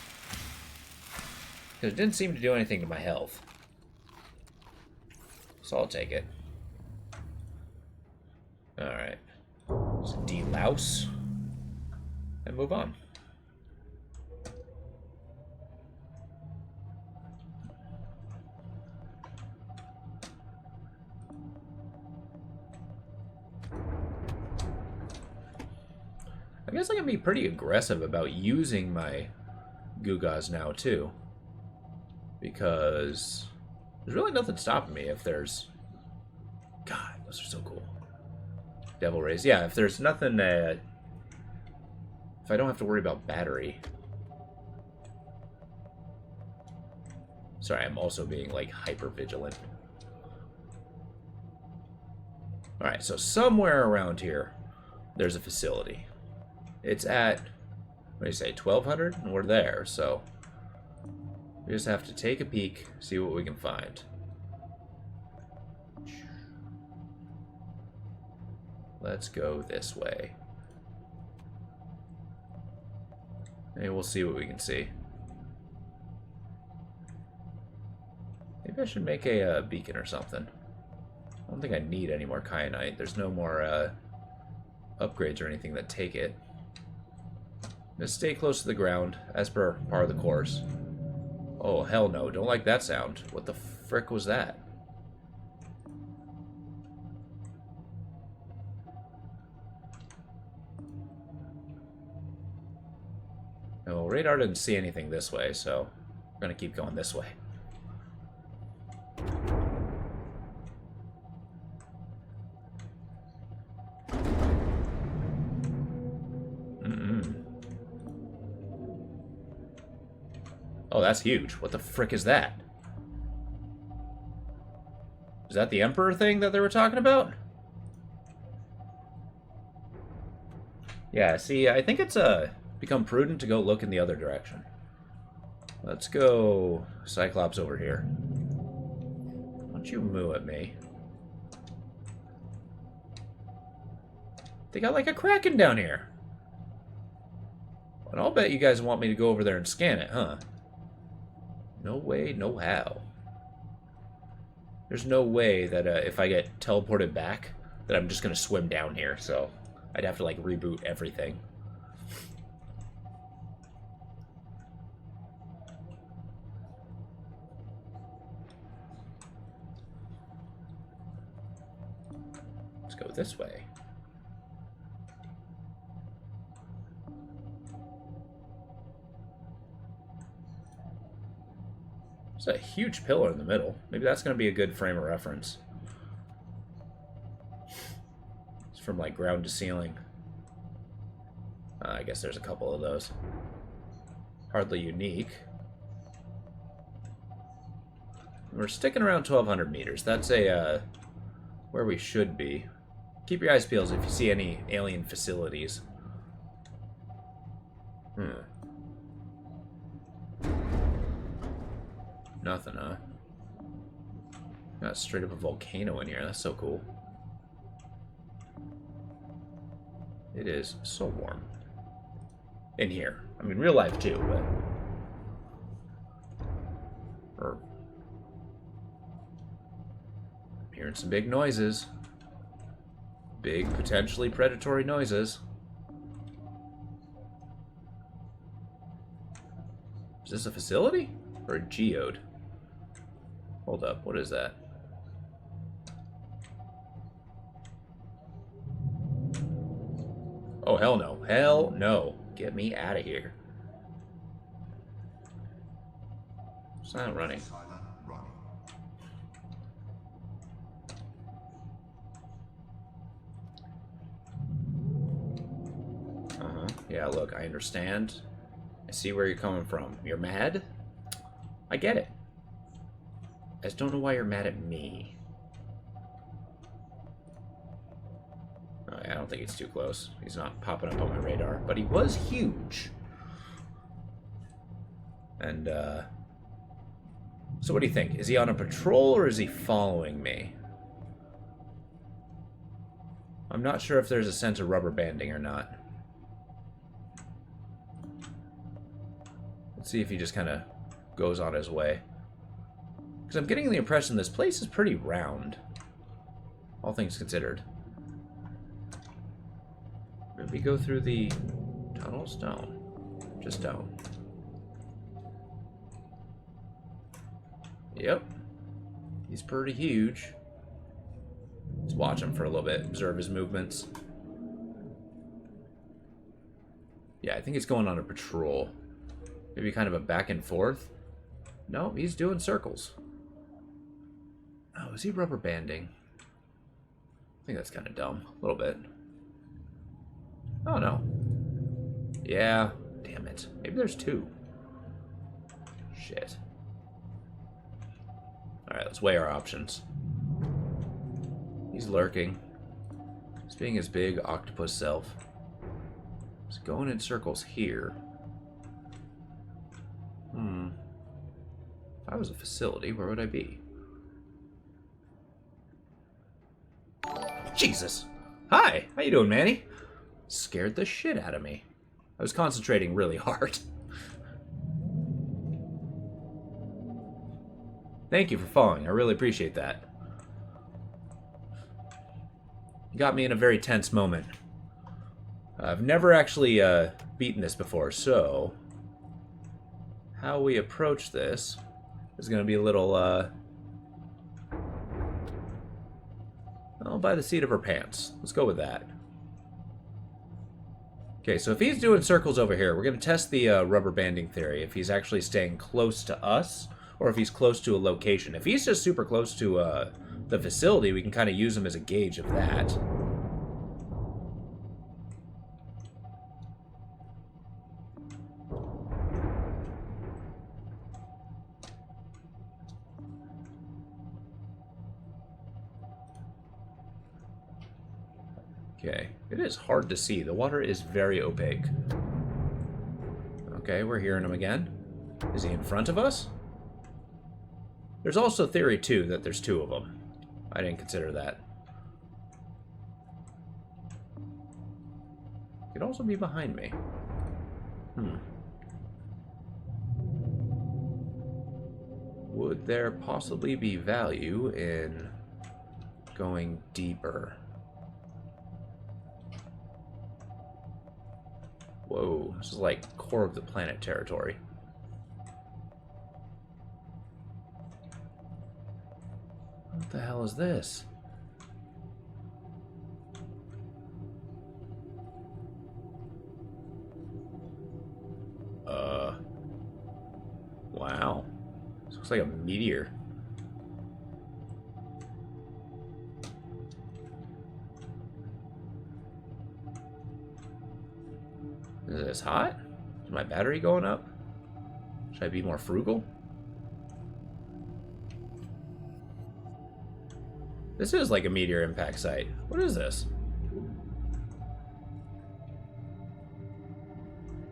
Because it didn't seem to do anything to my health. So I'll take it. Alright. Let's de-louse. And move on. I guess I can be pretty aggressive about using my Gugas now, too. Because there's really nothing stopping me if there's... God, those are so cool. Devil Rays. Yeah, if there's nothing... if I don't have to worry about battery. Sorry, I'm also being, like, hyper-vigilant. Alright, so somewhere around here, there's a facility. It's at, what do you say, 1200? And we're there, so we just have to take a peek, see what we can find. Let's go this way. And we'll see what we can see. Maybe I should make a beacon or something. I don't think I need any more kyanite. There's no more upgrades or anything that take it. Just stay close to the ground, as per part of the course. Oh, hell no. Don't like that sound. What the frick was that? No, radar didn't see anything this way, so we're going to keep going this way. Oh, that's huge. What the frick is that? Is that the Emperor thing that they were talking about? Yeah, see, I think it's become prudent to go look in the other direction. Let's go Cyclops over here. Why don't you moo at me? They got like a Kraken down here. And I'll bet you guys want me to go over there and scan it, huh? No way, no how. There's no way that if I get teleported back, that I'm just going to swim down here, so I'd have to, like, reboot everything. Let's go this way. There's a huge pillar in the middle. Maybe that's going to be a good frame of reference. It's from like ground to ceiling. I guess there's a couple of those. Hardly unique. We're sticking around 1,200 meters. That's a where we should be. Keep your eyes peeled if you see any alien facilities. Nothing, huh? Got straight up a volcano in here. That's so cool. It is so warm. In here. I mean, real life too, but... I'm hearing some big noises. Big, potentially predatory noises. Is this a facility? Or a geode? Hold up, what is that? Oh, hell no. Hell no. Get me out of here. Silent running.
Silent running.
Yeah, look, I understand. I see where you're coming from. You're mad? I get it. I just don't know why you're mad at me. Oh, yeah, I don't think he's too close. He's not popping up on my radar, but he was huge. And, So what do you think? Is he on a patrol or is he following me? I'm not sure if there's a sense of rubber banding or not. Let's see if he just kind of goes on his way. Because I'm getting the impression this place is pretty round. All things considered. Maybe go through the tunnel? Stone. Just stone. Yep. He's pretty huge. Let's watch him for a little bit. Observe his movements. Yeah, I think he's going on a patrol. Maybe kind of a back and forth. No, he's doing circles. Oh, is he rubber banding? I think that's kind of dumb. A little bit. Oh, no. Yeah. Damn it. Maybe there's two. Shit. Alright, let's weigh our options. He's lurking. He's being his big octopus self. He's going in circles here. If I was a facility, where would I be? Jesus! Hi! How you doing, Manny? Scared the shit out of me. I was concentrating really hard. Thank you for following. I really appreciate that. You got me in a very tense moment. I've never actually beaten this before, so how we approach this is going to be a little, well, by the seat of her pants. Let's go with that. Okay, so if he's doing circles over here, we're going to test the rubber banding theory, if he's actually staying close to us, or if he's close to a location. If he's just super close to the facility, we can kind of use him as a gauge of that. Okay, it is hard to see. The water is very opaque. Okay, we're hearing him again. Is he in front of us? There's also theory, too, that there's two of them. I didn't consider that. Could also be behind me. Would there possibly be value in going deeper? Whoa, this is like core of the planet territory. What the hell is this? Wow. This looks like a meteor. Is this hot? Is my battery going up? Should I be more frugal? This is like a meteor impact site. What is this?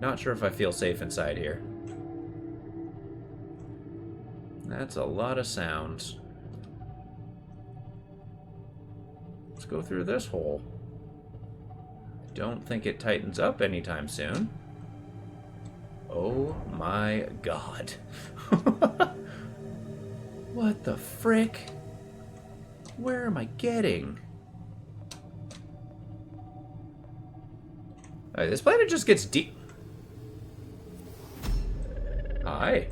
Not sure if I feel safe inside here. That's a lot of sounds. Let's go through this hole. Don't think it tightens up anytime soon. Oh my god. What the frick? Where am I getting? Alright, this planet just gets deep. Hi.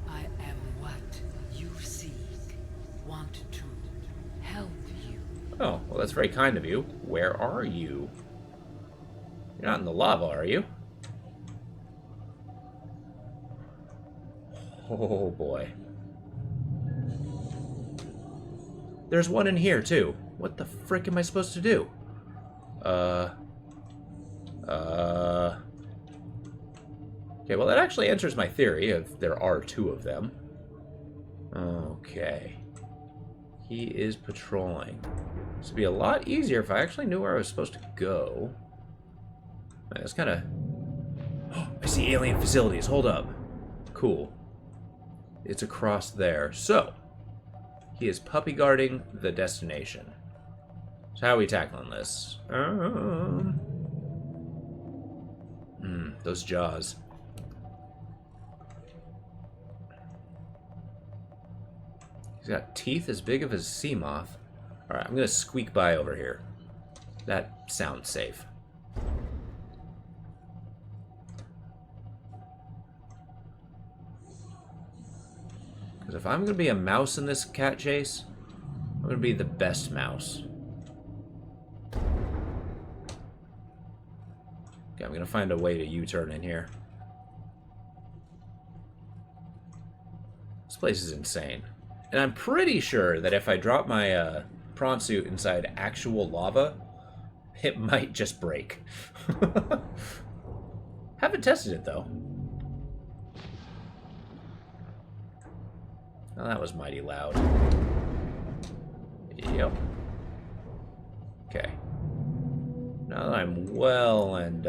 I am what you seek. Want to help you.
Oh, well, that's very kind of you. Where are you? You're not in the lava, are you? Oh, boy. There's one in here, too. What the frick am I supposed to do? Okay, well, that actually answers my theory if there are two of them. Okay. He is patrolling. This would be a lot easier if I actually knew where I was supposed to go. That's kind of... Oh, I see alien facilities. Hold up. Cool. It's across there. So, he is puppy guarding the destination. So how are we tackling this? Those jaws. He's got teeth as big as a sea moth. Alright, I'm gonna squeak by over here. That sounds safe. Because if I'm gonna be a mouse in this cat chase, I'm gonna be the best mouse. Okay, I'm gonna find a way to U-turn in here. This place is insane. And I'm pretty sure that if I drop my prawn suit inside actual lava, it might just break. Haven't tested it, though. Oh, that was mighty loud. Yep. Okay. Now that I'm well and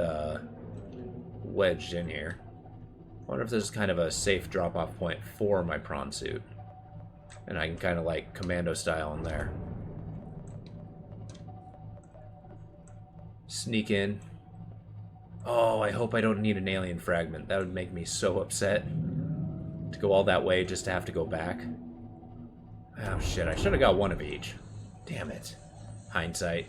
wedged in here, I wonder if this is kind of a safe drop-off point for my prawn suit. And I can kind of like commando style in there. Sneak in. Oh, I hope I don't need an alien fragment. That would make me so upset. To go all that way just to have to go back. Oh shit, I should have got one of each. Damn it. Hindsight.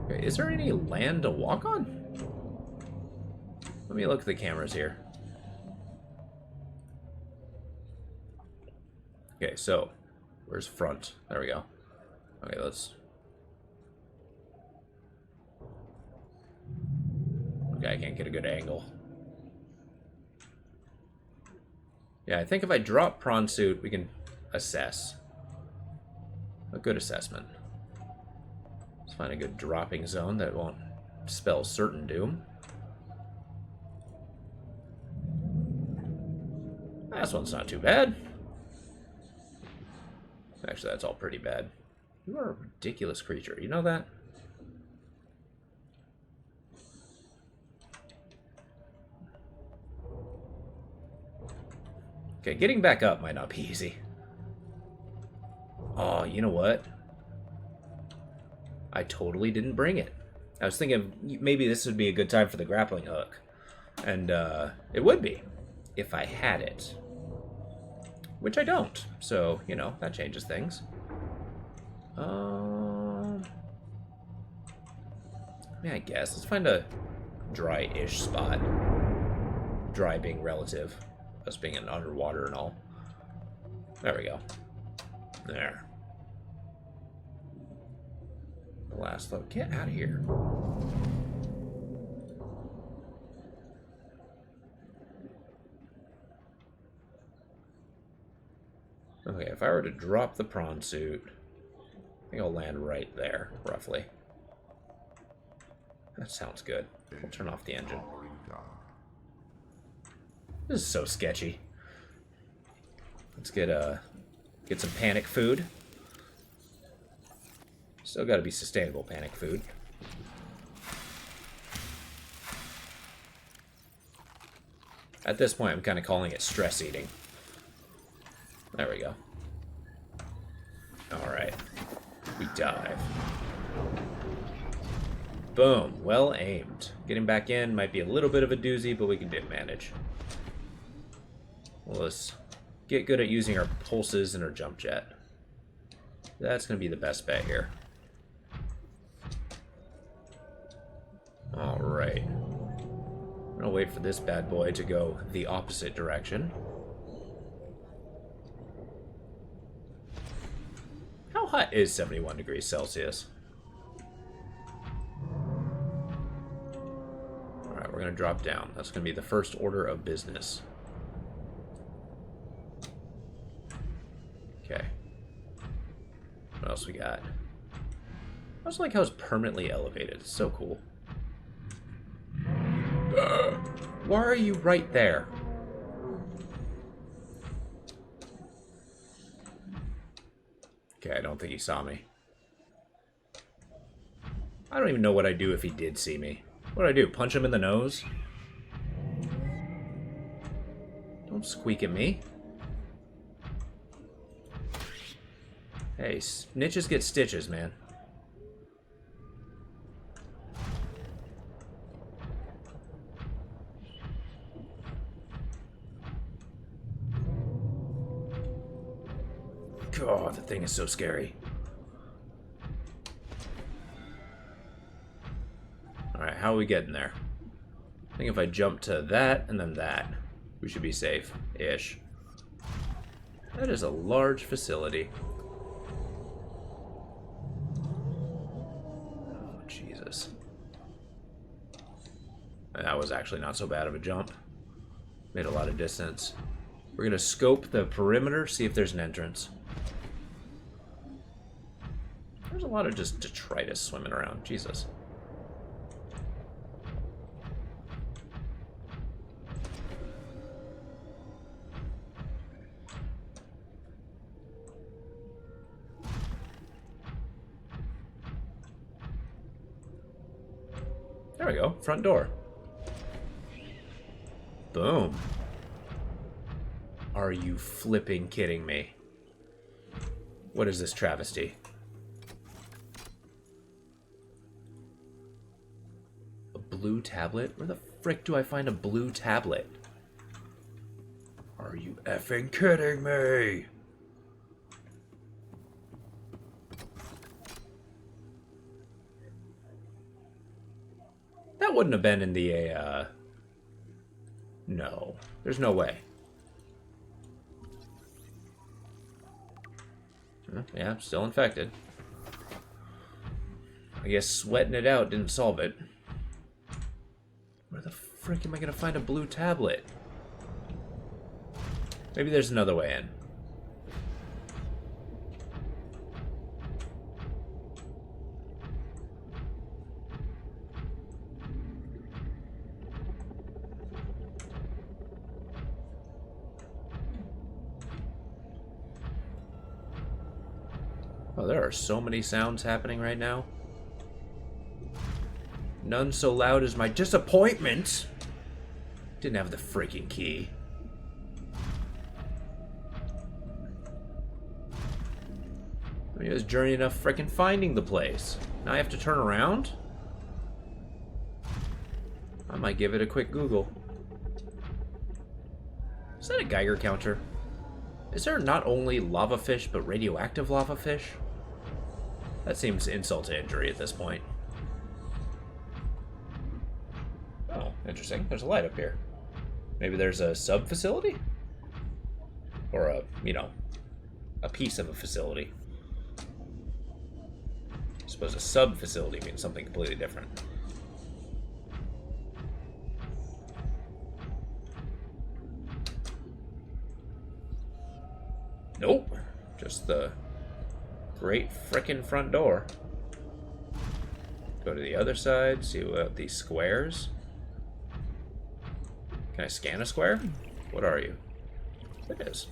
Okay, is there any land to walk on? Let me look at the cameras here. Okay, so where's front? There we go. Okay, let's... Okay, I can't get a good angle. Yeah, I think if I drop prawn suit, we can assess. A good assessment. Let's find a good dropping zone that won't spell certain doom. This one's not too bad. Actually, that's all pretty bad. You are a ridiculous creature. You know that? Okay, getting back up might not be easy. Oh, you know what? I totally didn't bring it. I was thinking maybe this would be a good time for the grappling hook. And it would be, if I had it. Which I don't. So, you know, that changes things. Yeah, I guess. Let's find a dry-ish spot. Dry being relative. Us being in underwater and all. There we go. There. The last look. Get out of here. Okay, if I were to drop the prawn suit, I think I'll land right there, roughly. That sounds good. We'll turn off the engine. This is so sketchy. Let's get some panic food. Still got to be sustainable panic food. At this point, I'm kind of calling it stress eating. There we go. Alright. We dive. Boom. Well aimed. Getting back in might be a little bit of a doozy, but we can manage. Well, let's get good at using our pulses and our jump jet. That's going to be the best bet here. Alright. I'm going to wait for this bad boy to go the opposite direction. How hot is 71 degrees Celsius? Alright, we're going to drop down. That's going to be the first order of business. Okay. What else we got? I also like how it's permanently elevated. It's so cool. Why are you right there? Okay, I don't think he saw me. I don't even know what I'd do if he did see me. What do I do? Punch him in the nose? Don't squeak at me. Hey, snitches get stitches, man. God, the thing is so scary. Alright, how are we getting there? I think if I jump to that and then that, we should be safe-ish. That is a large facility. Oh, Jesus. That was actually not so bad of a jump. Made a lot of distance. We're gonna scope the perimeter, see if there's an entrance. There's a lot of just detritus swimming around. Jesus. There we go. Front door. Boom. Are you flipping kidding me? What is this travesty? A blue tablet? Where the frick do I find a blue tablet? Are you effing kidding me? That wouldn't have been in the, No. There's no way. Yeah, still infected. I guess sweating it out didn't solve it. Where the frick am I gonna find a blue tablet? Maybe there's another way in. Oh, there are so many sounds happening right now. None so loud as my disappointment. Didn't have the freaking key. I mean, it was journey enough freaking finding the place. Now I have to turn around? I might give it a quick Google. Is that a Geiger counter? Is there not only lava fish, but radioactive lava fish? That seems insult to injury at this point. Oh, interesting. There's a light up here. Maybe there's a sub-facility? Or a, a piece of a facility. I suppose a sub-facility means something completely different. Nope. Just the great frickin' front door. Go to the other side, see what these squares. Can I scan a square? What are you? It is.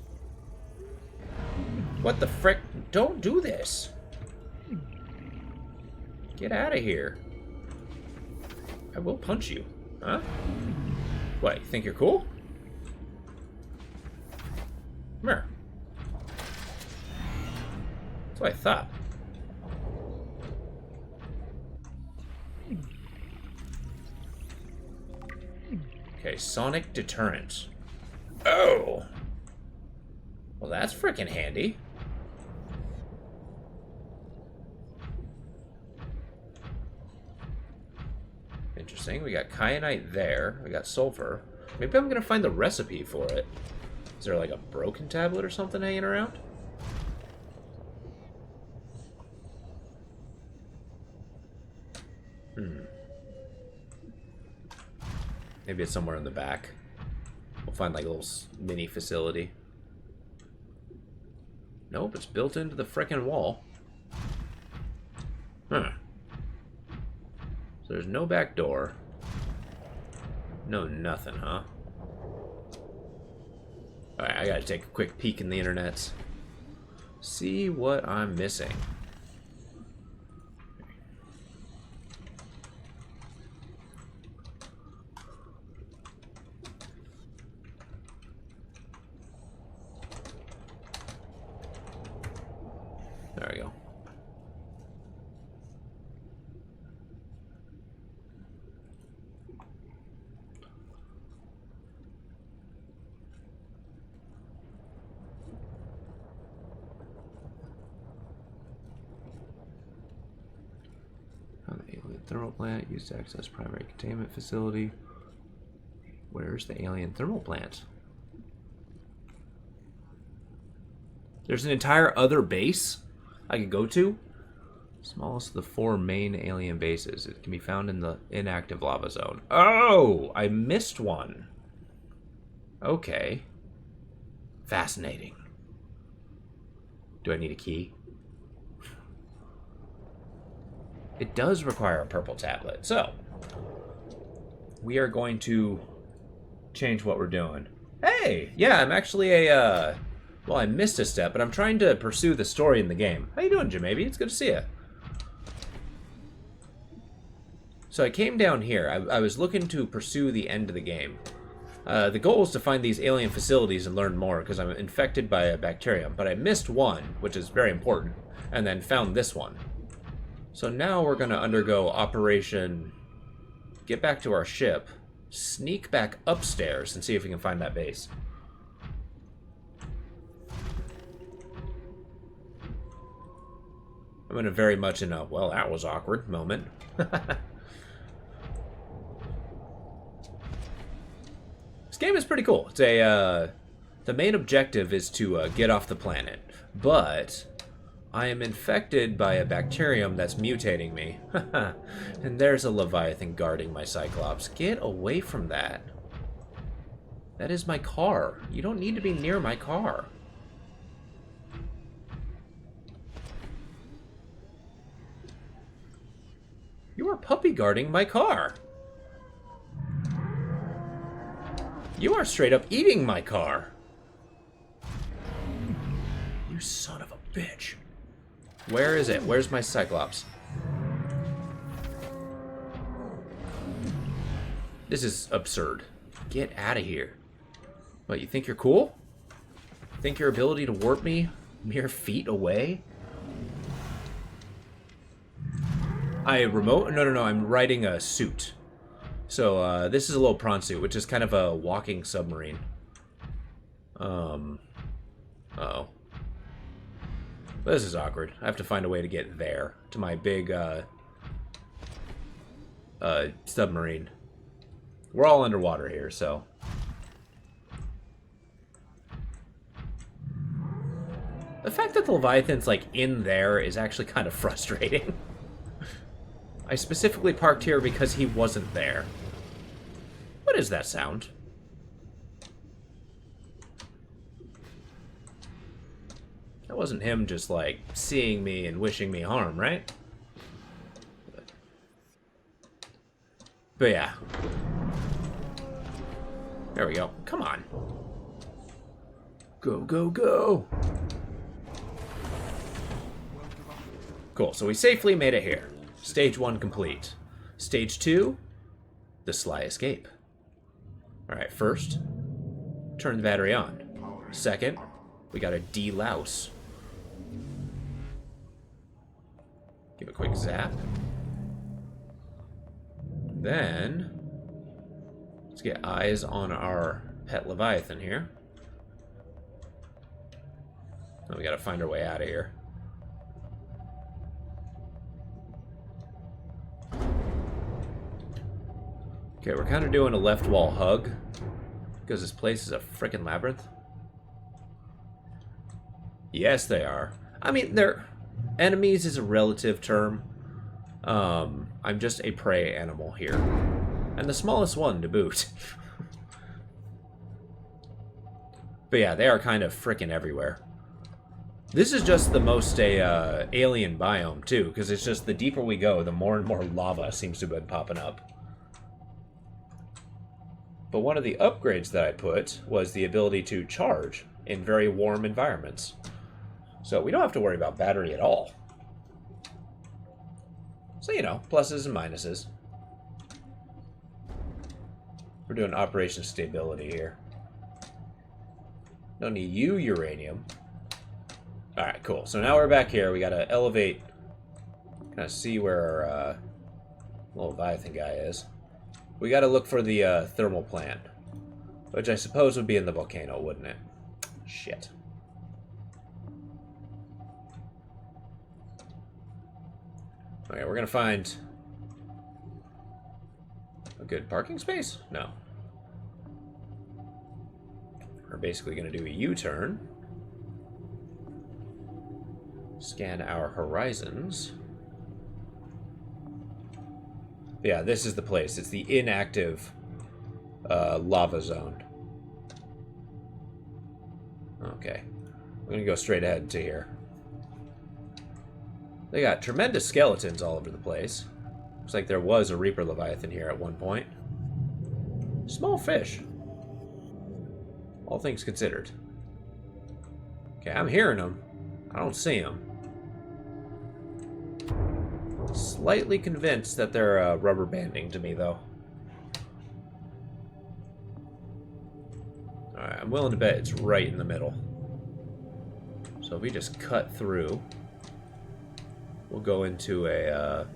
What the frick? Don't do this. Get out of here. I will punch you. Huh? What, you think you're cool? Come here. That's what I thought. Okay, sonic deterrent. Oh! Well, that's freaking handy. Interesting. We got kyanite there. We got sulfur. Maybe I'm gonna find the recipe for it. Is there like a broken tablet or something hanging around? Maybe it's somewhere in the back. We'll find like a little mini facility. Nope, it's built into the frickin' wall. Huh. So there's no back door. No nothing, huh? Alright, I gotta take a quick peek in the internets. See what I'm missing. thermal plant used to access primary containment facility. Where's the alien thermal plant? There's an entire other base I could go to? Smallest of the 4 main alien bases. It can be found in the inactive lava zone. Oh! I missed one. Okay. Fascinating. Do I need a key? It does require a purple tablet. So, we are going to change what we're doing. Hey! Yeah, I'm actually a, well, I missed a step, but I'm trying to pursue the story in the game. How you doing, Jamabi? It's good to see you. So I came down here. I was looking to pursue the end of the game. The goal is to find these alien facilities and learn more, because I'm infected by a bacterium. But I missed one, which is very important, and then found this one. So now we're going to undergo Operation Get Back to our ship, sneak back upstairs, and see if we can find that base. I'm in a very much in a, well, that was awkward moment. This game is pretty cool. It's a, the main objective is to get off the planet, but I am infected by a bacterium that's mutating me. And there's a Leviathan guarding my Cyclops. Get away from that. That is my car. You don't need to be near my car. You are puppy guarding my car. You are straight up eating my car. You son of a bitch. Where is it? Where's my Cyclops? This is absurd. Get out of here. What, you think you're cool? Think your ability to warp me mere feet away? No, I'm riding a suit. So, this is a little prawn suit, which is kind of a walking submarine. Uh-oh. This is awkward. I have to find a way to get there, to my big, submarine. We're all underwater here, so. The fact that the Leviathan's, like, in there is actually kind of frustrating. I specifically parked here because he wasn't there. What is that sound? That wasn't him just, like, seeing me and wishing me harm, right? But yeah. There we go. Come on. Go, go, go! Cool, so we safely made it here. Stage 1 complete. Stage 2, the sly escape. Alright, first, turn the battery on. Second, we gotta de-louse. Give a quick zap. Then, let's get eyes on our pet Leviathan here. Then we gotta find our way out of here. Okay, we're kind of doing a left wall hug, because this place is a frickin' labyrinth. Yes, they are. I mean, they're... Enemies is a relative term. I'm just a prey animal here. And the smallest one to boot. But yeah, they are kind of frickin' everywhere. This is just the most alien biome, too, because it's just the deeper we go, the more and more lava seems to have been popping up. But one of the upgrades that I put was the ability to charge in very warm environments. So we don't have to worry about battery at all. So, you know, pluses and minuses. We're doing operation stability here. Don't need you, uranium. Alright, cool. So now we're back here. We gotta elevate. Kind of see where our little Leviathan guy is. We gotta look for the thermal plant. Which I suppose would be in the volcano, wouldn't it? Shit. Okay, we're gonna find a good parking space? No. We're basically going to do a U-turn. Scan our horizons. Yeah, this is the place. It's the inactive lava zone. Okay. I'm going to go straight ahead to here. They got tremendous skeletons all over the place. Looks like there was a Reaper Leviathan here at one point. Small fish. All things considered. Okay, I'm hearing them. I don't see them. Slightly convinced that they're rubber banding to me, though. Alright, I'm willing to bet it's right in the middle. So if we just cut through, we'll go into a...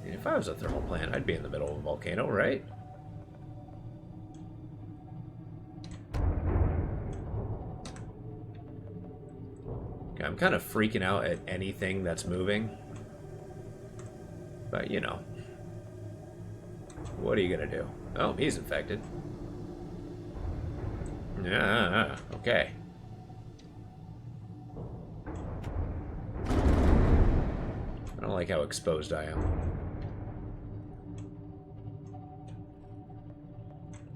If I was a thermal plant, I'd be in the middle of a volcano, right? Okay, I'm kind of freaking out at anything that's moving. But, you know. What are you gonna do? Oh, he's infected. Yeah, okay. I don't like how exposed I am.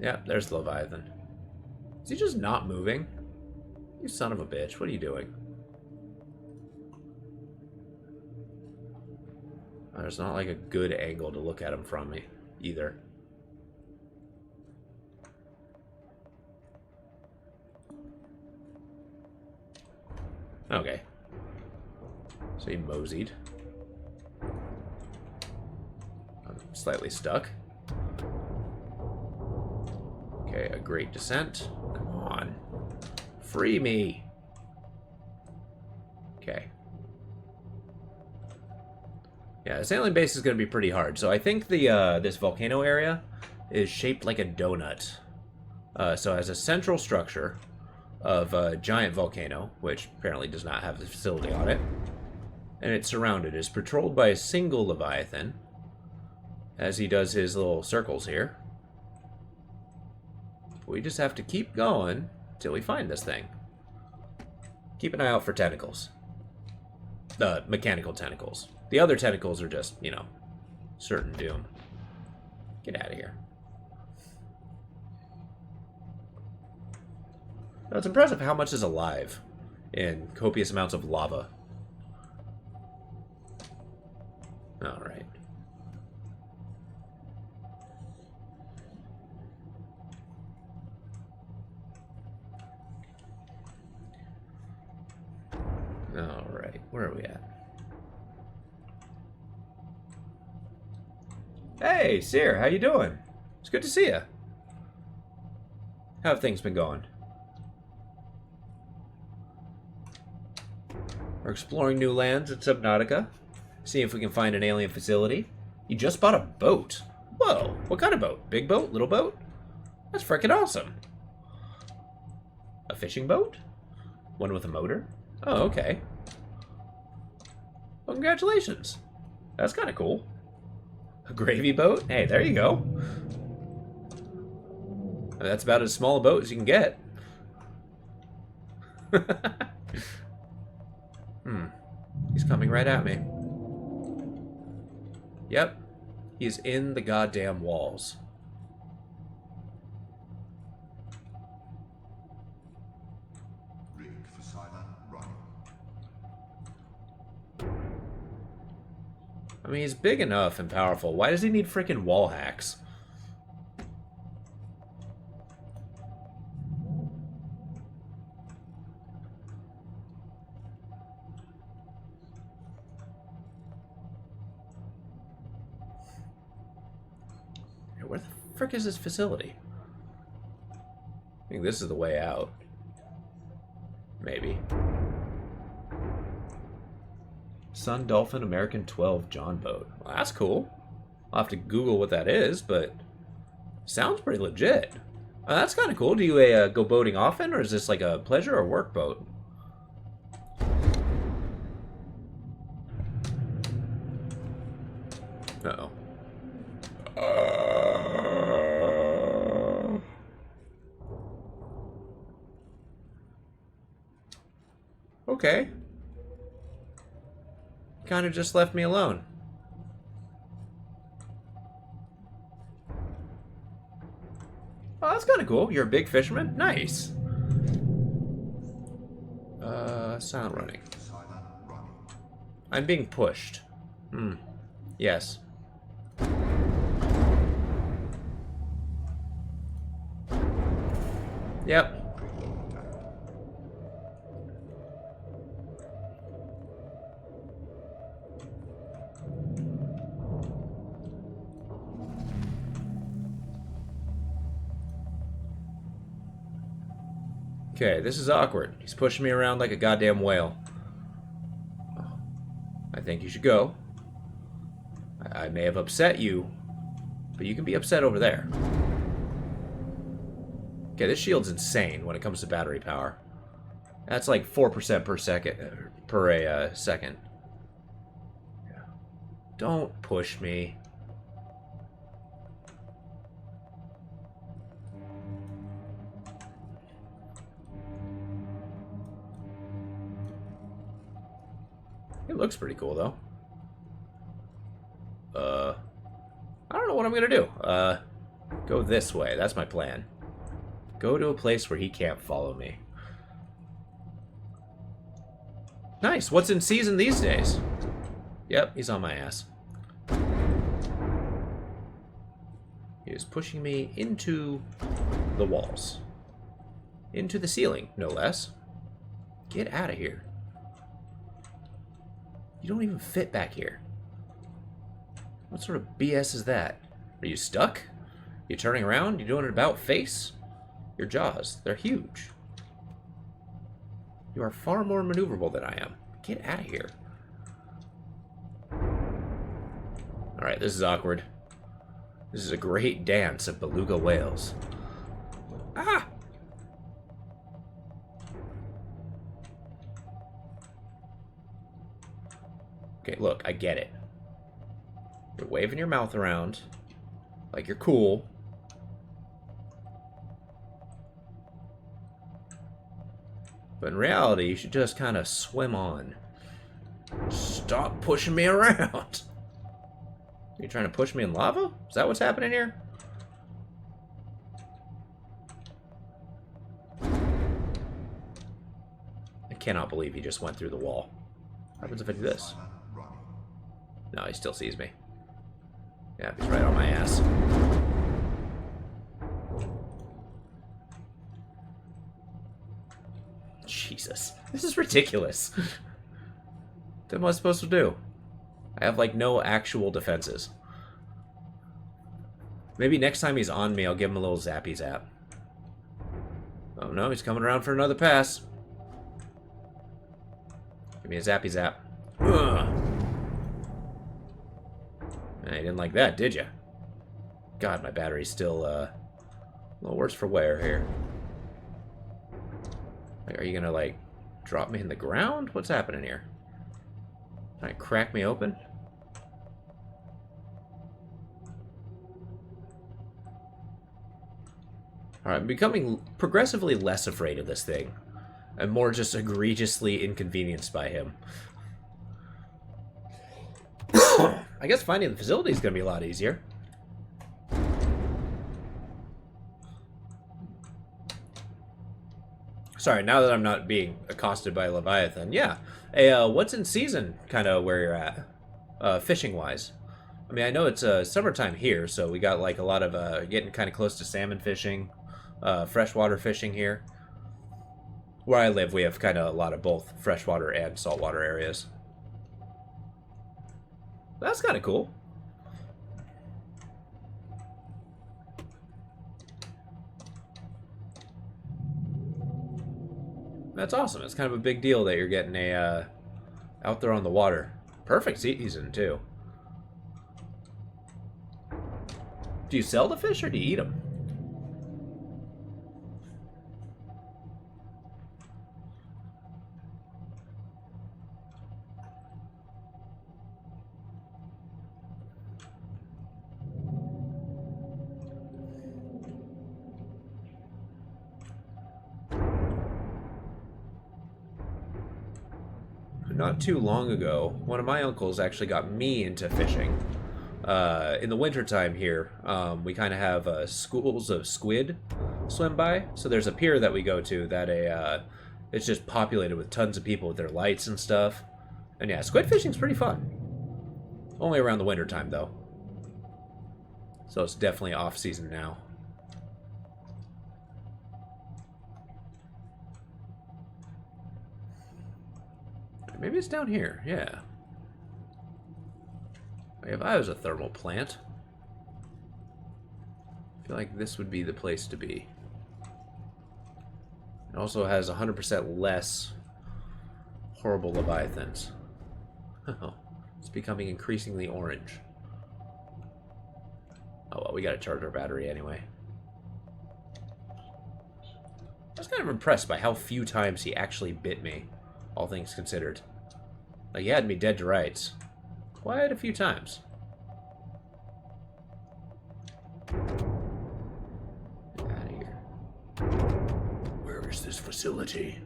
Yeah, there's the Leviathan. Is he just not moving? You son of a bitch, what are you doing? There's not like a good angle to look at him from me either. Okay. So he moseyed. I'm slightly stuck. Okay, a great descent. Come on. Free me. Okay. Yeah, this alien base is going to be pretty hard. So I think the this volcano area is shaped like a donut. So it has a central structure of a giant volcano, which apparently does not have a facility on it. And it's surrounded. It's patrolled by a single Leviathan, as he does his little circles here. We just have to keep going till we find this thing. Keep an eye out for tentacles. Mechanical tentacles. The other tentacles are just, you know, certain doom. Get out of here. Now, it's impressive how much is alive in copious amounts of lava. Alright. Alright, where are we at? Hey, Seer, how you doing? It's good to see you. How have things been going? We're exploring new lands at Subnautica. Seeing if we can find an alien facility. You just bought a boat. Whoa, what kind of boat? Big boat? Little boat? That's freaking awesome. A fishing boat? One with a motor? Oh, okay. Well, congratulations. That's kind of cool. A gravy boat? Hey, there you go. That's about as small a boat as you can get. He's coming right at me. Yep. He's in the goddamn walls.
Rig for silent running.
I mean, he's big enough and powerful. Why does he need freaking wall hacks? Where the frick is this facility? I think this is the way out. Maybe. Sun Dolphin American 12 John boat. Well, that's cool. I'll have to Google what that is, but sounds pretty legit. That's kind of cool. Do you go boating often, or is this like a pleasure or work boat? Okay. Kind of just left me alone. Oh, that's kind of cool. You're a big fisherman? Nice. Silent running.
Silent running.
I'm being pushed. Yes. Yep. Okay, this is awkward. He's pushing me around like a goddamn whale. I think you should go. I may have upset you, but you can be upset over there. Okay, this shield's insane when it comes to battery power. That's like 4% per second, second. Don't push me. It looks pretty cool, though. I don't know what I'm gonna do. Go this way. That's my plan. Go to a place where he can't follow me. Nice. What's in season these days? Yep, he's on my ass. He is pushing me into the walls. Into the ceiling, no less. Get out of here. You don't even fit back here. What sort of BS is that? Are you stuck? You turning around? You doing an about face? Your jaws, they're huge. You are far more maneuverable than I am. Get out of here. Alright, this is awkward. This is a great dance of beluga whales. Ah! Okay, look, I get it. You're waving your mouth around like you're cool. But in reality, you should just kind of swim on. Stop pushing me around. You trying to push me in lava? Is that what's happening here? I cannot believe he just went through the wall. What happens if I do this?
Silent running.
No, he still sees me. Yeah, he's right on my ass. Jesus. This is ridiculous. What am I supposed to do? I have, like, no actual defenses. Maybe next time he's on me, I'll give him a little zappy zap. Oh, no, he's coming around for another pass. Give me a zappy zap. Ugh. You didn't like that, did you? God, my battery's still, a little worse for wear here. Like, are you gonna, like, drop me in the ground? What's happening here? Trying to crack me open? Alright, I'm becoming progressively less afraid of this thing. I'm more just egregiously inconvenienced by him. I guess finding the facility is going to be a lot easier. Sorry, now that I'm not being accosted by Leviathan. Yeah. Hey, what's in season kind of where you're at? Fishing-wise. I mean, I know it's summertime here, so we got like a lot of getting kind of close to salmon fishing, freshwater fishing here. Where I live, we have kind of a lot of both freshwater and saltwater areas. That's kind of cool. That's awesome. It's kind of a big deal that you're getting a out there on the water. Perfect season too. Do you sell the fish or do you eat them? not too long ago, one of my uncles actually got me into fishing. In the wintertime here, we kind of have schools of squid swim by. So there's a pier that we go to that it's just populated with tons of people with their lights and stuff. And yeah, squid fishing's pretty fun. Only around the wintertime, though. So it's definitely off season now. Maybe it's down here, yeah. If I was a thermal plant, I feel like this would be the place to be. It also has 100% less horrible leviathans. Oh, it's becoming increasingly orange. Oh well, we gotta charge our battery anyway. I was kind of impressed by how few times he actually bit me, all things considered. Like, he had me dead to rights. Quite a few times. Get out of here. Where is this facility?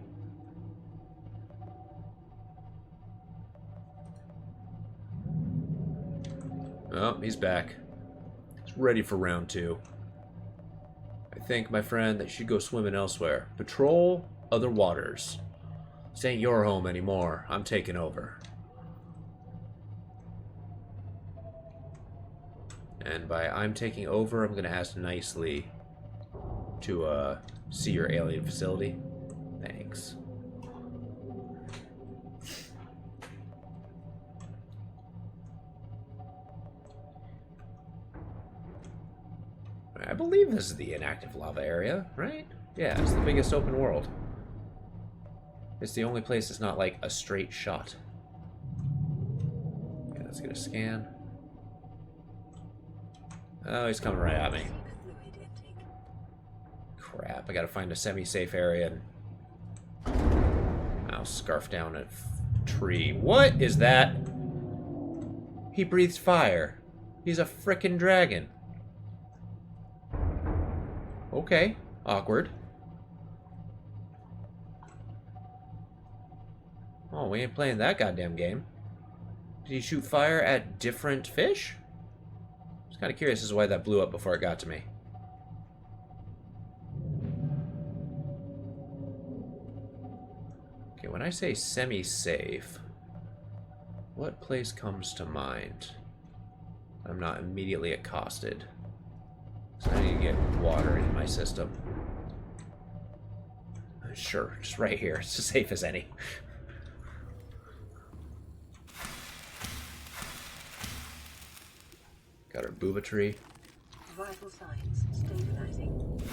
Oh, he's back. He's ready for round 2. I think, my friend, that you should go swimming elsewhere. Patrol other waters. This ain't your home anymore. I'm taking over. And by I'm taking over, I'm going to ask nicely to see your alien facility. Thanks. I believe this is the inactive lava area, right? Yeah, it's the biggest open world. It's the only place that's not like a straight shot. Okay, let's get a scan. Oh, he's coming right at me. Crap, I gotta find a semi-safe area and I'll scarf down a tree. What is that? He breathes fire. He's a frickin' dragon. Okay, awkward. Oh, we ain't playing that goddamn game. Did he shoot fire at different fish? I was kind of curious as to why that blew up before it got to me. Okay, when I say semi-safe, what place comes to mind? I'm not immediately accosted. So I need to get water in my system. Sure, just right here. It's as safe as any. Got our booba tree.
Vital signs stabilizing.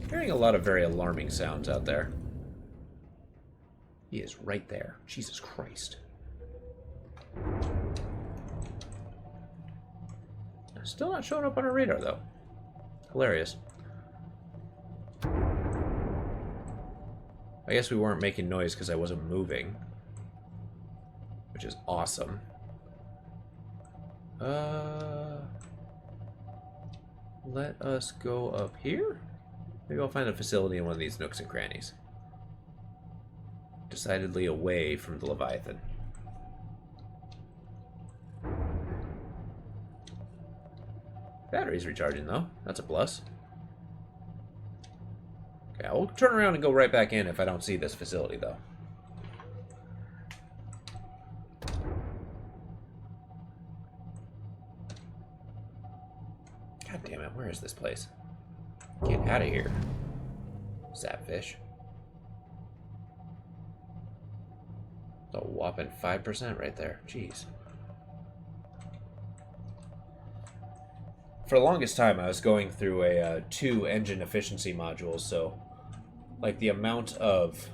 Hearing a lot of very alarming sounds out there. He is right there. Jesus Christ. Still not showing up on our radar, though. Hilarious. I guess we weren't making noise because I wasn't moving. Which is awesome. Let us go up here? Maybe I'll find a facility in one of these nooks and crannies. Decidedly away from the Leviathan. Battery's recharging, though. That's a plus. Okay, I'll turn around and go right back in if I don't see this facility, though. God damn it, where is this place? Get out of here. Sapfish. It's a whopping 5% right there. Jeez. For the longest time, I was going through a 2 engine efficiency modules, so like the amount of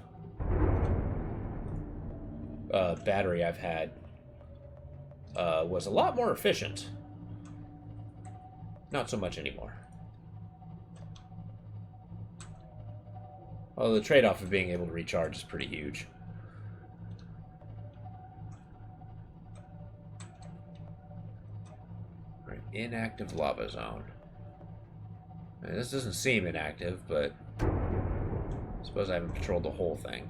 battery I've had was a lot more efficient. Not so much anymore. Although the trade-off of being able to recharge is pretty huge. Right, inactive lava zone. Now, this doesn't seem inactive, but Suppose I haven't patrolled the whole thing.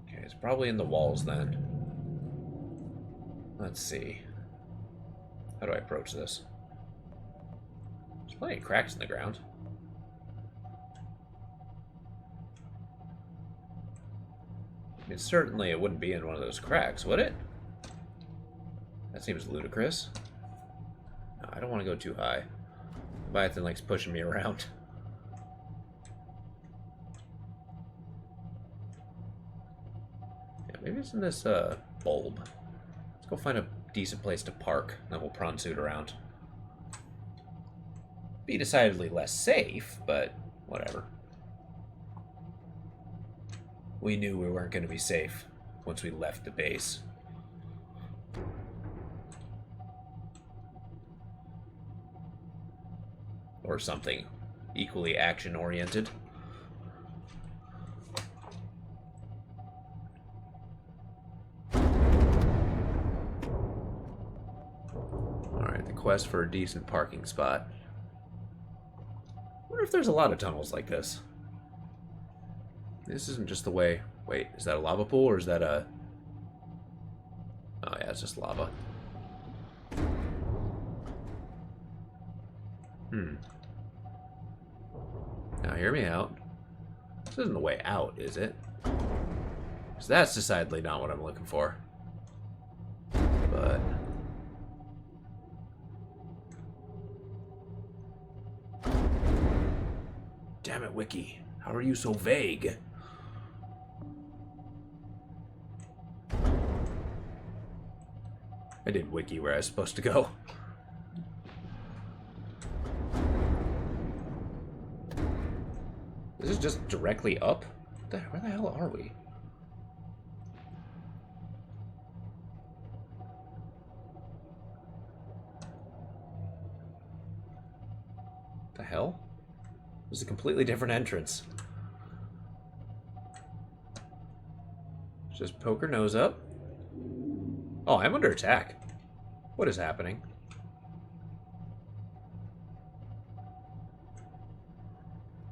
Okay, it's probably in the walls then. Let's see. How do I approach this? There's plenty of cracks in the ground. I mean, certainly it wouldn't be in one of those cracks, would it? That seems ludicrous. No, I don't want to go too high. Leviathan likes pushing me around. Yeah, maybe it's in this bulb. Let's go find a decent place to park, then we'll prawn suit around. Be decidedly less safe, but whatever. We knew we weren't going to be safe once we left the base. Or something equally action-oriented. Alright, the quest for a decent parking spot. I wonder if there's a lot of tunnels like this. This isn't just the way... Wait, is that a lava pool or is that a... Oh yeah, it's just lava. Now hear me out. This isn't the way out, is it? Because that's decidedly not what I'm looking for. But... Damn it, Wiki. How are you so vague? I did Wiki where I was supposed to go. This is just directly up? Where the hell are we? The hell? This is a completely different entrance. Just poke her nose up. Oh, I'm under attack. What is happening?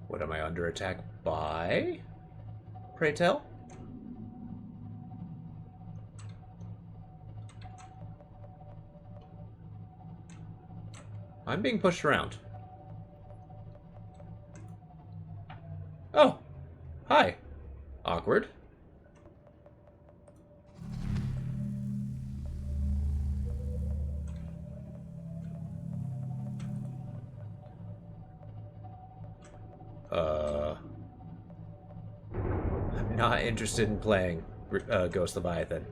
What am I under attack by? Pray tell? I'm being pushed around. Oh! Hi. Awkward. I'm not interested in playing Ghost Leviathan.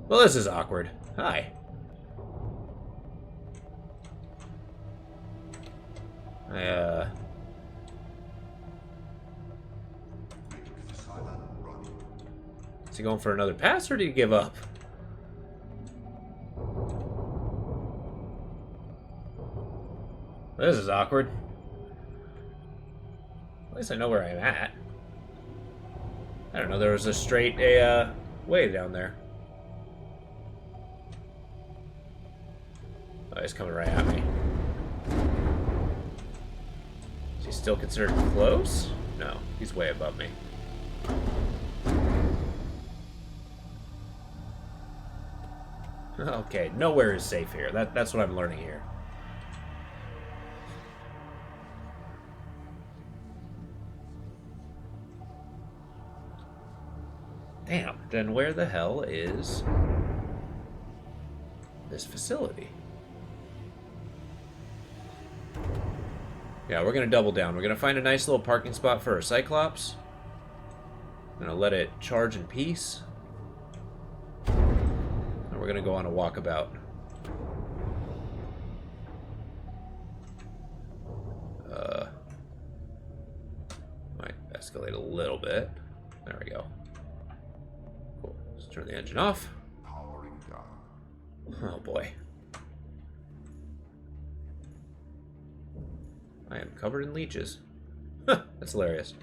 Well, this is awkward. Hi. Is he going for another pass, or did he give up? This is awkward. At least I know where I'm at. I don't know, there was a straight way down there. Oh, he's coming right at me. Is he still considered close? No, he's way above me. Okay, nowhere is safe here. That's what I'm learning here. Damn, then where the hell is this facility? Yeah, we're gonna double down. We're gonna find a nice little parking spot for our Cyclops. I'm gonna let it charge in peace. And we're gonna go on a walkabout. Might escalate a little bit. There we go. Cool. Let's turn the engine off.
Powering down.
Oh boy. I am covered in leeches. That's hilarious.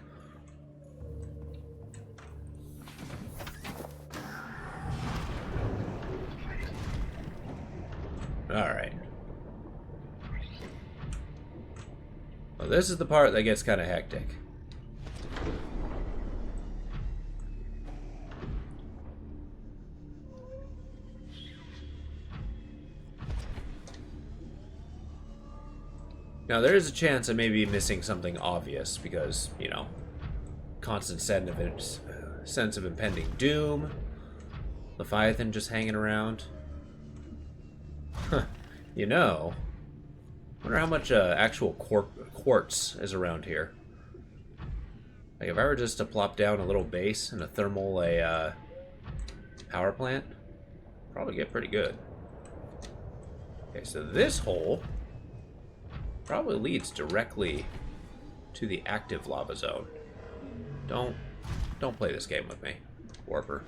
Alright. Well, this is the part that gets kind of hectic. Now, there is a chance I may be missing something obvious because, you know, constant sense of impending doom. Leviathan just hanging around. Huh. You know, wonder how much actual quartz is around here. Like, if I were just to plop down a little base and a thermal power plant, probably get pretty good. Okay, so this hole probably leads directly to the active lava zone. Don't play this game with me, Warper.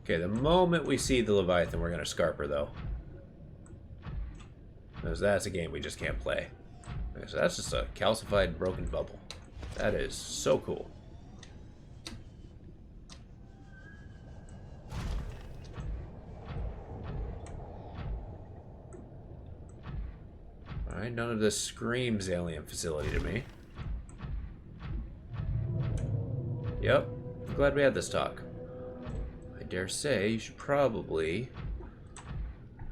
Okay, the moment we see the Leviathan, we're gonna scarp her, though. Because that's a game we just can't play. Okay, so that's just a calcified broken bubble. That is so cool. Alright, none of this screams alien facility to me. Yep, I'm glad we had this talk. I dare say you should probably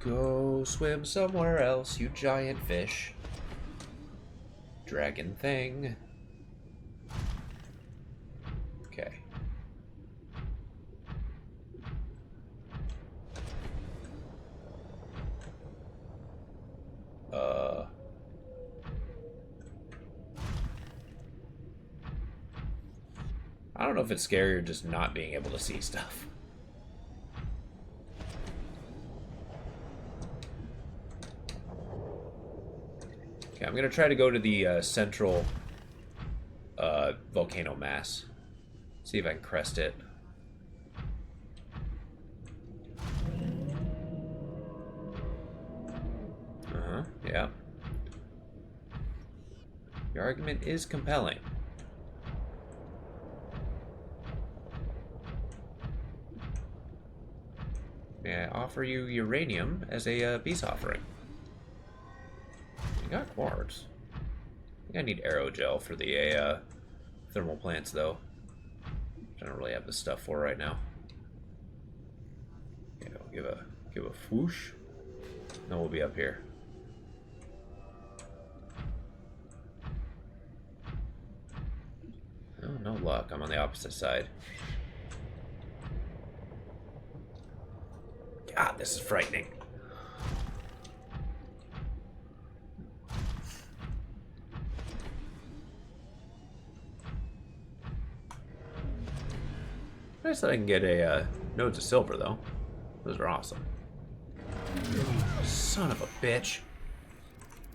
go swim somewhere else, you giant fish. Dragon thing. Okay. I don't know if it's scarier just not being able to see stuff. Okay, I'm gonna try to go to the central volcano mass. See if I can crest it. Yeah. Your argument is compelling. May I offer you uranium as a peace offering? You got quartz. I think I need aerogel for the thermal plants, though. Which I don't really have the stuff for right now. Okay, I'll give a whoosh. Then we'll be up here. Oh, no luck. I'm on the opposite side. God, this is frightening. Nice that I can get a nodes of silver, though. Those are awesome. Son of a bitch.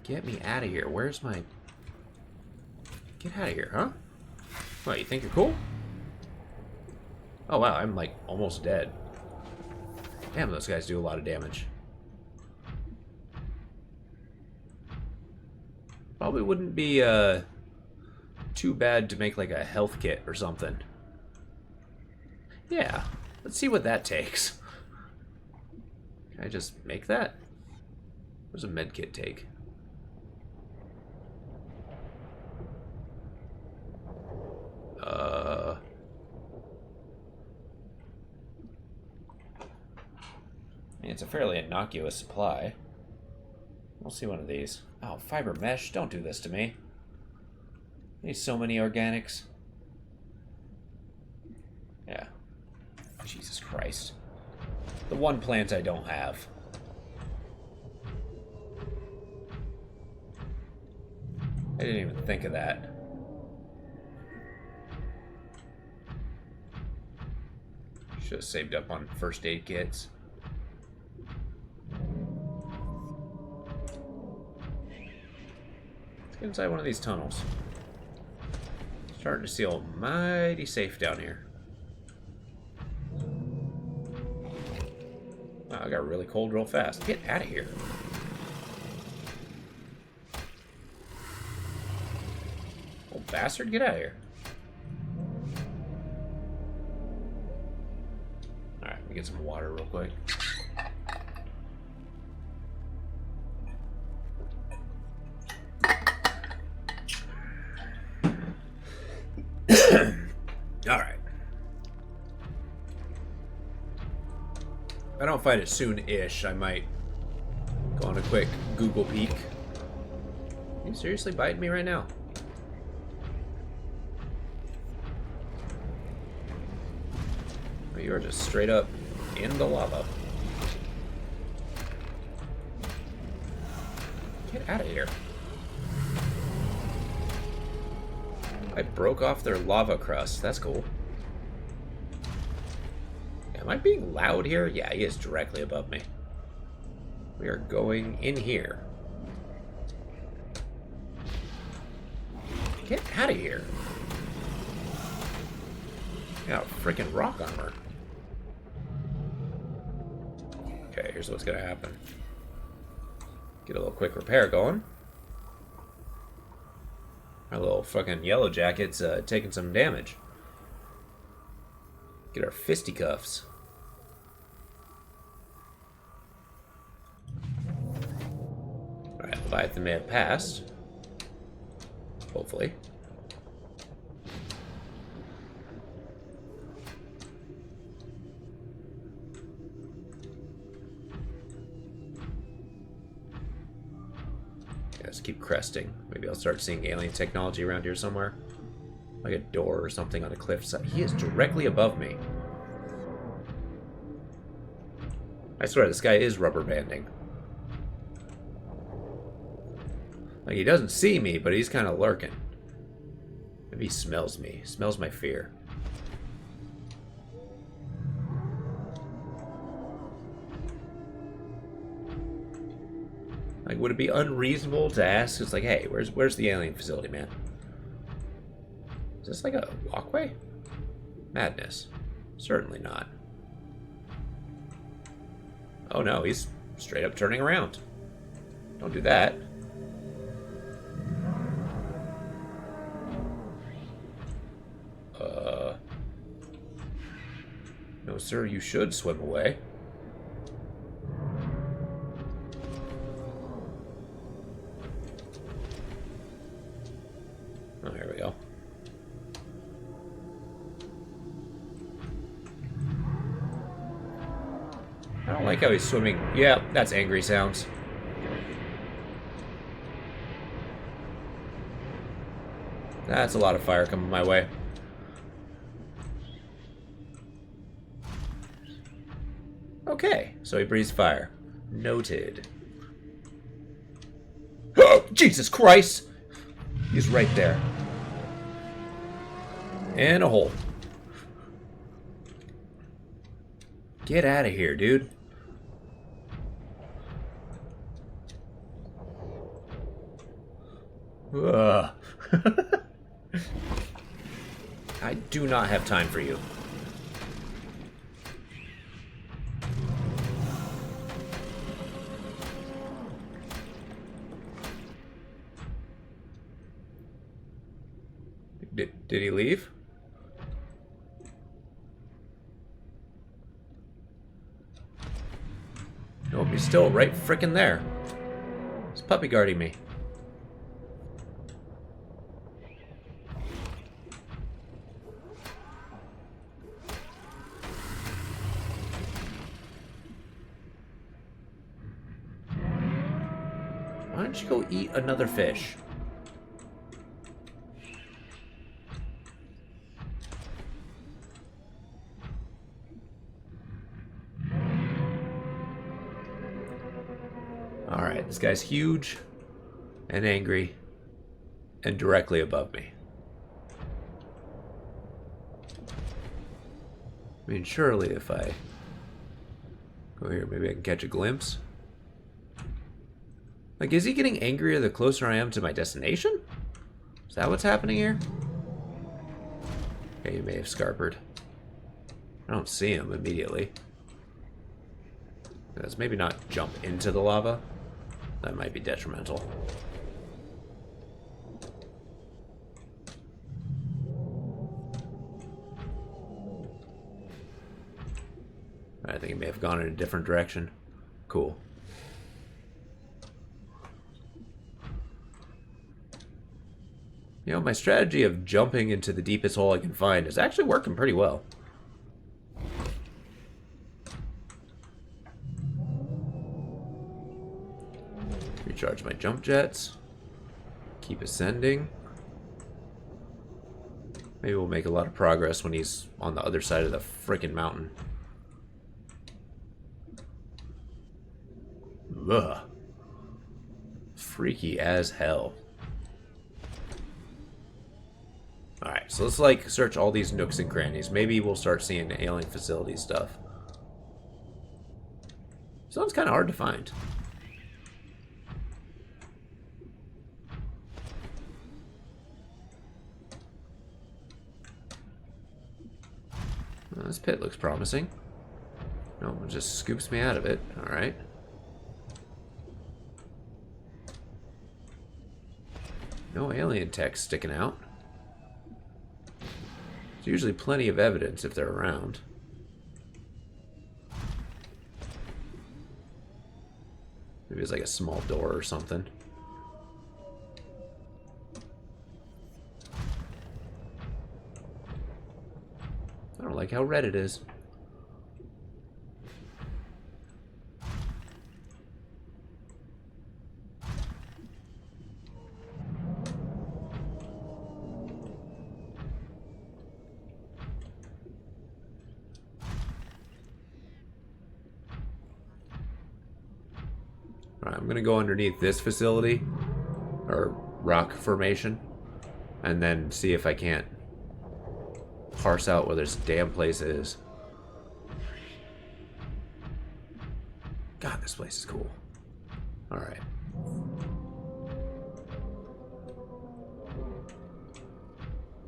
Get me out of here. Where's my... Get out of here, huh? What, you think you're cool? Oh, wow, I'm, like, almost dead. Damn, those guys do a lot of damage. Probably wouldn't be, too bad to make, like, a health kit or something. Yeah, let's see what that takes. Can I just make that? What does a med kit take? I mean, it's a fairly innocuous supply. We'll see one of these. Oh, fiber mesh, don't do this to me. I need so many organics. Yeah. Jesus Christ. The one plant I don't have. I didn't even think of that. Should have saved up on first aid kits. Let's get inside one of these tunnels. Starting to feel mighty safe down here. Wow, I got really cold real fast. Get out of here. bastard, get out of here. Alright, let me get some water real quick. Alright. If I don't find it soon-ish, I might go on a quick Google peek. Are you seriously biting me right now? You are just straight up in the lava. Get out of here. I broke off their lava crust. That's cool. Am I being loud here? Yeah, he is directly above me. We are going in here. Get out of here. Got freaking rock armor. Okay, here's what's gonna happen. Get a little quick repair going. Our little fucking yellow jacket's taking some damage. Get our fisticuffs. Alright, Leviathan may have passed. Hopefully. Let's keep cresting. Maybe I'll start seeing alien technology around here somewhere. Like a door or something on a cliffside. He is directly above me. I swear, this guy is rubber banding. Like, he doesn't see me, but he's kind of lurking. Maybe he smells me. Smells my fear. Like, would it be unreasonable to ask? It's like, hey, where's the alien facility, man? Is this like a walkway? Madness. Certainly not. Oh no, he's straight up turning around. Don't do that. No, sir, you should swim away. Oh, here we go. I don't like how he's swimming. Yeah, that's angry sounds. That's a lot of fire coming my way. Okay, so he breathes fire. Noted. Oh, Jesus Christ! He's right there. And a hole. Get out of here, dude. Ugh. I do not have time for you. Did he leave? Nope, he's still right frickin' there. He's puppy guarding me. Why don't you go eat another fish? Alright, this guy's huge and angry and directly above me. I mean, surely if I go here, maybe I can catch a glimpse. Like, is he getting angrier the closer I am to my destination? Is that what's happening here? Okay, he may have scarpered. I don't see him immediately. Let's maybe not jump into the lava. That might be detrimental. I think it may have gone in a different direction. Cool. You know, my strategy of jumping into the deepest hole I can find is actually working pretty well. Recharge my jump jets. Keep ascending. Maybe we'll make a lot of progress when he's on the other side of the frickin' mountain. Ugh. Freaky as hell. Alright, so let's like search all these nooks and crannies. Maybe we'll start seeing alien facility stuff. This one's kind of hard to find. Well, this pit looks promising. No, it just scoops me out of it. Alright. No alien tech sticking out. There's usually plenty of evidence if they're around. Maybe it's like a small door or something. I don't like how red it is. Alright, I'm gonna go underneath this facility, or rock formation, and then see if I can't parse out where this damn place is. God, this place is cool. Alright.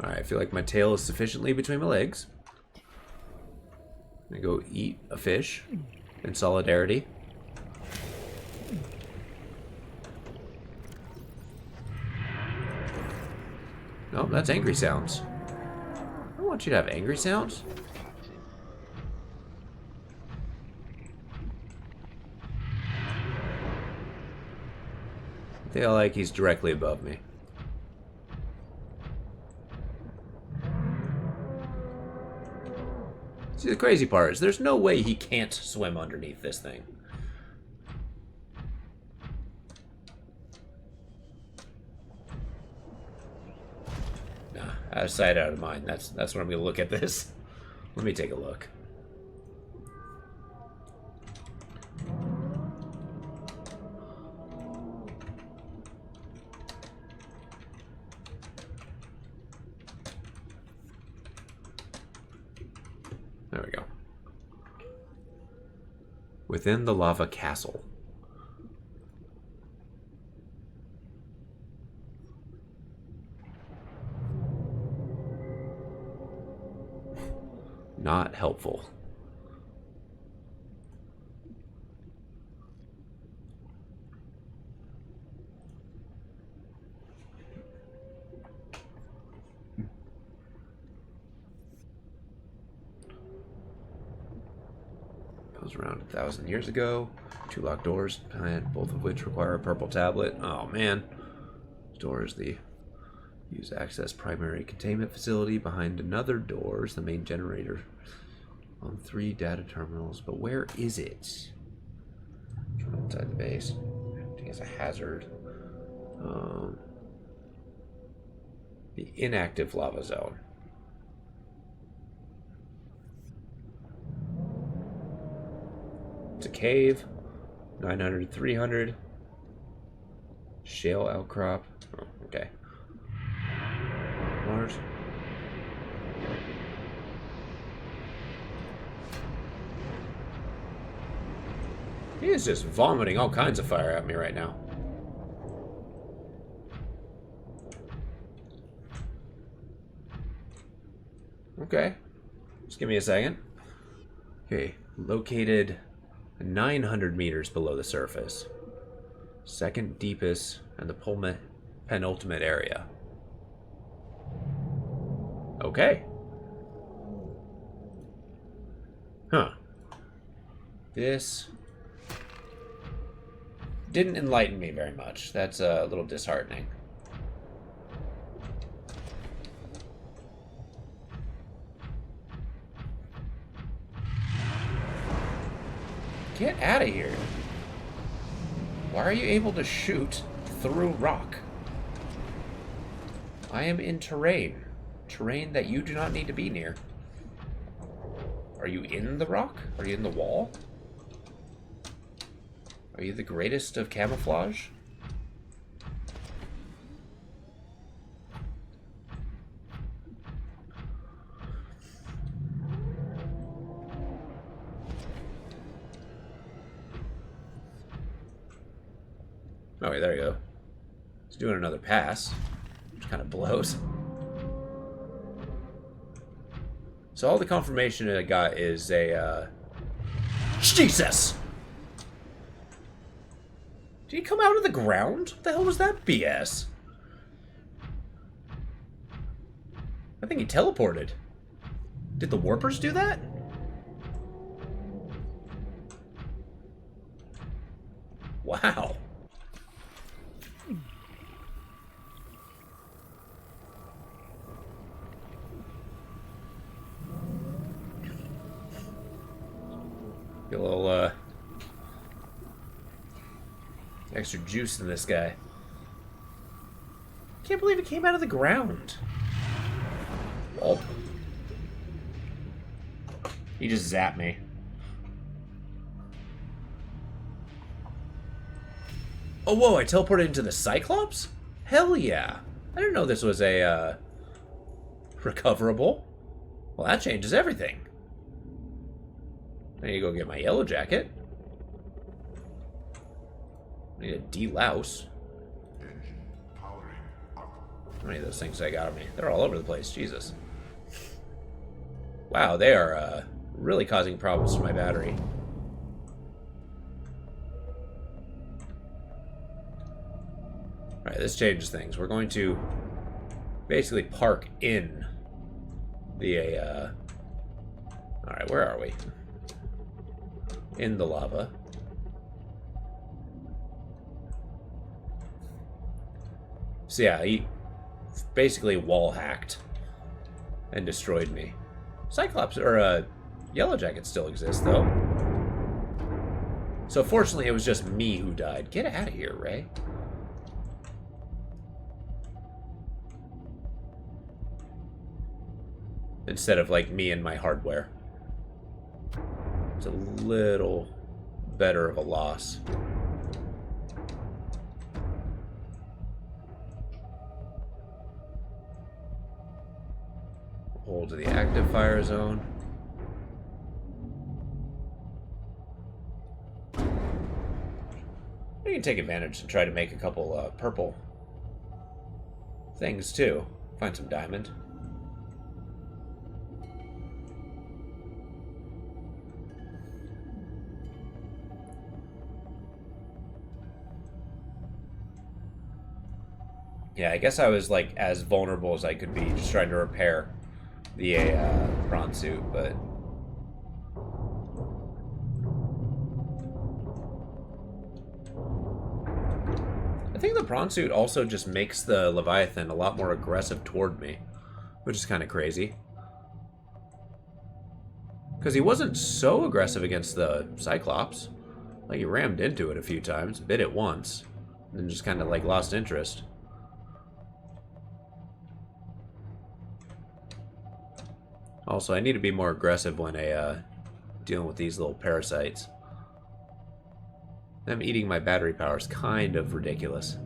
Alright, I feel like my tail is sufficiently between my legs. I'm gonna go eat a fish in solidarity. No, that's angry sounds. I don't want you to have angry sounds. I feel like he's directly above me. See, the crazy part is there's no way he can't swim underneath this thing. Out of sight, out of mind. That's what I'm gonna look at this. Let me take a look. There we go. Within the lava castle. Not helpful. Goes around 1,000 years ago. 2 locked doors behind, both of which require a purple tablet. Oh man. Doors the use access primary containment facility. Behind another door is the main generator on 3 data terminals. But where is it? From inside the base. I think it's a hazard. The inactive lava zone. It's a cave. 900, 300. Shale outcrop. Oh, okay. Mars. He is just vomiting all kinds of fire at me right now. Okay. Just give me a second. Okay. Located 900 meters below the surface. Second deepest and the penultimate area. Okay. Huh. This didn't enlighten me very much. That's a little disheartening. Get out of here. Why are you able to shoot through rock? I am in terrain. Terrain that you do not need to be near. Are you in the rock? Are you in the wall? Are you the greatest of camouflage? Oh, wait, there you go. He's doing another pass, which kind of blows. So all the confirmation I got is a, Jesus! Did he come out of the ground? What the hell was that BS? I think he teleported. Did the warpers do that? Wow. Get a little, extra juice in this guy. Can't believe it came out of the ground. Oh. He just zapped me. Oh, whoa, I teleported into the Cyclops? Hell yeah. I didn't know this was a, recoverable. Well, that changes everything. I need to go get my yellow jacket. I need a delouse.
Engine powering up.
How many of those things I got on me? They're all over the place. Jesus. Wow, they are really causing problems for my battery. Alright, this changes things. We're going to basically park in the... Alright, where are we? In the lava. So yeah, he basically wall hacked and destroyed me. Cyclops, or Yellow Jacket still exists, though. So fortunately, it was just me who died. Get out of here, Ray. Instead of, like, me and my hardware. It's a little better of a loss. Hold to the active fire zone. You can take advantage and try to make a couple purple things too. Find some diamond. Yeah, I guess I was like as vulnerable as I could be, just trying to repair the prawn suit, but I think the prawn suit also just makes the Leviathan a lot more aggressive toward me, which is kind of crazy. Because he wasn't so aggressive against the Cyclops. Like, he rammed into it a few times, bit it once, and then just kind of like lost interest. Also, I need to be more aggressive when dealing with these little parasites. Them eating my battery power is kind of ridiculous.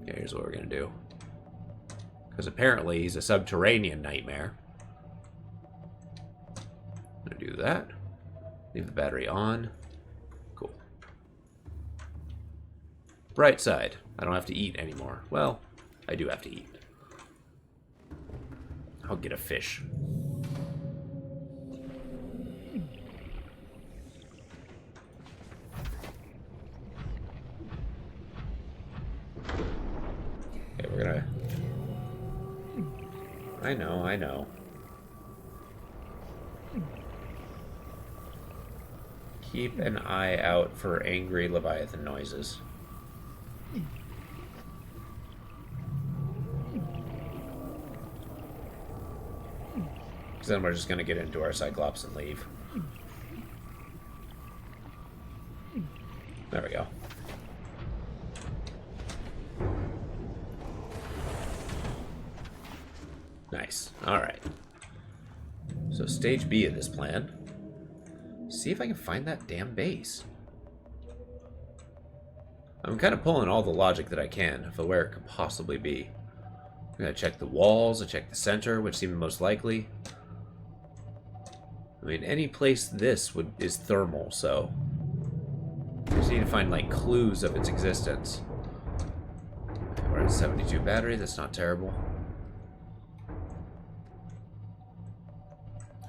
Okay, here's what we're going to do. Because apparently he's a subterranean nightmare. I'm going to do that. Leave the battery on. Cool. Bright side. I don't have to eat anymore. Well, I do have to eat. I'll get a fish. Okay, we're gonna... I know. Keep an eye out for angry Leviathan noises. Because then we're just going to get into our Cyclops and leave. There we go. Nice. Alright. So stage B of this plan. See if I can find that damn base. I'm kind of pulling all the logic that I can for where it could possibly be. I'm going to check the walls, I check the center, which seemed most likely. I mean, any place this is thermal, so... I just need to find, like, clues of its existence. We're at 72 battery, that's not terrible.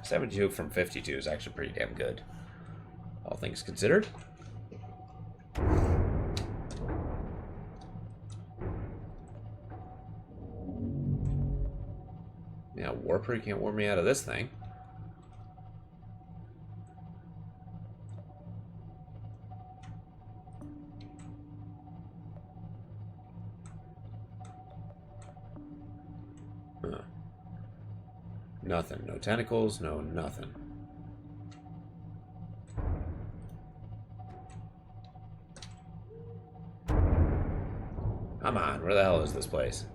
72 from 52 is actually pretty damn good. All things considered. Yeah, Warper can't warp me out of this thing. Huh. Nothing. No tentacles, no nothing. Come on, where the hell is this place?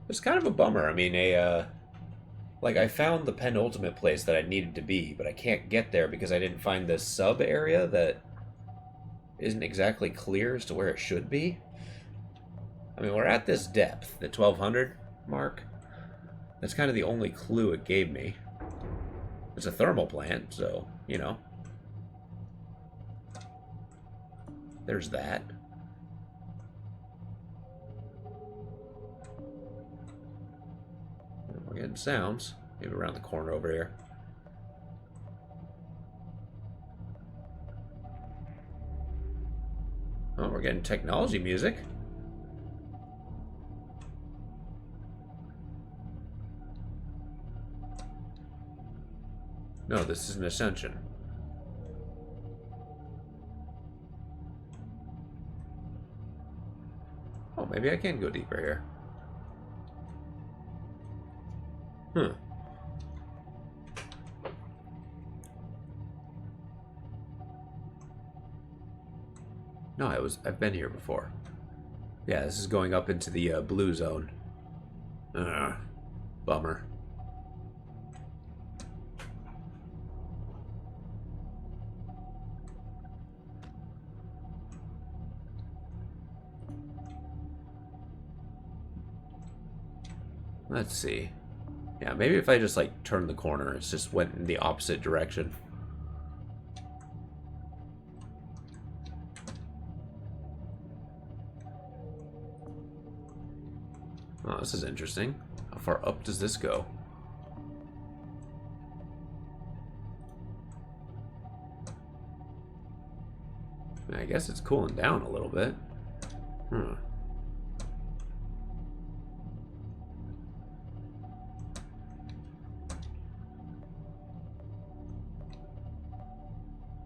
It's kind of a bummer. I mean, like, I found the penultimate place that I needed to be, but I can't get there because I didn't find this sub area that isn't exactly clear as to where it should be. I mean, we're at this depth, the 1200 mark. That's kind of the only clue it gave me. It's a thermal plant, so, you know. There's that. We're getting sounds. Maybe around the corner over here. Oh, we're getting technology music. No, this is an ascension. Oh, maybe I can go deeper here. Hmm. No, I've been here before. Yeah, this is going up into the blue zone. Bummer. Let's see. Yeah, maybe if I just, like, turned the corner, it just went in the opposite direction. Oh, this is interesting. How far up does this go? I guess it's cooling down a little bit.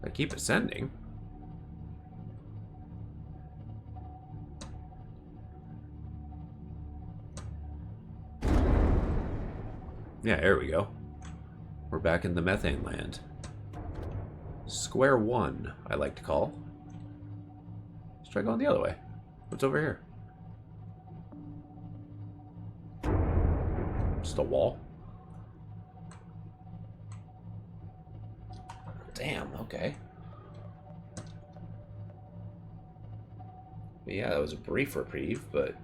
I keep ascending. Yeah, there we go. We're back in the methane land. Square one, I like to call. Let's try going the other way. What's over here? Just a wall. Damn, okay. But yeah, that was a brief reprieve, but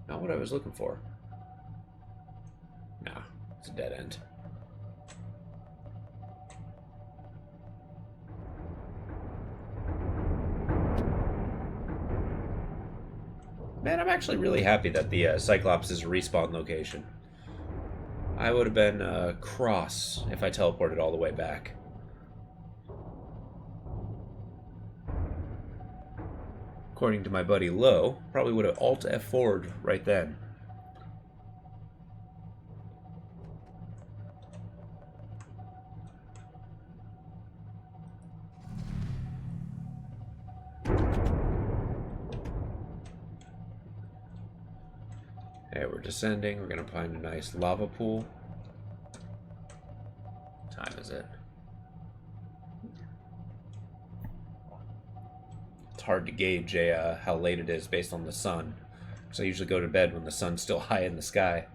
not what I was looking for. Nah, it's a dead end. Man, I'm actually really happy that the Cyclops is a respawn location. I would have been cross if I teleported all the way back. according to my buddy Low, probably would have Alt F forward right then. Okay, we're descending. We're going to find a nice lava pool. What time is it? It's hard to gauge how late it is based on the sun. So I usually go to bed when the sun's still high in the sky.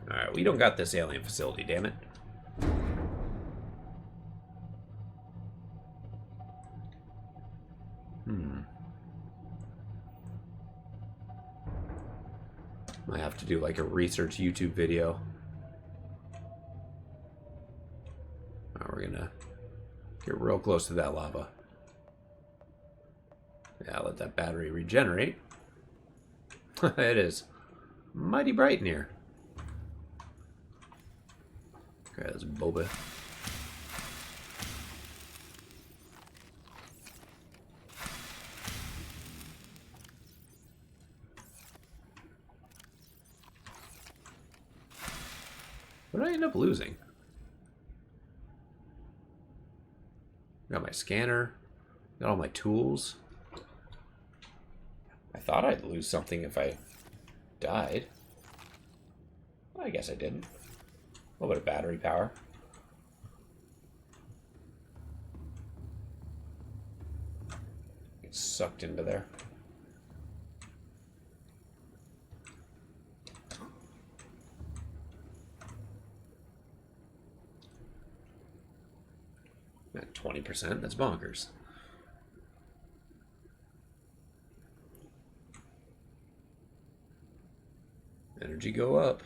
Alright, we don't got this alien facility, damn it. Might have to do like a research YouTube video. Alright, we're gonna get real close to that lava. Yeah, let that battery regenerate. It is mighty bright in here. Okay, that's Boba. What did I end up losing? Got my scanner. Got all my tools. I thought I'd lose something if I died. Well, I guess I didn't. A little bit of battery power. Get sucked into there. At 20%, that's bonkers. Energy go up.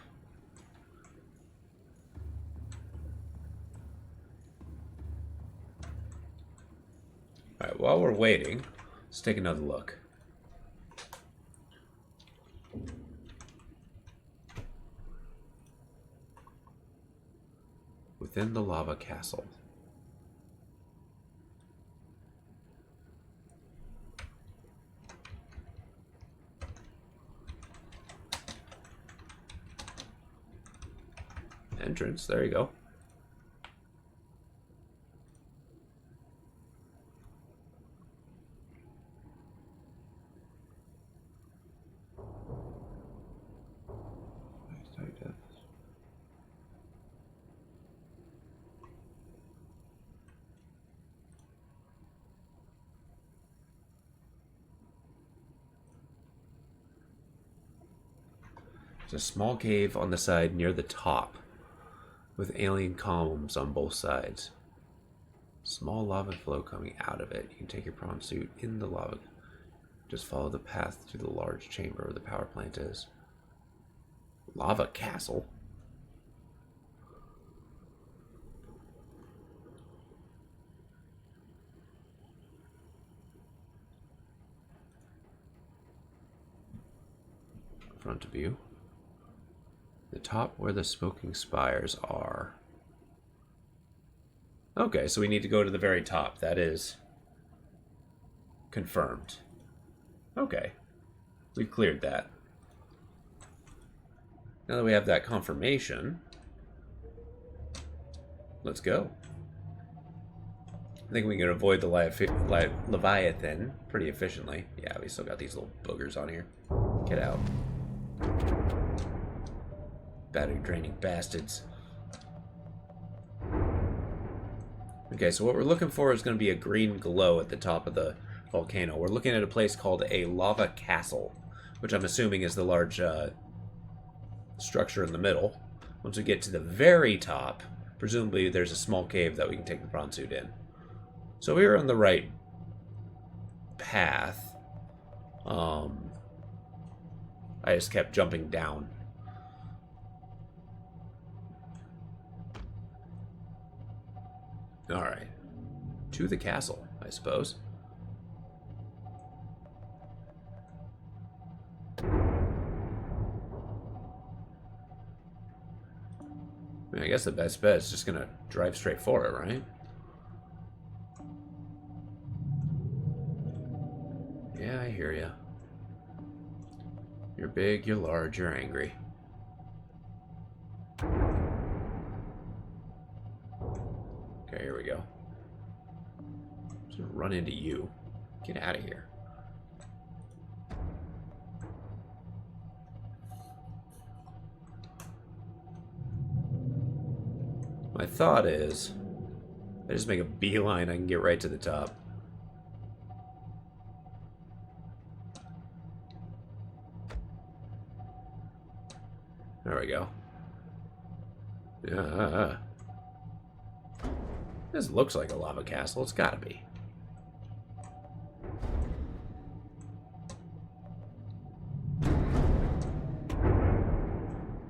Alright, while we're waiting, let's take another look. Within the lava castle. Entrance, there you go. There's a small cave on the side near the top with alien columns on both sides. Small lava flow coming out of it. You can take your prawn suit in the lava. Just follow the path to the large chamber where the power plant is. Lava castle? Front view. The top where the smoking spires are. Okay, so we need to go to the very top. That is confirmed. Okay. We've cleared that. Now that we have that confirmation, let's go. I think we can avoid the Leviathan pretty efficiently. Yeah, we still got these little boogers on here. Get out. Battery draining bastards. Okay, so what we're looking for is going to be a green glow at the top of the volcano. We're looking at a place called a lava castle, which I'm assuming is the large structure in the middle. Once we get to the very top, presumably there's a small cave that we can take the prawn suit in. So we're on the right path. I just kept jumping down. Alright. To the castle, I suppose. I mean, I guess the best bet is just gonna drive straight for it, right? Yeah, I hear ya. You're big, you're large, you're angry. Okay, here we go. Just gonna run into you. Get out of here. My thought is, I just make a beeline, I can get right to the top. There we go. Yeah. This looks like a lava castle. It's gotta be.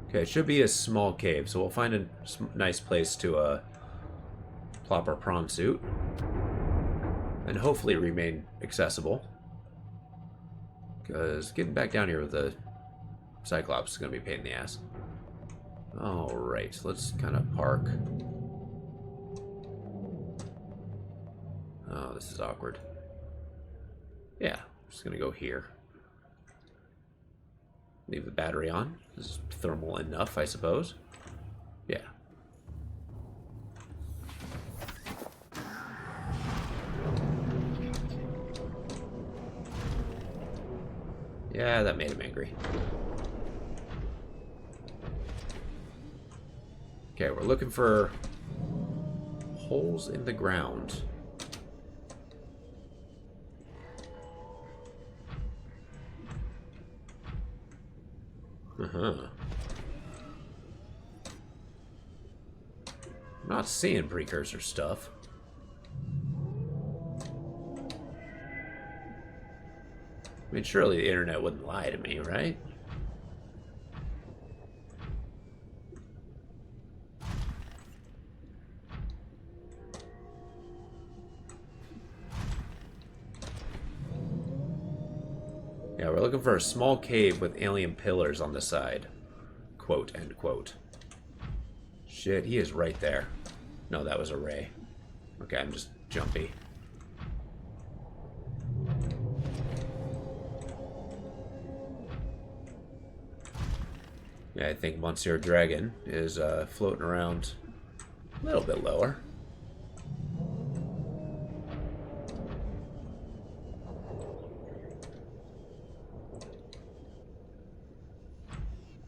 Okay, it should be a small cave, so we'll find a nice place to plop our prawn suit. And hopefully remain accessible. Because getting back down here with the Cyclops is going to be a pain in the ass. Alright, let's kind of park. Oh, this is awkward. Yeah, I'm just going to go here. Leave the battery on. This is thermal enough, I suppose. Yeah. Yeah, that made him angry. Okay, we're looking for holes in the ground. I'm not seeing precursor stuff. I mean, surely the internet wouldn't lie to me, right? Yeah, we're looking for a small cave with alien pillars on the side. Quote, end quote. Shit, he is right there. No, that was a ray. Okay, I'm just jumpy. Yeah, I think Monsieur Dragon is floating around a little bit lower.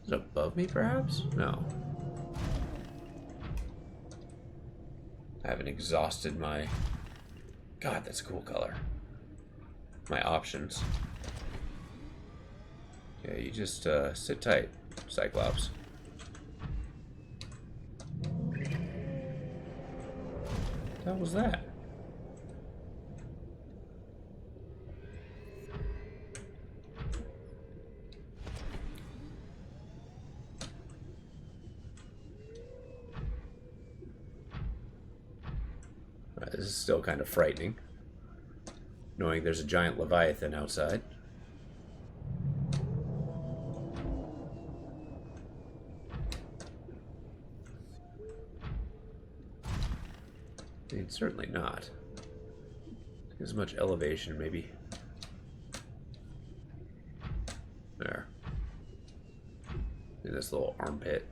Is it above me, perhaps? No. I haven't exhausted my... God, that's a cool color. My options. Okay, you just sit tight, Cyclops. What the hell was that? This is still kind of frightening, knowing there's a giant Leviathan outside. I mean, certainly not. As much elevation, maybe. There. In this little armpit.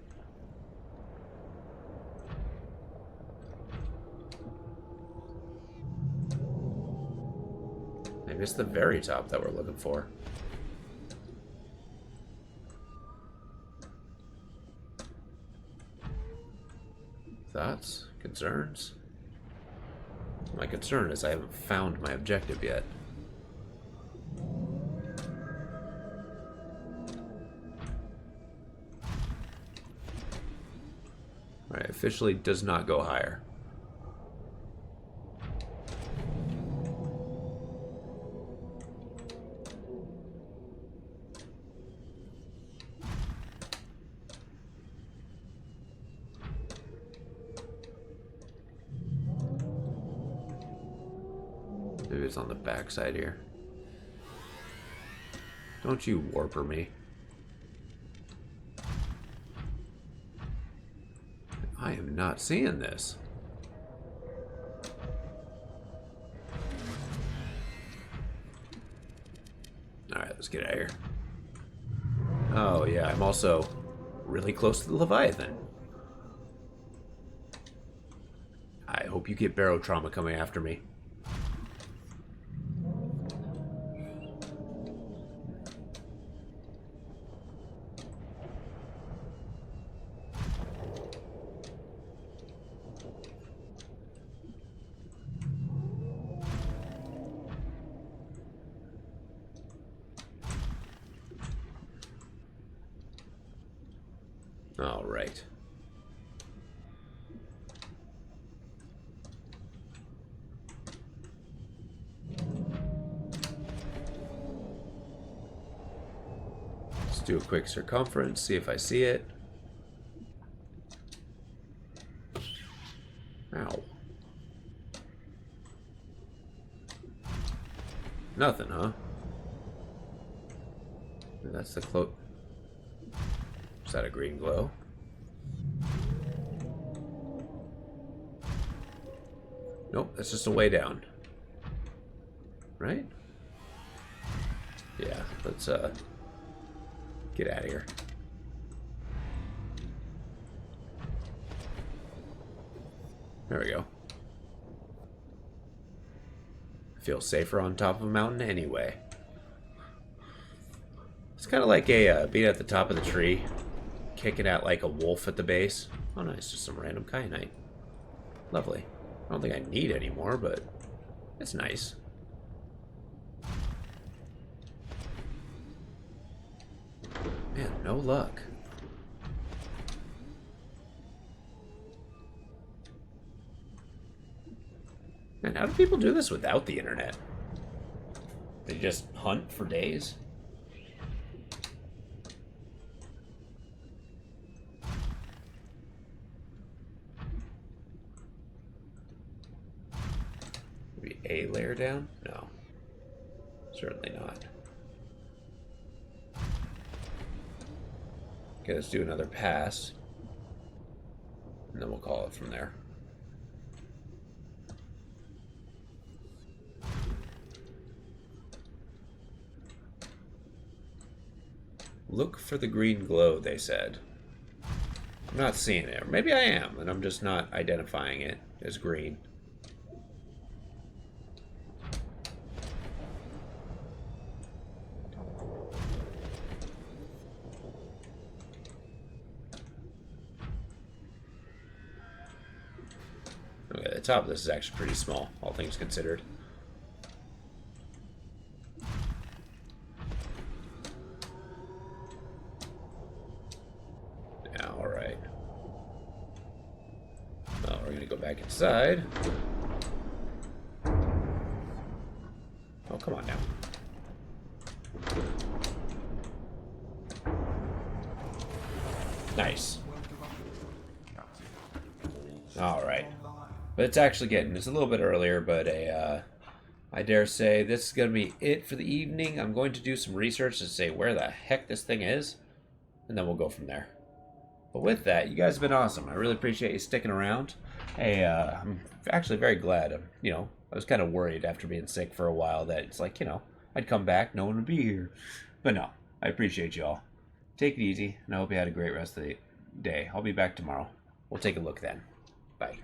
Maybe it's the very top that we're looking for. Thoughts? Concerns? My concern is I haven't found my objective yet. Alright, officially does not go higher. Maybe it's on the backside here. Don't you warper me. I am not seeing this. Alright, let's get out of here. Oh yeah, I'm also really close to the Leviathan. I hope you get barotrauma coming after me. All right. Let's do a quick circumference, see if I see it. Ow. Nothing, huh? That's the cloak. Is that a green glow? Nope, that's just a way down. Right? Yeah, let's get out of here. There we go. I feel safer on top of a mountain anyway. It's kind of like a being at the top of the tree, kicking at like a wolf at the base. Oh nice, just some random kyanite. Lovely. I don't think I need any more, but it's nice. Man, no luck. Man, how do people do this without the internet? They just hunt for days? Maybe a layer down? No. Certainly not. Okay, let's do another pass. And then we'll call it from there. Look for the green glow, they said. I'm not seeing it. Or maybe I am, and I'm just not identifying it as green. Okay, the top of this is actually pretty small, all things considered. Back inside. Oh, come on now. Nice. All right. But it's actually it's a little bit earlier, but I dare say this is going to be it for the evening. I'm going to do some research to say where the heck this thing is, and then we'll go from there. But with that, you guys have been awesome. I really appreciate you sticking around. Hey, I'm actually very glad. I was kind of worried after being sick for a while that it's like, I'd come back, no one would be here. But no, I appreciate you all. Take it easy, and I hope you had a great rest of the day. I'll be back tomorrow. We'll take a look then. Bye.